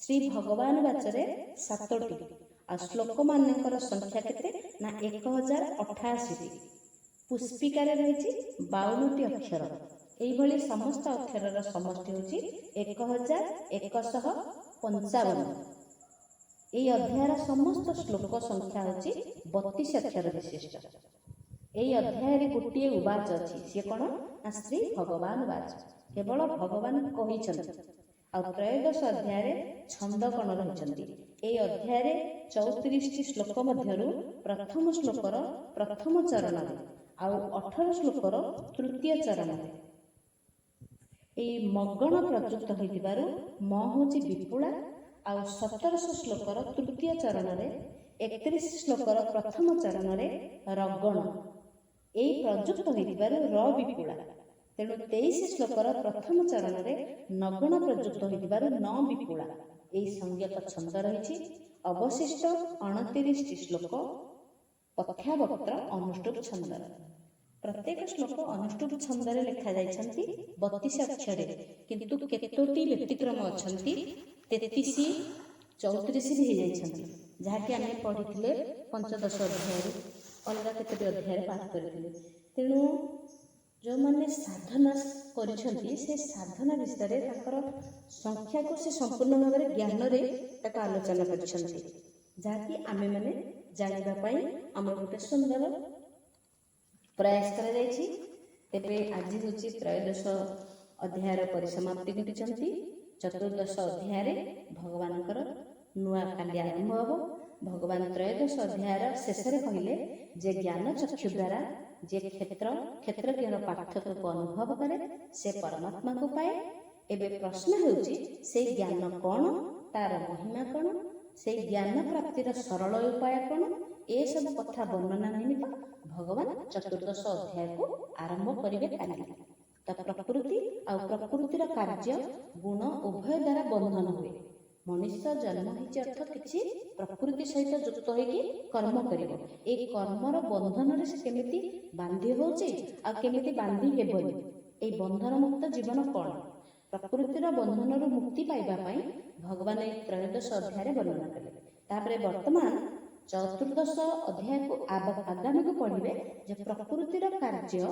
ଶ୍ରୀ ଭଗବାନ ବାଚରେ 7ଟି, ଆଉ ଶ୍ଲୋକ ମାନଙ୍କର ସଂଖ୍ୟା କେତେ ନା 1088ଟି, ପୁଷ୍ପିକାରେ ରହିଛି 52ଟି ଅକ୍ଷର। ଏଇଭଳି ସମସ୍ତ ଅକ୍ଷରର ସମଷ୍ଟି ହେଉଛି 1155। ଏହି ଅଧ୍ୟାୟର ସମସ୍ତ ଶ୍ଲୋକ ସଂଖ୍ୟା ହେଉଛି 32 ଅକ୍ଷର ବିଶିଷ୍ଟ। ଏହି ଅଧ୍ୟାୟରେ ଗୋଟିଏ ଉବାଚ ଅଛି, ସିଏ କ'ଣ ନା ଶ୍ରୀ ଭଗବାନ ବାଚ, କେବଳ ଭଗବାନ କହିଛନ୍ତି। ଆଉ ତ୍ରୟୋଦଶ ଅଧ୍ୟାୟରେ ଛନ୍ଦ କ'ଣ ରହିଛନ୍ତି। ଏହି ଅଧ୍ୟାୟରେ 34ଟି ଶ୍ଲୋକ ମଧ୍ୟରୁ ପ୍ରଥମ ଶ୍ଲୋକର ପ୍ରଥମ ଚରଣରେ ଆଉ 18 ଶ୍ଲୋକର ତୃତୀୟ ଚରଣରେ ଏହି ମଗଣ ପ୍ରଯୁକ୍ତ ହୋଇଥିବାରୁ ମ ହେଉଛି ବିପୁଳା, ଆଉ 1700 ଶ୍ଲୋକର ତୃତୀୟ ଚରଣରେ 31 ଶ୍ଲୋକର ପ୍ରଥମ ଚରଣରେ ରଗଣ ଏହି ପ୍ରଯୁକ୍ତ ହୋଇଥିବାରୁ ର ବିପୁଳା। ତେଣୁ 23 ଶ୍ଲୋକର ପ୍ରଥମ ଚରଣରେ ନଗଣ ପ୍ରଯୁକ୍ତ ହୋଇଥିବାରୁ ନ ବିପୁଳା ଏହି ସଂଜ୍ଞକ ଛନ୍ଦ ରହିଛି। ଅବଶିଷ୍ଟ 29ଟି ଶ୍ଲୋକ ପଥ୍ୟାବକ୍ତ୍ର ଅନୁଷ୍ଠୁପ ଛନ୍ଦର। ପ୍ରତ୍ୟେକ ଶ୍ଲୋକ ଅନୁଷ୍ଠୁପ ଛନ୍ଦରେ ଲେଖାଯାଇଛନ୍ତି 32 ଅକ୍ଷରେ, କିନ୍ତୁ କେତୋଟି ବ୍ୟତିକ୍ରମ ଅଛନ୍ତି, 33, 34 ବି ହେଇଯାଇଛନ୍ତି, ଯାହାକି ଆମେ ପଢ଼ିଥିଲେ ପଞ୍ଚଦଶ ଅଧ୍ୟାୟରୁ, ଅଲଗା କେତୋଟି ଅଧ୍ୟାୟରେ ପାଠ କରିଥିଲେ। ତେଣୁ ଯେଉଁମାନେ ସାଧନା କରିଛନ୍ତି ସେ ସାଧନା ବିଷୟରେ ତାଙ୍କର ସଂଖ୍ୟାକୁ ସେ ସମ୍ପୂର୍ଣ୍ଣ ଭାବରେ ଜ୍ଞାନରେ ତାକୁ ଆଲୋଚନା କରିଛନ୍ତି, ଯାହାକି ଆମେମାନେ ଜାଣିବା ପାଇଁ ଆମର ଗୋଟେ ସୁନ୍ଦର ପ୍ରୟାସ କରାଯାଇଛି। ତେବେ ଆଜି ହେଉଛି ତ୍ରୟୋଦଶ ଅଧ୍ୟାୟର ପରିସମାପ୍ତି ଘଟିଛନ୍ତି। ଚତୁର୍ଦ୍ଦଶ ଅଧ୍ୟାୟରେ ଭଗବାନଙ୍କର ନୂଆ କାଲି ଆରମ୍ଭ ହେବ। ଭଗବାନ ତ୍ରୟୋଦଶ ଅଧ୍ୟାୟର ଶେଷରେ କହିଲେ ଯେ ଜ୍ଞାନ ଚକ୍ଷୁ ଦ୍ୱାରା ଯେ କ୍ଷେତ୍ରଜ୍ଞର ପାର୍ଥକ୍ୟକୁ ଅନୁଭବ କରେ ସେ ପରମାତ୍ମାକୁ ପାଏ। ଏବେ ପ୍ରଶ୍ନ ହେଉଛି ସେଇ ଜ୍ଞାନ କ'ଣ, ତାର ମହିମା କ'ଣ, ସେଇ ଜ୍ଞାନ ପ୍ରାପ୍ତିର ସରଳ ଉପାୟ କ'ଣ, ଏସବୁ କଥା ବର୍ଣ୍ଣନା ନିମିତ୍ତ ଭଗବାନ ଚତୁର୍ଦ୍ଦଶ ଅଧ୍ୟାୟକୁ ଆରମ୍ଭ କରିବେ କାଲି। ତ ପ୍ରକୃତି ଆଉ ପ୍ରକୃତିର କାର୍ଯ୍ୟ ଗୁଣ ଉଭୟ ଦ୍ୱାରା ବନ୍ଧନ ହୁଏ। ମଣିଷ ଜନ୍ମ ହେଇଛି ଅର୍ଥ କିଛି ପ୍ରକୃତି ସହିତ ଯୁକ୍ତ ହୋଇକି କର୍ମ କରିବ। ଏଇ କର୍ମର ବନ୍ଧନରେ ସେ କେମିତି ବାନ୍ଧି ହେଉଛି ଆଉ କେମିତି ବାନ୍ଧି ହେବନି, ଏଇ ବନ୍ଧନ ମୁକ୍ତ ଜୀବନ କ'ଣ, ପ୍ରକୃତିର ବନ୍ଧନରୁ ମୁକ୍ତି ପାଇବା ପାଇଁ ଭଗବାନ ଏହି ତ୍ରୟୋଦଶ ଅଧ୍ୟାୟରେ ବର୍ଣ୍ଣନା କଲେ। ତାପରେ ବର୍ତ୍ତମାନ ଚତୁର୍ଦ୍ଦଶ ଅଧ୍ୟାୟକୁ ଆଗାମୀକୁ ପଢ଼ିବେ ଯେ ପ୍ରକୃତିର କାର୍ଯ୍ୟ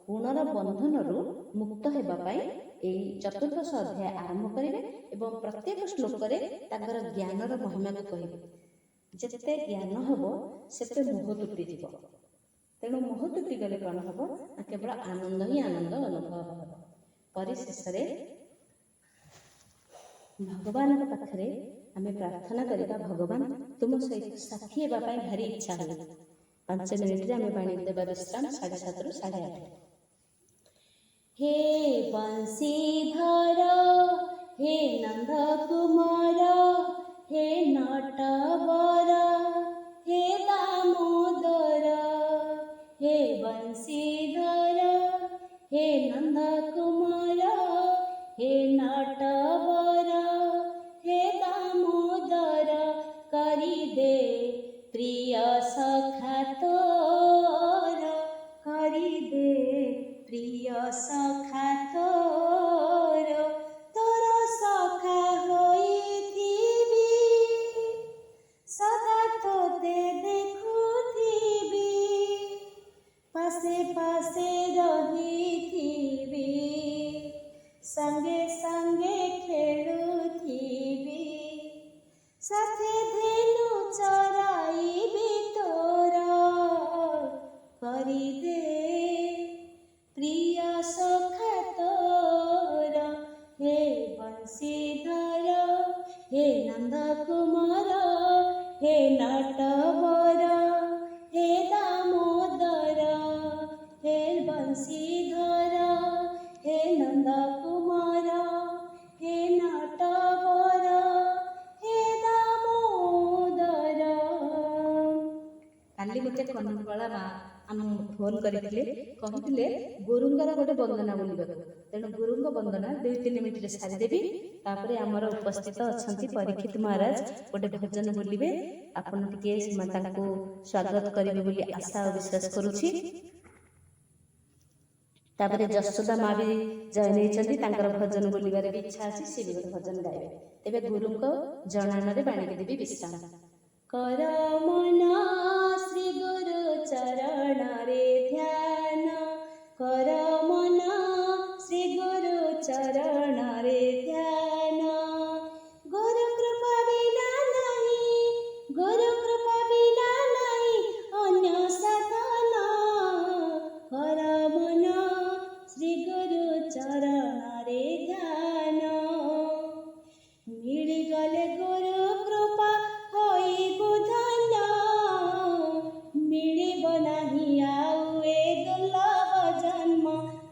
ଗୁଣର ବନ୍ଧନରୁ ମୁକ୍ତ ହେବା ପାଇଁ ଏହି ଚତୁର୍ଦ୍ଦଶ ଅଧ୍ୟାୟ ଆରମ୍ଭ କରିବେ ଏବଂ ପ୍ରତ୍ୟେକ ଶ୍ଲୋକରେ ତାଙ୍କର ଜ୍ଞାନର ମହିମାକୁ କହିବେ। ଯେତେ ଜ୍ଞାନ ହେବ ସେତେ ମୋହ ତୁଟିଯିବ। ତେଣୁ ମୋହ ତୁଟିଗଲେ କ'ଣ ହେବ ନା କେବଳ ଆନନ୍ଦ ହିଁ ଆନନ୍ଦ ଅନୁଭବ ହେବ। ପରିଶେଷରେ ଭଗବାନଙ୍କ ପାଖରେ ଆମେ ପ୍ରାର୍ଥନା କରିବା, ଭଗବାନ ତୁମ ସହିତ ସାକ୍ଷୀ ହେବା ପାଇଁ ଭାରି ଇଚ୍ଛା ହୁଏ। 5 ମିନିଟରେ ଆମେ ବାଣୀ ଦେବା ବିଶ୍ରାମ 7:30ରୁ 8:30। हे बंशीधर हे नंद कुमार हे नटवर हे दामोदर हे बंशीधर हे नंद कुमार हे नटवर हे दामोदर करी दे प्रिय सखा तोर, करी दे प्रिय सखा तोर, तोर सखा होइथिबी सदा तोते देखुथिबी, पासे पासे रहिथिबी संगे संगे खेलुथिबी, साथे धेनु चराइबी तोर, करी दे प्रिय सखा तोर। हे बंशीधर हे नंद कुमार हे नटवर हे दामोदर हे बंशीधर हे नंद कुमार हे नटवर हे दामोदर। କାଲି ଗୋଟେ କନକବାଳା ମା ଆମକୁ ଫୋନ୍ କରିଥିଲେ, କହିଥିଲେ ଗୁରୁଙ୍କର ଗୋଟେ ବନ୍ଦନା ବୋଲିବାକୁ। ତେଣୁ ଗୁରୁଙ୍କ ବନ୍ଦନା 2-3 ମିନିଟରେ ସାରିଦେବି। ତାପରେ ଆମର ଉପସ୍ଥିତ ଅଛନ୍ତି ପରୀକ୍ଷିତ ମହାରାଜ, ଗୋଟେ ଭଜନ ବୋଲିବେ। ଆପଣ ଟିକେ ତାଙ୍କୁ ସ୍ୱାଗତ କରିବେ ବୋଲି ଆଶା ଓ ବିଶ୍ୱାସ କରୁଛି। ତାପରେ ଯଶୋଦା ମା ବି ଜଏନ୍ ହେଇଛନ୍ତି, ତାଙ୍କର ଭଜନ ବୋଲିବାରେ ବି ଇଚ୍ଛା ଅଛି, ସେ ବି ଗୋଟେ ଭଜନ ଗାଇବେ। ତେବେ ଗୁରୁଙ୍କ ଜଣାଣରେ ବାଣିକି ଦେବି ବିଶ୍ରାମ। कर मन श्री गुरु चरणरे ध्यान, कर मन श्री गुरु चरणरे ध्यान, गुरु कृपा बिना नहीं, गुरु कृपा बिना नहीं अन्य साधन, कर मन श्री गुरु चरणरे ध्यान, मिली गले गुरु कृपा होइबु धन्य, मिलिब नाही आउ ए दुर्लभ जन्म,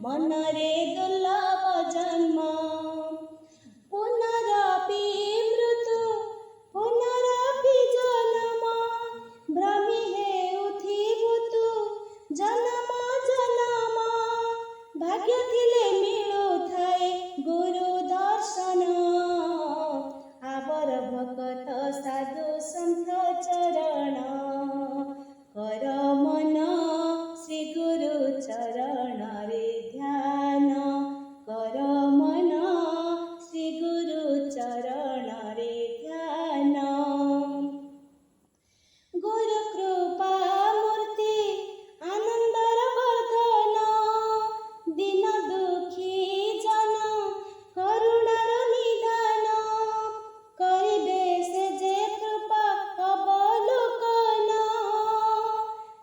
मनरे दुर्लभ जन्म, पुनरपि मृत्यु पुनरपि जन्म, भ्रमी हेउथिबु तु जन्म जन्म, भाग्य थिले मिलुथाए गुरु दर्शन, आबर भगत साधु सन्थ चरण, कर मन श्री गुरु चरण रे ध्यान, कर मन श्री गुरु चरण रे ध्यान, गुरु कृपा मूर्ति आनंदर वर्धन, दिन दुखी जन करुणार निधान, करिबे से जे कृपा अवलोकन,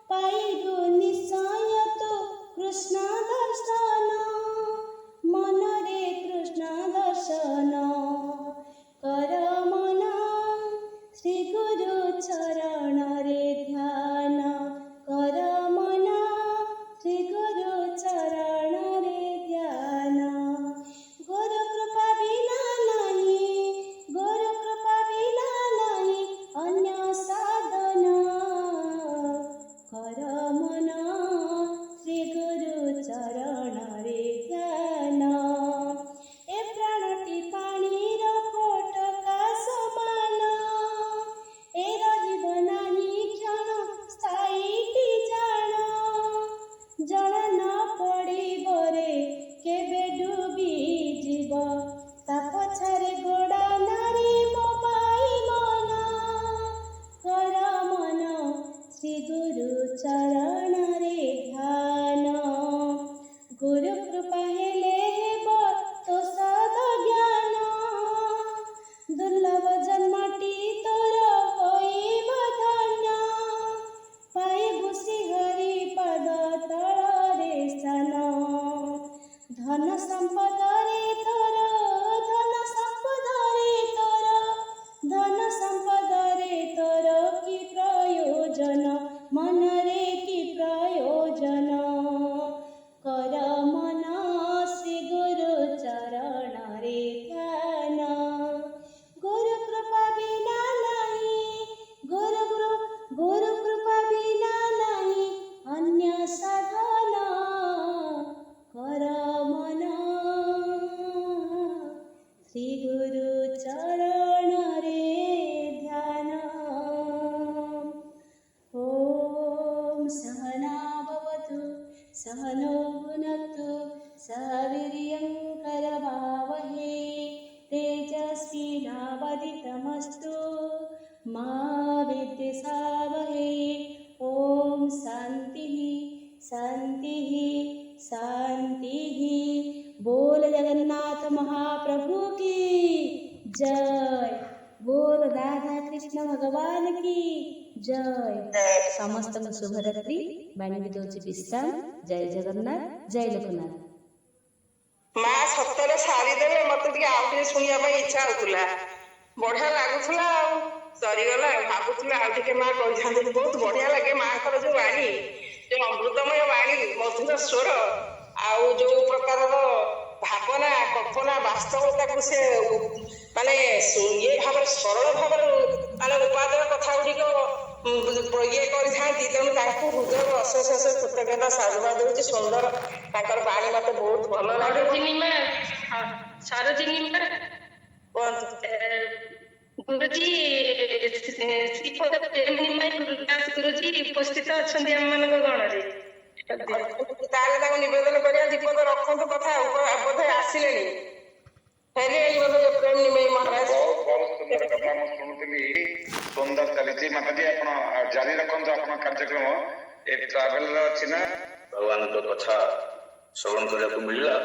पाइबु निश्चय तो कृष्ण दर्शन, मनरे कृष्ण दर्शन, कर मन श्री गुरु चरण रे ध्यान, कर मन श्री गुरु चरण रे ध्यान, गुरु कृपा बिना नहीं, गुरु कृपा बिना नहीं अन्य साधन, कर मन श्री गुरु चरण रे ध्यान, ए प्राणटी पाणीर फटका समान, ए रहिब नाही क्षण स्थायीटी जान, जल न पड़िबरे केबे डूबी जीव, ता पछारे गोड़ा नारी मोबाई मन, कर मन श्री गुरु चरण रे ध्यान, गुरु कृपा हेले हेब तो सद ज्ञान, दुर्लभ जन्मटी तोर होइब धन्य, पाइबु श्रीहरि पद तଳରେ ସ୍ଥାନ, धन संपद ଶ୍ରୀ ଗୁରୁ ଚରଣରେ ଧ୍ୟାନ। ଓମ୍ ସହନା ଭବତୁ सहनो भुनक्तु सह वीर्यं करवावहै तेजस्विनावदितमस्तु मा विद्विषावहै। ओम शांति शांति शांति। बोल जगन्नाथ महाप्रभु की जय। बोल राधा कृष्ण भगवान की जय। समस्त शुभरात्रि। बाणी दौची विश्राम। जय जगन्नाथ जय लोकनाथ। ମା ସତରେ ସାରିଦେଲେ ମତେ ଟିକେ ଆଉ ଟିକେ ଶୁଣିବା ପାଇଁ ଇଚ୍ଛା ହଉଥିଲା, ବଢିଆ ଲାଗୁଥିଲା। ଆଉ ସରିଗଲା, ଭାବୁଥିଲା ଆଉ ଟିକେ ମା କହିଥାନ୍ତି। ବହୁତ ବଢିଆ ଲାଗେ ମାଙ୍କର ଯୋଉ ବାଣୀ, ଯୋଉ ଅମୃତମୟ ବାଣୀ, ମଧୁର ସ୍ୱର, ଆଉ ଯୋଉ ପ୍ରକାରର ଭାବନା କଳ୍ପନା ବାସ୍ତବତାକୁ ସେ ମାନେ ଇଏ ଭାବରେ ସରଳ ଭାବରେ ମାନେ ଉପାଦେୟ କଥା ଗୁଡ଼ିକ ଇଏ କରିଥାନ୍ତି। ତେଣୁ ତାଙ୍କୁ ହୃଦୟରୁ ଅଶେଷ ଅଶେଷ କୃତଜ୍ଞତା ସାଧୁବାଦ ଦଉଛି। ସୁନ୍ଦର ତାଙ୍କର ବାଣୀ ମତେ ବହୁତ ଭଲ ଲାଗେ। ସରୋଜିନୀ ମା କୁହନ୍ତୁ। ଗୁରୁଜୀ ଶ୍ରୀପଦ ପ୍ରେମନିମାଇ ଗୁରୁଦାସ ଗୁରୁଜୀ ଉପସ୍ଥିତ ଅଛନ୍ତି ଆମମାନଙ୍କ ଗଣରେ। ତାହେଲେ ତାଙ୍କୁ ନିବେଦନ କରିବା ଦୀପଦ ରଖନ୍ତୁ କଥା। ବୋଧେ ଆସିଲେଣି, ଫେରିଲେଣି ବୋଧେ ପ୍ରେମ ନିମାଇ ମହାରାଜ। ବହୁତ ସୁନ୍ଦର କଥା ମୁଁ ଶୁଣୁଥିଲି। ସୁନ୍ଦର ଚାଲିଛି ମାତାଜୀ, ଆପଣ ଜାରି ରଖନ୍ତୁ ଆପଣ କାର୍ଯ୍ୟକ୍ରମ। ଏ ଟ୍ରାଭେଲର ଅଛି ନା, ଭଗବାନଙ୍କ କଥା ଶ୍ରବଣ କରିବାକୁ ମିଳିଲା।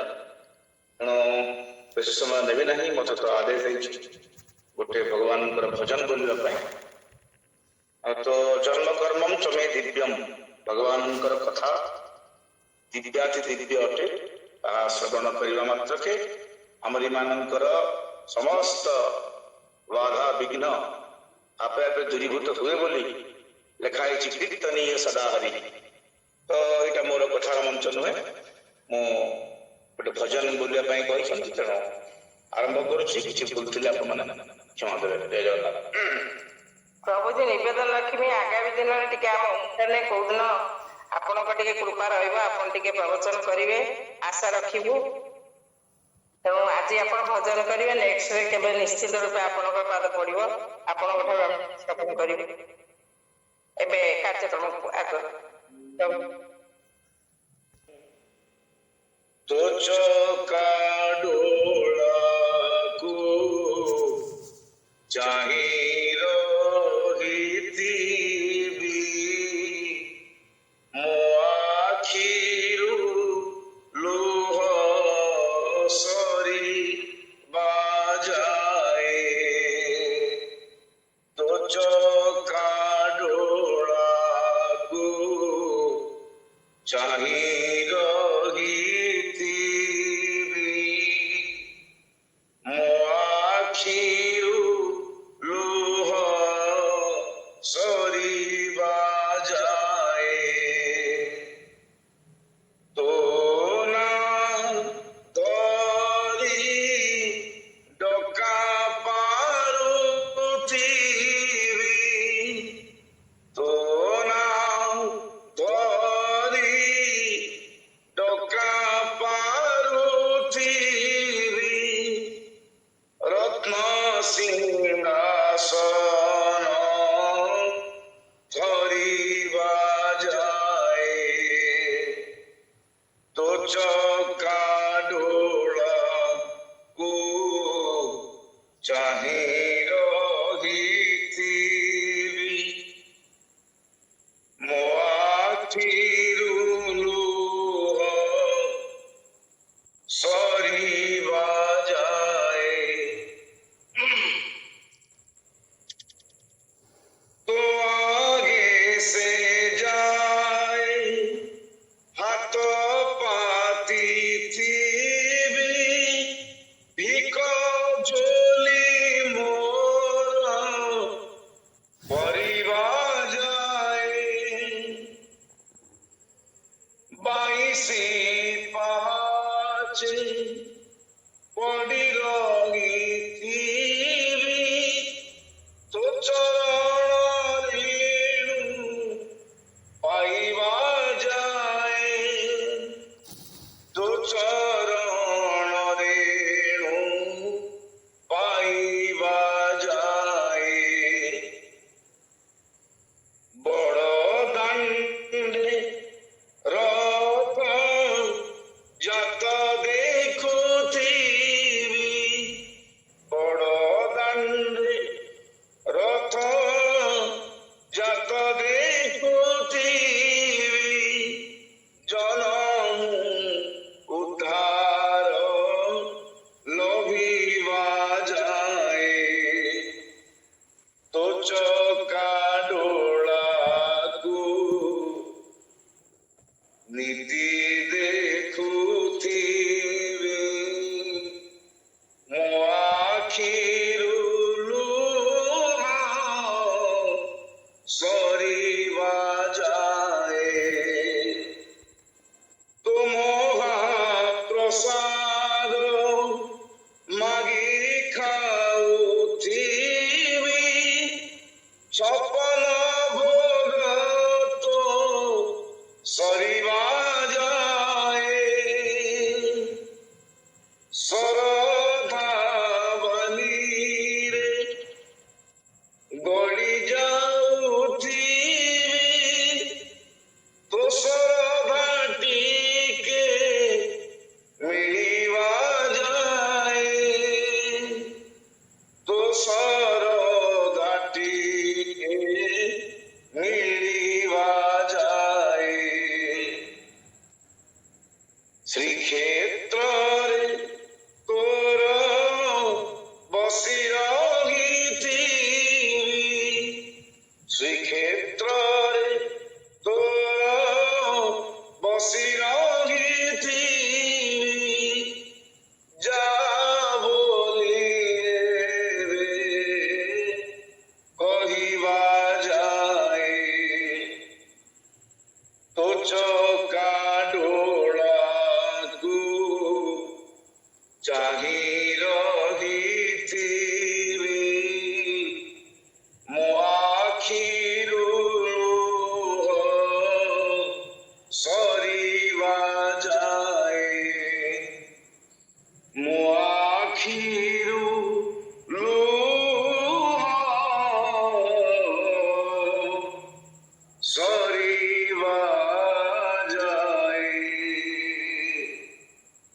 ତେଣୁ ବେଶୀ ସମୟ ନେବେ ନାହିଁ। ମତେ ତ ଆଦେଶ ହେଇଛି ଗୋଟେ ଭଗବାନଙ୍କର ଭଜନ ବୋଲିବା ପାଇଁ। ଆଉ ତ ଜନ୍ମ କର୍ମମ ଚମେ ଦିବ୍ୟମ, ଭଗବାନଙ୍କର କଥା ଦିବ୍ୟାତି ଦିବ୍ୟ ଅଟେ। ତାହା ଶ୍ରବଣ କରିବା ମାତ୍ରକେ ଆମରି ମାନଙ୍କର ସମସ୍ତ ବାଧା ବିଘ୍ନ ଆପେ ଆପେ ଦୂରୀଭୂତ ହୁଏ ବୋଲି ଲେଖା ହେଇଛି କୀର୍ତ୍ତନୀୟ ସଦାହରି। ତ ଏଇଟା ମୋର କଥାର ମଞ୍ଚ ନୁହେଁ, ମୁଁ ଗୋଟେ ଭଜନ ବୋଲିବା ପାଇଁ କହିଛନ୍ତି, ତେଣୁ ଆରମ୍ଭ କରୁଛି। କିଛି ଭୁଲ ଥିଲେ ଆପଣମାନେ କ୍ଷମା ଦେବେ। ଜୟ ଜଗନ୍ନାଥ। ପ୍ରଭୁଜୀ ନିବେଦନ ରଖିବି, ଆଗାମୀ ଦିନରେ ଟିକେ ଆମ ଅନୁଷ୍ଠାନରେ କୋଉଦିନ ଆପଣଙ୍କ ଟିକେ କୃପା ରହିବ, ଆପଣ ଟିକେ ପ୍ରବଚନ କରିବେ, ଆଶା ରଖିବୁ। ତେଣୁ ଆଜି ଆପଣ ଭଜନ କରିବେ, ନେକ୍ସଟରେ କେବେ ନିଶ୍ଚିତ ରୂପେ ଆପଣଙ୍କ ପାଦ ପଡିବ, ଆପଣଙ୍କ ଠାରୁ ଆମେ ସ୍ଥାପନ କରିବୁ। ଏବେ କାର୍ଯ୍ୟକ୍ରମକୁ ଆଗରୁ तो चौका डोलाको चाही रहिथिबी, मो आखिरु लोह सरी बाजाए। तो चौका डोलाको चाही ঝোলি ଆଖିରୁ ଲୁହ ସରିବା ଯାଏ।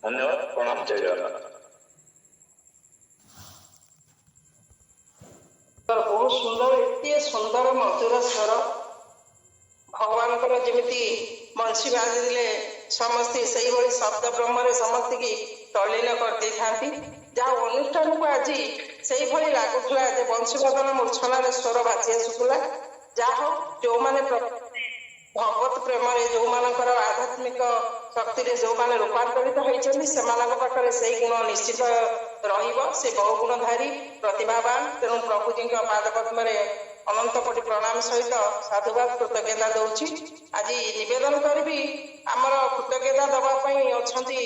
ଧନ୍ୟବାଦ, ପ୍ରଣାମ, ଜୟ ଜଗନ୍ନାଥ। ବହୁତ ସୁନ୍ଦର, ଏତେ ସୁନ୍ଦର ମଧୁର ସ୍ୱର। ଭଗବାନଙ୍କର ଯେମିତି ବଂଶୀ ବାଜିଲେ ସମସ୍ତେ ସେଇଭଳି ଶବ୍ଦ ବ୍ରହ୍ମରେ ସମସ୍ତଙ୍କୁ ତଲ୍ଲୀନ କରିଦେଇଥାନ୍ତି। ଯାହା ଅନୁଷ୍ଠାନକୁ ଆଜି ସେଇଭଳି ଲାଗୁଥିଲା ଯେ ବଂଶୀବାଦନ ମୂର୍ଚ୍ଛନାରେ ସ୍ୱର ବାଜି ଆସୁଥିଲା। ଯାହା ହଉ, ଯୋଉମାନେ ଭଗବତ ପ୍ରେମରେ, ଯୋଉମାନଙ୍କର ଆଧ୍ୟାତ୍ମିକ ଶକ୍ତିରେ ଯୋଉମାନେ ରୂପାନ୍ତରିତ ହେଇଛନ୍ତି, ସେମାନଙ୍କ ପାଖରେ ସେଇ ଗୁଣ ନିଶ୍ଚିତ ରହିବ। ସେ ବହୁଗୁଣଧାରୀ, ପ୍ରତିଭାବାନ। ତେଣୁ ପ୍ରଭୁଜୀଙ୍କ ପାଦ ପଦ୍ମରେ ଅନନ୍ତ କୋଟି ପ୍ରଣାମ ସହିତ ସାଧୁବାଦ କୃତଜ୍ଞତା ଦଉଛି। ଆଜି ନିବେଦନ କରିବି, ଆମର କୃତଜ୍ଞତା ଦେବା ପାଇଁ ଅଛନ୍ତି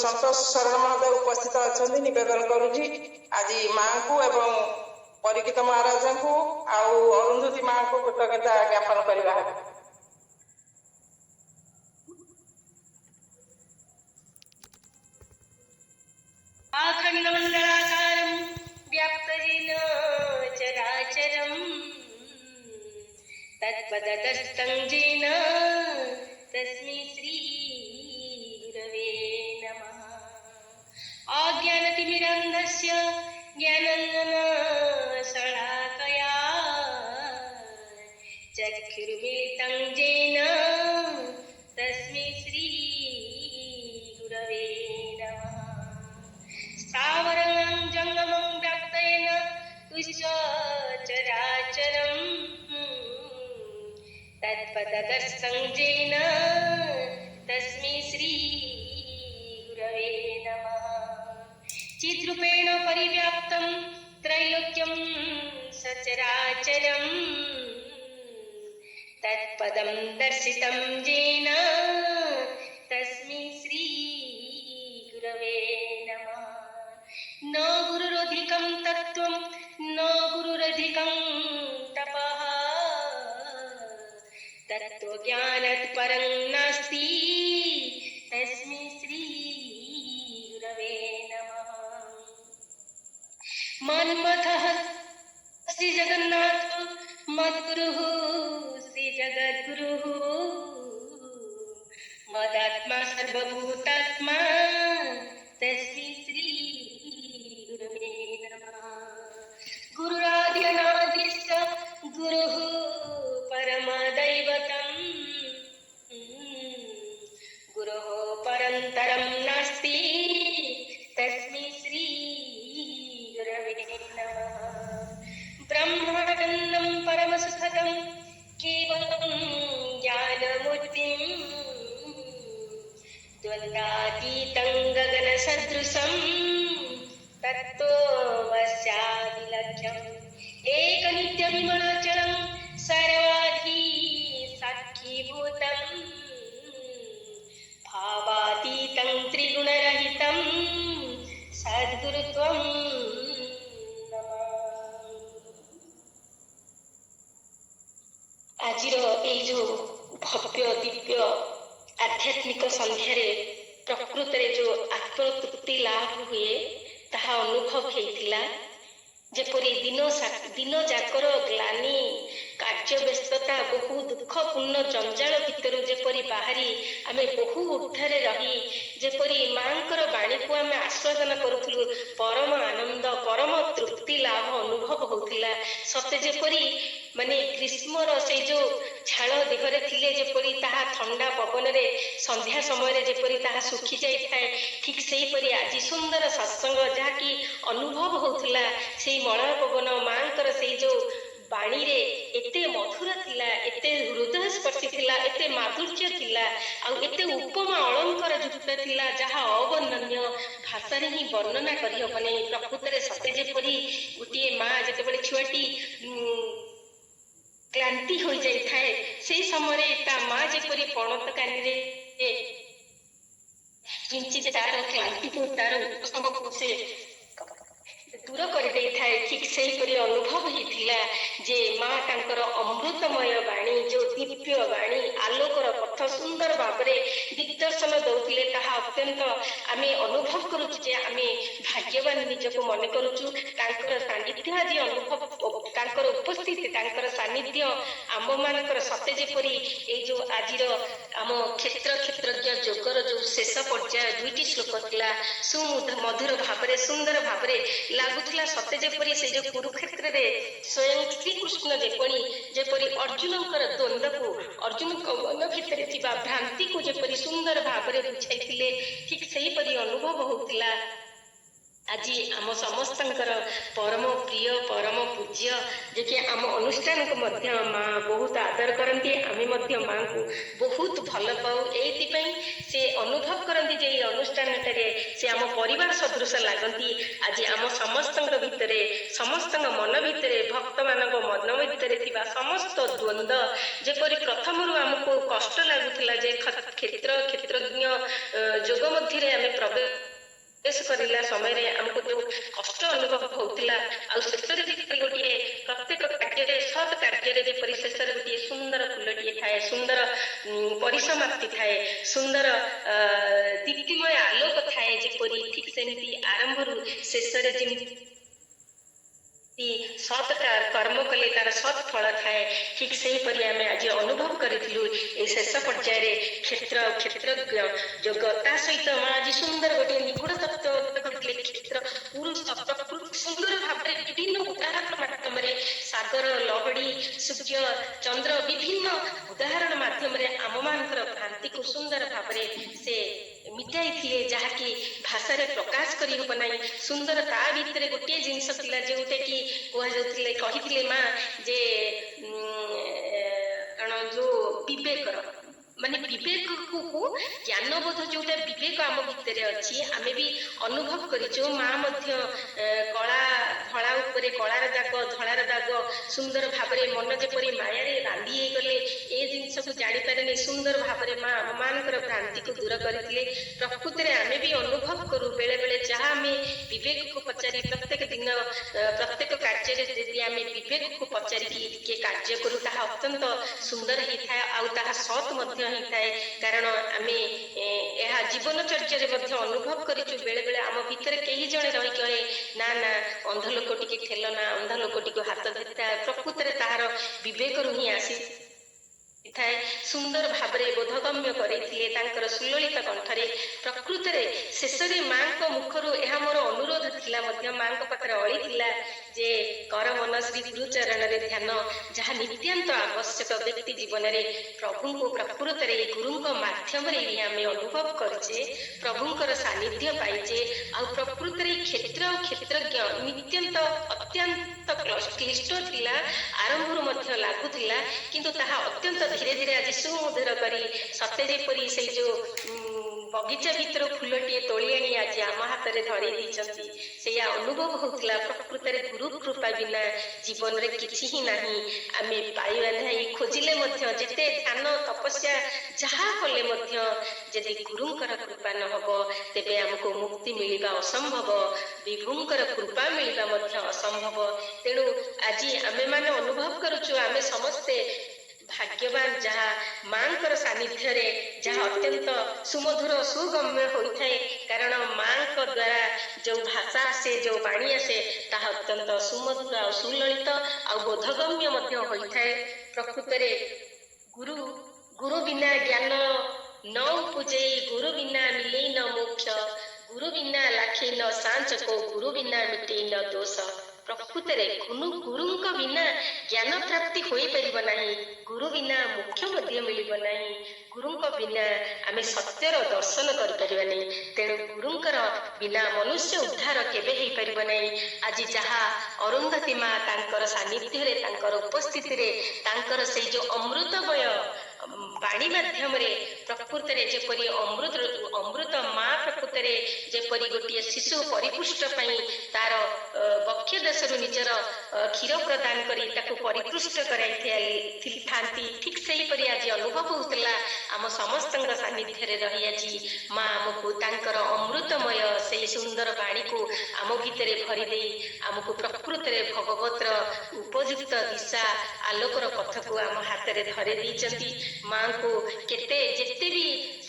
ସନ୍ତୋଷ ଶରଣ ମହୋଦୟ ଉପସ୍ଥିତ ଅଛନ୍ତି। ନିବେଦନ କରୁଛି ଆଜି ମାଙ୍କୁ ଏବଂ ପରୀକ୍ଷିତ ମହାରାଜଙ୍କୁ ଆଉ ଅରୁନ୍ଧୁତୀ ମାଙ୍କୁ କୃତଜ୍ଞତା ଜ୍ଞାପନ କରିବା। अखण्डमण्डलाकारं व्याप्तजेन चराचरं तत्पदतस्तं येन तस्मै श्रीगुरवे नमः। अज्ञानतिमिरन्धस्य ज्ञानाञ्जनशलाकया चक्षुर्मिलितं येन तस्मै श्रीगुरवे नमः। स्थावरं जङ्गमं व्याप्तेन तुश्चराचरं तत्पददर्शं येन तस्मै श्रीगुरवे नमः। चिद्रूपेण परिव्याप्तं त्रैलोक्यं सचराचरं तत्पदं दर्शितं येन तस्मै श्रीगुरवे नमः। न गुरुरधिकं तत्त्वं न गुरुरधिकं तपः तत्त्वज्ञानात् परं नास्ति तस्मै श्रीगुरवे नमः। मन्मथः श्रीजगन्नाथ मद्गुरुः श्रीजगद्गुरुः मदात्मा सर्वभूतात्मा तस्मै श्रीगुरवे नमः। गुरुराद्यनादिश्च गुरुः परमदैवतं गुरोः परन्तरं नास्ति तस्मै श्रीगुरवे नमः। ब्रह्मानन्दं परमसुखदं केवलं ज्ञानमूर्तिं द्वन्द्वातीतं गगनसदृशं तत्त्वमस्यादिलक्ष्यम् एकनित्यविमलचरं सर्वाधि साक्षीभूतं भावातीतं त्रिगुणरहितं सद्गुरुत्वं ଆଜିର ଏଇ ଯୋଉ ଭବ୍ୟ ଦିବ୍ୟ ଆଧ୍ୟାତ୍ମିକ ସନ୍ଧ୍ୟାରେ ପ୍ରକୃତରେ ଯୋଉ ଆତ୍ମତୃପ୍ତି ଲାଭ ହୁଏ ତାହା ଅନୁଭବ ହେଇଥିଲା। ଯେପରି ଦିନ ଯାକର ଗ୍ଲାନି, କାର୍ଯ୍ୟ ବ୍ୟସ୍ତତା, ବହୁ ଦୁଃଖପୂର୍ଣ୍ଣ ଜଞ୍ଜାଳ ଭିତରୁ ଯେପରି ବାହାରି ଆମେ ବହୁ ଉର୍ଦ୍ଧ୍ୱରେ ରହି ଯେପରି ମାଙ୍କର ବାଣୀକୁ ଆମେ ଆସ୍ୱାଦନ କରୁଥିଲୁ, ପରମ ଆନନ୍ଦ, ପରମ ତୃପ୍ତି ଲାଭ ଅନୁଭବ ହଉଥିଲା। ସତେ ଯେପରି ମାନେ ଗ୍ରୀଷ୍ମର ସେଇ ଯୋଉ ଝାଳ ଦେହରେ ଥିଲେ ଯେପରି ତାହା ଥଣ୍ଡା ପବନରେ ସନ୍ଧ୍ୟା ସମୟରେ ଯେପରି ତାହା ଶୁଖି ଯାଇଥାଏ, ଠିକ୍ ସେହିପରି ଆଜି ସୁନ୍ଦର ସତ୍ସଙ୍ଗ ଯାହାକି ଅନୁଭବ ହଉଥିଲା, ସେଇ ମଳୟ ପବନ ମାଙ୍କର ସେଇ ଯୋଉ ବାଣୀରେ ଏତେ ମଧୁର ଥିଲା, ଏତେ ହୃଦୟ ସ୍ପର୍ଶୀ ଥିଲା, ଏତେ ମାଧୁର୍ଯ୍ୟ ଥିଲା, ଆଉ ଏତେ ଉପମା ଅଳଙ୍କାର ଯୁକ୍ତ ଥିଲା, ଯାହା ଅବର୍ଣ୍ଣନୀୟ, ଭାଷାରେ ହିଁ ବର୍ଣ୍ଣନା କରିହବନି। ପ୍ରକୃତରେ ସତେ ଯେପରି ଗୋଟିଏ ମା ଯେତେବେଳେ ଛୁଆଟି କ୍ଳାନ୍ତି ହୋଇଯାଇଥାଏ, ସେଇ ସମୟରେ ତା ମା ଯେପରି ପଣତ କାନିରେ କିଞ୍ଚି ତାର କ୍ଳାନ୍ତିକୁ, ତାର ଉପଶମକୁ ସେ ଦୂର କରିଦେଇଥାଏ, ଠିକ୍ ସେହିପରି ଅନୁଭବ ହେଇଥିଲା। ଯେ ମା ତାଙ୍କର ଅମୃତମୟ ବାଣୀ, ଯୋଉ ଦିବ୍ୟ ବାଣୀ, ଆଲୋକର ପଥ ସୁନ୍ଦର ଭାବରେ ଦିଗ୍ଦର୍ଶନ ଦଉଥିଲେ, ତାହା ଅତ୍ୟନ୍ତ ଆମେ ଅନୁଭବ କରୁଛୁ ଯେ ଆମେ ଭାଗ୍ୟବାନ ନିଜକୁ ମନେ କରୁଛୁ। ତାଙ୍କର ସାନ୍ନିଧ୍ୟ ଆଜି ଅନୁଭବ, ତାଙ୍କର ଉପସ୍ଥିତି, ତାଙ୍କର ସାନ୍ନିଧ୍ୟ ଆମମାନଙ୍କର ସତେ ଯେପରି ଏଇ ଯୋଉ ଆଜିର ଆମ କ୍ଷେତ୍ରଜ୍ଞ ଯୋଗର ଯୋଉ ଶେଷ ପର୍ଯ୍ୟାୟ 2ଟି ଶ୍ଲୋକ ଥିଲା, ମଧୁର ଭାବରେ ସୁନ୍ଦର ଭାବରେ ଲାଗୁଥିଲା, ସତେ ଯେପରି ସେ ଯୋଉ କୁରୁକ୍ଷେତ୍ରରେ ସ୍ୱୟଂ ଶ୍ରୀକୃଷ୍ଣ ଯେପରି ଅର୍ଜୁନଙ୍କର ଦ୍ୱନ୍ଦ୍ୱକୁ, ଅର୍ଜୁନଙ୍କ ମନ ଭିତରେ ଥିବା ଭ୍ରାନ୍ତିକୁ ଯେପରି ସୁନ୍ଦର ଭାବରେ ବୁଝାଇଥିଲେ, ଠିକ୍ ସେହିପରି ଅନୁଭବ ହଉଥିଲା। ଆଜି ଆମ ସମସ୍ତଙ୍କର ପରମ ପ୍ରିୟ, ପରମ ପୂଜ୍ୟ, ଯେ କି ଆମ ଅନୁଷ୍ଠାନକୁ ମଧ୍ୟ ମା ବହୁତ ଆଦର କରନ୍ତି, ଆମେ ମଧ୍ୟ ମାଙ୍କୁ ବହୁତ ଭଲ ପାଉ। ଏଇଥିପାଇଁ ସେ ଅନୁଭବ କରନ୍ତି ଯେ ଏଇ ଅନୁଷ୍ଠାନଟାରେ ସେ ଆମ ପରିବାର ସଦୃଶ ଲାଗନ୍ତି। ଆଜି ଆମ ସମସ୍ତଙ୍କ ଭିତରେ, ସମସ୍ତଙ୍କ ମନ ଭିତରେ, ଭକ୍ତମାନଙ୍କ ମନ ଭିତରେ ଥିବା ସମସ୍ତ ଦ୍ୱନ୍ଦ୍ୱ, ଯେପରି ପ୍ରଥମରୁ ଆମକୁ କଷ୍ଟ ଲାଗୁଥିଲା ଯେ କ୍ଷେତ୍ରଜ୍ଞ ଯୋଗ ମଧ୍ୟରେ ଆମେ ପ୍ରବେଶ କରିଲା ସମୟରେ ଆମକୁ ଯୋଉ କଷ୍ଟ ଅନୁଭବ ହଉଥିଲା, ଆଉ ଶେଷରେ ଯେପରି ଗୋଟିଏ ପ୍ରତ୍ୟେକ କାର୍ଯ୍ୟରେ, ସତ୍ କାର୍ଯ୍ୟରେ ଯେପରି ଶେଷରେ ଗୋଟିଏ ସୁନ୍ଦର ଫୁଲଟିଏ ଥାଏ, ସୁନ୍ଦର ପରିସମାପ୍ତି ଥାଏ, ସୁନ୍ଦର ଦୀପ୍ତିମୟ ଆଲୋକ ଥାଏ, ଯେପରି ଠିକ୍ ସେମିତି ଆରମ୍ଭରୁ ଶେଷରେ ଯେମିତି ସତ୍ କର୍ମ କଲେ ତାର ସତ୍ ଫଳ ଥାଏ, ଠିକ୍ ସେହିପରି ଆମେ ଆଜି ଅନୁଭବ କରିଥିଲୁ এই ଶେଷ ପର୍ଯ୍ୟାୟରେ କ୍ଷେତ୍ରଜ୍ଞ ଯୋଗ। ତା ସହିତ ମା ଆଜି ସୁନ୍ଦର ଗୋଟିଏ ନିଗୁଡ ତତ୍ତ୍ୱ କରିଥିଲେ। କ୍ଷେତ୍ର ପୁରୁଷ ପ୍ରକୃତି ସୁନ୍ଦର ଭାବରେ ବିଭିନ୍ନ ଉଦାହରଣ ମାଧ୍ୟମରେ, ସାଗର, ଲହଡି, ସୂର୍ଯ୍ୟ, ଚନ୍ଦ୍ର, ବିଭିନ୍ନ ଉଦାହରଣ ମାଧ୍ୟମରେ ଆମମାନଙ୍କର ଭ୍ରାନ୍ତିକୁ ସୁନ୍ଦର ଭାବରେ ସେ ମିଟାଇଥିଲେ, ଯାହାକି ଭାଷାରେ ପ୍ରକାଶ କରିହେବ ନାହିଁ। ସୁନ୍ଦର ତା ଭିତରେ ଗୋଟିଏ ଜିନିଷ ଥିଲା ଯୋଉଟା କି କୁହାଯାଉଥିଲେ, କହିଥିଲେ ମା ଯେ କଣ ଯୋଉ ବିବେକର, ମାନେ ବିବେକକୁ ଜ୍ଞାନବୋଧ, ଯୋଉଟା ବିବେକ ଆମ ଭିତରେ ଅଛି, ଆମେ ବି ଅନୁଭବ କରିଛୁ। ମା ମଧ୍ୟ କଳା ଧଳା ଉପରେ କଳାର ଦାଗ, ଧଳାର ଦାଗ ସୁନ୍ଦର ଭାବରେ ମନ ଯେପରି ମାୟାରେ ବାନ୍ଧି ହେଇଗଲେ ଏ ଜିନିଷକୁ ଜାଣିପାରେନି, ସୁନ୍ଦର ଭାବରେ ମା ଆମମାନଙ୍କର ଭ୍ରାନ୍ତିକୁ ଦୂର କରିଥିଲେ। ପ୍ରକୃତରେ ଆମେ ବି ଅନୁଭବ କରୁ ବେଳେ ବେଳେ, ଯାହା ଆମେ ବିବେକକୁ ପଚାରି ପ୍ରତ୍ୟେକ ଦିନ, ପ୍ରତ୍ୟେକ କାର୍ଯ୍ୟରେ ଯଦି ଆମେ ବିବେକକୁ ପଚାରିକି ଟିକେ କାର୍ଯ୍ୟ କରୁ, ତାହା ଅତ୍ୟନ୍ତ ସୁନ୍ଦର ହେଇଥାଏ, ଆଉ ତାହା ସତ୍ ମଧ୍ୟ ହେଇଥାଏ। କାରଣ ଆମେ ଏହା ଜୀବନଚର୍ଯ୍ୟାରେ ମଧ୍ୟ ଅନୁଭବ କରିଛୁ। ବେଳେ ବେଳେ ଆମ ଭିତରେ କେହି ଜଣେ ରହି କହେ, ନା ନା ଅନ୍ଧ ଲୋକ ଟିକେ ଠେଲ ନା, ଅନ୍ଧ ଲୋକଟିକୁ ହାତ ଧରିଥାଏ, ପ୍ରକୃତରେ ତାହାର ବିବେକରୁ ହିଁ ଆସି ଥାଏ। ସୁନ୍ଦର ଭାବରେ ବୋଧଗମ୍ୟ କରିଥିଲେ ତାଙ୍କର ସୁଲଳିତ କଣ୍ଠରେ। ପ୍ରକୃତରେ ଶେଷରେ ମାଙ୍କ ମୁଖରୁ ଏହା ମୋର ଅନୁରୋଧ ଥିଲା, ମଧ୍ୟ ମାଙ୍କ ପାଖରେ ଅଳି ଥିଲା ଯେ କର ମନ ଶ୍ରୀ ଗୁରୁଚରଣରେ ଧ୍ୟାନ, ଯାହା ନିତ୍ୟାନ୍ତ ଆବଶ୍ୟକ ବ୍ୟକ୍ତି ଜୀବନରେ। ପ୍ରଭୁଙ୍କୁ ପ୍ରକୃତରେ ଏହି ଗୁରୁଙ୍କ ମାଧ୍ୟମରେ ହିଁ ଆମେ ଅନୁଭବ କରୁଛେ, ପ୍ରଭୁଙ୍କର ସାନ୍ନିଧ୍ୟ ପାଇଛେ। ଆଉ ପ୍ରକୃତରେ କ୍ଷେତ୍ର ଆଉ କ୍ଷେତ୍ରଜ୍ଞ ନିତ୍ୟାନ୍ତ ଅତ୍ୟନ୍ତ କ୍ଲିଷ୍ଟ ଥିଲା, ଆରମ୍ଭରୁ ମଧ୍ୟ ଲାଗୁଥିଲା, କିନ୍ତୁ ତାହା ଅତ୍ୟନ୍ତ ଧୀରେ ଧୀରେ ଆଜି ସୁମଧୁର କରି, ସତେ ଯେପରି ସେଇ ଯୋଉ ବଗିଚା ଭିତରୁ ଫୁଲଟିଏ ତୋଳି ଆଣି ଆଜି ଆମ ହାତରେ ଧରେଇ ଦେଇଛନ୍ତି, ସେଇଆ ଅନୁଭବ ହଉଥିଲା। ପ୍ରକୃତରେ ଗୁରୁ କୃପା ବିନା ଜୀବନରେ କିଛି ହିଁ ନାହିଁ। ଆମେ ପାଇବା ନାହିଁ, ଖୋଜିଲେ ମଧ୍ୟ, ଯେତେ ଧ୍ୟାନ ତପସ୍ୟା ଯାହା କଲେ ମଧ୍ୟ, ଯଦି ଗୁରୁଙ୍କର କୃପା ନ ହବ ତେବେ ଆମକୁ ମୁକ୍ତି ମିଳିବା ଅସମ୍ଭବ, ବିଭୁଙ୍କର କୃପା ମିଳିବା ମଧ୍ୟ ଅସମ୍ଭବ। ତେଣୁ ଆଜି ଆମେମାନେ ଅନୁଭବ କରୁଛୁ, ଆମେ ସମସ୍ତେ ଭାଗ୍ୟବାନ, ଯାହା ମାଙ୍କର ସାନ୍ନିଧ୍ୟରେ, ଯାହା ଅତ୍ୟନ୍ତ ସୁମଧୁର ସୁଗମ୍ୟ ହୋଇଥାଏ। କାରଣ ମାଙ୍କ ଦ୍ୱାରା ଯୋଉ ଭାଷା ଆସେ, ଯୋଉ ବାଣୀ ଆସେ, ତାହା ଅତ୍ୟନ୍ତ ସୁମଧୁର ଆଉ ସୁଲଳିତ ଆଉ ବୋଧଗମ୍ୟ ମଧ୍ୟ ହୋଇଥାଏ। ପ୍ରକୃତରେ ଗୁରୁ ବିନା ଜ୍ଞାନ ନ ଉପୁଜେଇ, ଗୁରୁ ବିନା ମିଳେଇ ନ ମୋକ୍ଷ, ଗୁରୁ ବିନା ଲାଖେଇ ନ ସାଞ୍ଚକ, ଗୁରୁ ବିନା ମିଟେଇ ନ ଦୋଷ। ପ୍ରକୃତରେ ଗୁରୁଙ୍କ ବିନା ଜ୍ଞାନ ପ୍ରାପ୍ତି ହୋଇପାରିବ ନାହିଁ, ଗୁରୁ ବିନା ମୋକ୍ଷ ମଧ୍ୟ ମିଳିବ ନାହିଁ, ଗୁରୁଙ୍କ ବିନା ଆମେ ସତ୍ୟର ଦର୍ଶନ କରିପାରିବା ନାହିଁ। ତେଣୁ ଗୁରୁଙ୍କର ବିନା ମନୁଷ୍ୟ ଉଦ୍ଧାର କେବେ ହେଇପାରିବ ନାହିଁ। ଆଜି ଯାହା ଅରୁନ୍ଧତୀ ମା ତାଙ୍କର ସାନ୍ନିଧ୍ୟରେ, ତାଙ୍କର ଉପସ୍ଥିତିରେ, ତାଙ୍କର ସେଇ ଯୋଉ ବାଣୀ ମାଧ୍ୟମରେ ପ୍ରକୃତରେ ଯେପରି ଅମୃତ ମା ପ୍ରକୃତରେ ଯେପରି ଗୋଟିଏ ଶିଶୁ ପରିପୁଷ୍ଟ ପାଇଁ ତାର ବକ୍ଷ ଦେଶରୁ ନିଜର କ୍ଷୀର ପ୍ରଦାନ କରି ତାକୁ ପରିପୃଷ୍ଟ କରାଇଥାନ୍ତି, ଠିକ୍ ସେହିପରି ଆଜି ଅନୁଭବ ହେଉଥିଲା ଆମ ସମସ୍ତଙ୍କ ସାନ୍ନିଧ୍ୟରେ ରହି ଆଜି ମା ଆମକୁ ତାଙ୍କର ଅମୃତମୟ ସେହି ସୁନ୍ଦର ବାଣୀକୁ ଆମ ଭିତରେ ଭରିଦେଇ ଆମକୁ ପ୍ରକୃତରେ ଭଗବତର ଉପଯୁକ୍ତ ଦିଶା ଆଲୋକର ପଥକୁ ଆମ ହାତରେ ଧରି ଦେଇଛନ୍ତି। ମାଙ୍କୁ ଯେତେ ବି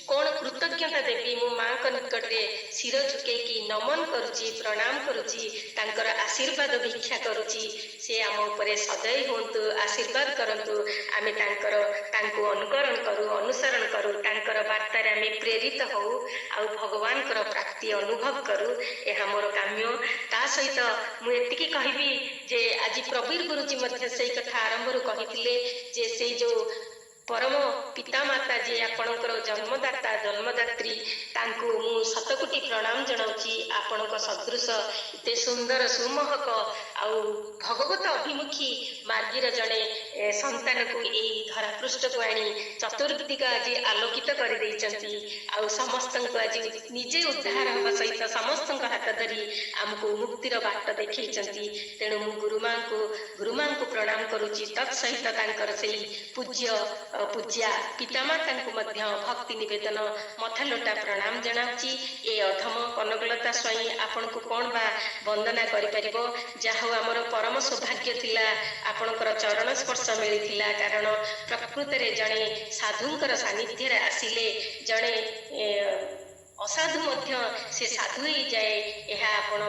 କଣ କୃତଜ୍ଞତା ଦେବି, ମୁଁ ମାଙ୍କ ନିକଟରେ ଶିର ଝୁକେଇକି ନମନ କରୁଛି, ପ୍ରଣାମ କରୁଛି, ତାଙ୍କର ଆଶୀର୍ବାଦ ଭିକ୍ଷା କରୁଛି। ସେ ଆମ ଉପରେ ସଦୟ ହୁଅନ୍ତୁ, ଆଶୀର୍ବାଦ କରନ୍ତୁ, ଆମେ ତାଙ୍କୁ ଅନୁକରଣ କରୁ, ଅନୁସରଣ କରୁ, ତାଙ୍କର ବାର୍ତ୍ତାରେ ଆମେ ପ୍ରେରିତ ହଉ ଆଉ ଭଗବାନଙ୍କର ପ୍ରାପ୍ତି ଅନୁଭବ କରୁ। ଏହା ମୋର କାମ୍ୟ। ତା ସହିତ ମୁଁ ଏତିକି କହିବି ଯେ ଆଜି ପ୍ରବୀର ଗୁରୁଜୀ ମଧ୍ୟ ସେଇ କଥା ଆରମ୍ଭରୁ କହିଥିଲେ ଯେ ସେଇ ଯୋଉ ପରମ ପିତାମାତା ଯିଏ ଆପଣଙ୍କର ଜନ୍ମଦାତା ଜନ୍ମଦାତ୍ରୀ, ତାଙ୍କୁ ମୁଁ ଶତକୋଟି ପ୍ରଣାମ ଜଣାଉଛି। ଆପଣଙ୍କ ସଦୃଶ ଏତେ ସୁନ୍ଦର ସୁମହକ ଆଉ ଭଗବତ ଅଭିମୁଖୀ ମାର୍ଗୀର ଜଣେ ସନ୍ତାନକୁ ଏଇ ଧରାପୃଷ୍ଠକୁ ଆଣି ଚତୁର୍ଦିଗ ଆଜି ଆଲୋକିତ କରିଦେଇଛନ୍ତି ଆଉ ସମସ୍ତଙ୍କୁ ଆଜି ନିଜେ ଉଦ୍ଧାର ହେବା ସହିତ ସମସ୍ତଙ୍କ ହାତ ଧରି ଆମକୁ ମୁକ୍ତିର ବାଟ ଦେଖେଇଛନ୍ତି। ତେଣୁ ମୁଁ ଗୁରୁମାଙ୍କୁ ପ୍ରଣାମ କରୁଛି। ତତ୍ ସହିତ ତାଙ୍କର ସେଇ ପୂଜ୍ୟା ପିତାମାତାଙ୍କୁ ମଧ୍ୟ ଭକ୍ତି ନିବେଦନ ମଥାଲୋଟା ପ୍ରଣାମ ଜଣାଉଛି। ଏ ଅଧମ କନକଲତା ସ୍ୱାଇଁ ଆପଣଙ୍କୁ କଣ ବା ବନ୍ଦନା କରିପାରିବ? ଯାହା ହଉ ଆମର ପରମ ସୌଭାଗ୍ୟ ଥିଲା ଆପଣଙ୍କର ଚରଣ ସ୍ପର୍ଶ ମିଳିଥିଲା। କାରଣ ପ୍ରକୃତରେ ଜଣେ ସାଧୁଙ୍କର ସାନ୍ନିଧ୍ୟରେ ଆସିଲେ ଜଣେ ଅସାଧୁ ମଧ୍ୟ ସେ ସାଧୁ ହେଇଯାଏ, ଏହା ଆପଣ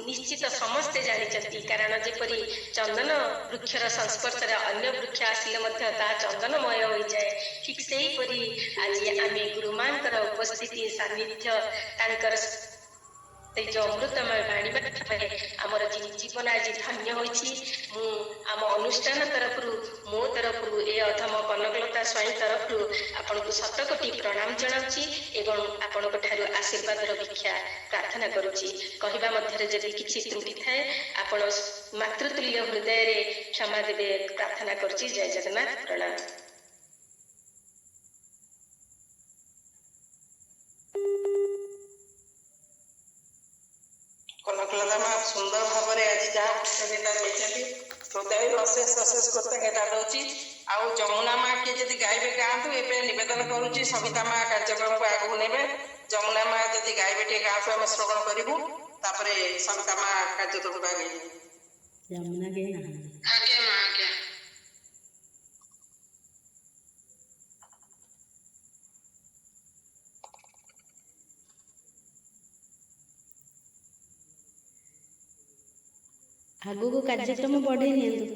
ନିଶ୍ଚିତ ସମସ୍ତେ ଜାଣିଛନ୍ତି। କାରଣ ଯେପରି ଚନ୍ଦନ ବୃକ୍ଷର ସଂସ୍ପର୍ଶରେ ଅନ୍ୟ ବୃକ୍ଷ ଆସିଲେ ମଧ୍ୟ ତାହା ଚନ୍ଦନମୟ ହୋଇଯାଏ, ଠିକ୍ ସେହିପରି ଆଜି ଆମେ ଗୁରୁମାଙ୍କର ଉପସ୍ଥିତି ସାନ୍ନିଧ୍ୟ ତାଙ୍କର ସେଇ ଯୋଉ ଅମୃତମୟ ବାଣୀ ମାଧ୍ୟମରେ ଆମର ଜୀବନ ଆଜି ଧନ୍ୟ ହୋଇଛି। ମୁଁ ଆମ ଅନୁଷ୍ଠାନ ତରଫରୁ ମୋ ତରଫରୁ ଏ ଅଧମ କନକଲତା ସ୍ୱାଇଁ ତରଫରୁ ଆପଣଙ୍କୁ ଶତକୋଟି ପ୍ରଣାମ ଜଣାଉଛି ଏବଂ ଆପଣଙ୍କ ଠାରୁ ଆଶୀର୍ବାଦର ଭିକ୍ଷା ପ୍ରାର୍ଥନା କରୁଛି। କହିବା ମଧ୍ୟରେ ଯଦି କିଛି ତ୍ରୁଟି ଥାଏ ଆପଣ ମାତୃତୁଲ୍ୟ ହୃଦୟରେ କ୍ଷମା ଦେବେ ପ୍ରାର୍ଥନା କରୁଛି। ଜୟ ଜଗନ୍ନାଥ, ପ୍ରଣାମ। କନକଲତା ମା ସୁନ୍ଦର ଭାବରେ ଆଜି ଯାହା କୃତଜ୍ଞତା ଦେଇଛନ୍ତି, ହୃଦୟରୁ ଅଶେଷ ଅଶେଷ କୃତଜ୍ଞତା ଦଉଛି। ଆଉ ଯମୁନା ମା କିଏ ଯଦି ଗାଇବେ ଗାଆନ୍ତୁ। ଏବେ ନିବେଦନ କରୁଛି ସବିତା ମା କାର୍ଯ୍ୟକ୍ରମକୁ ଆଗକୁ ନେବେ। ଯମୁନା ମା ଯଦି ଗାଇବେ ଟିକେ ଗାଆନ୍ତୁ, ଆମେ ଶ୍ରବଣ କରିବୁ। ତାପରେ ସବିତା ମା କାର୍ଯ୍ୟକ୍ରମକୁ ଆଗେଇବେ। ଯମୁନା ଗାଇ ନାହାନ୍ତି। ଆଜ୍ଞା ମା, ଆଜ୍ଞା। ଆଗକୁ କାର୍ଯ୍ୟକ୍ରମ ବଢ଼େଇ ନିଅନ୍ତୁ।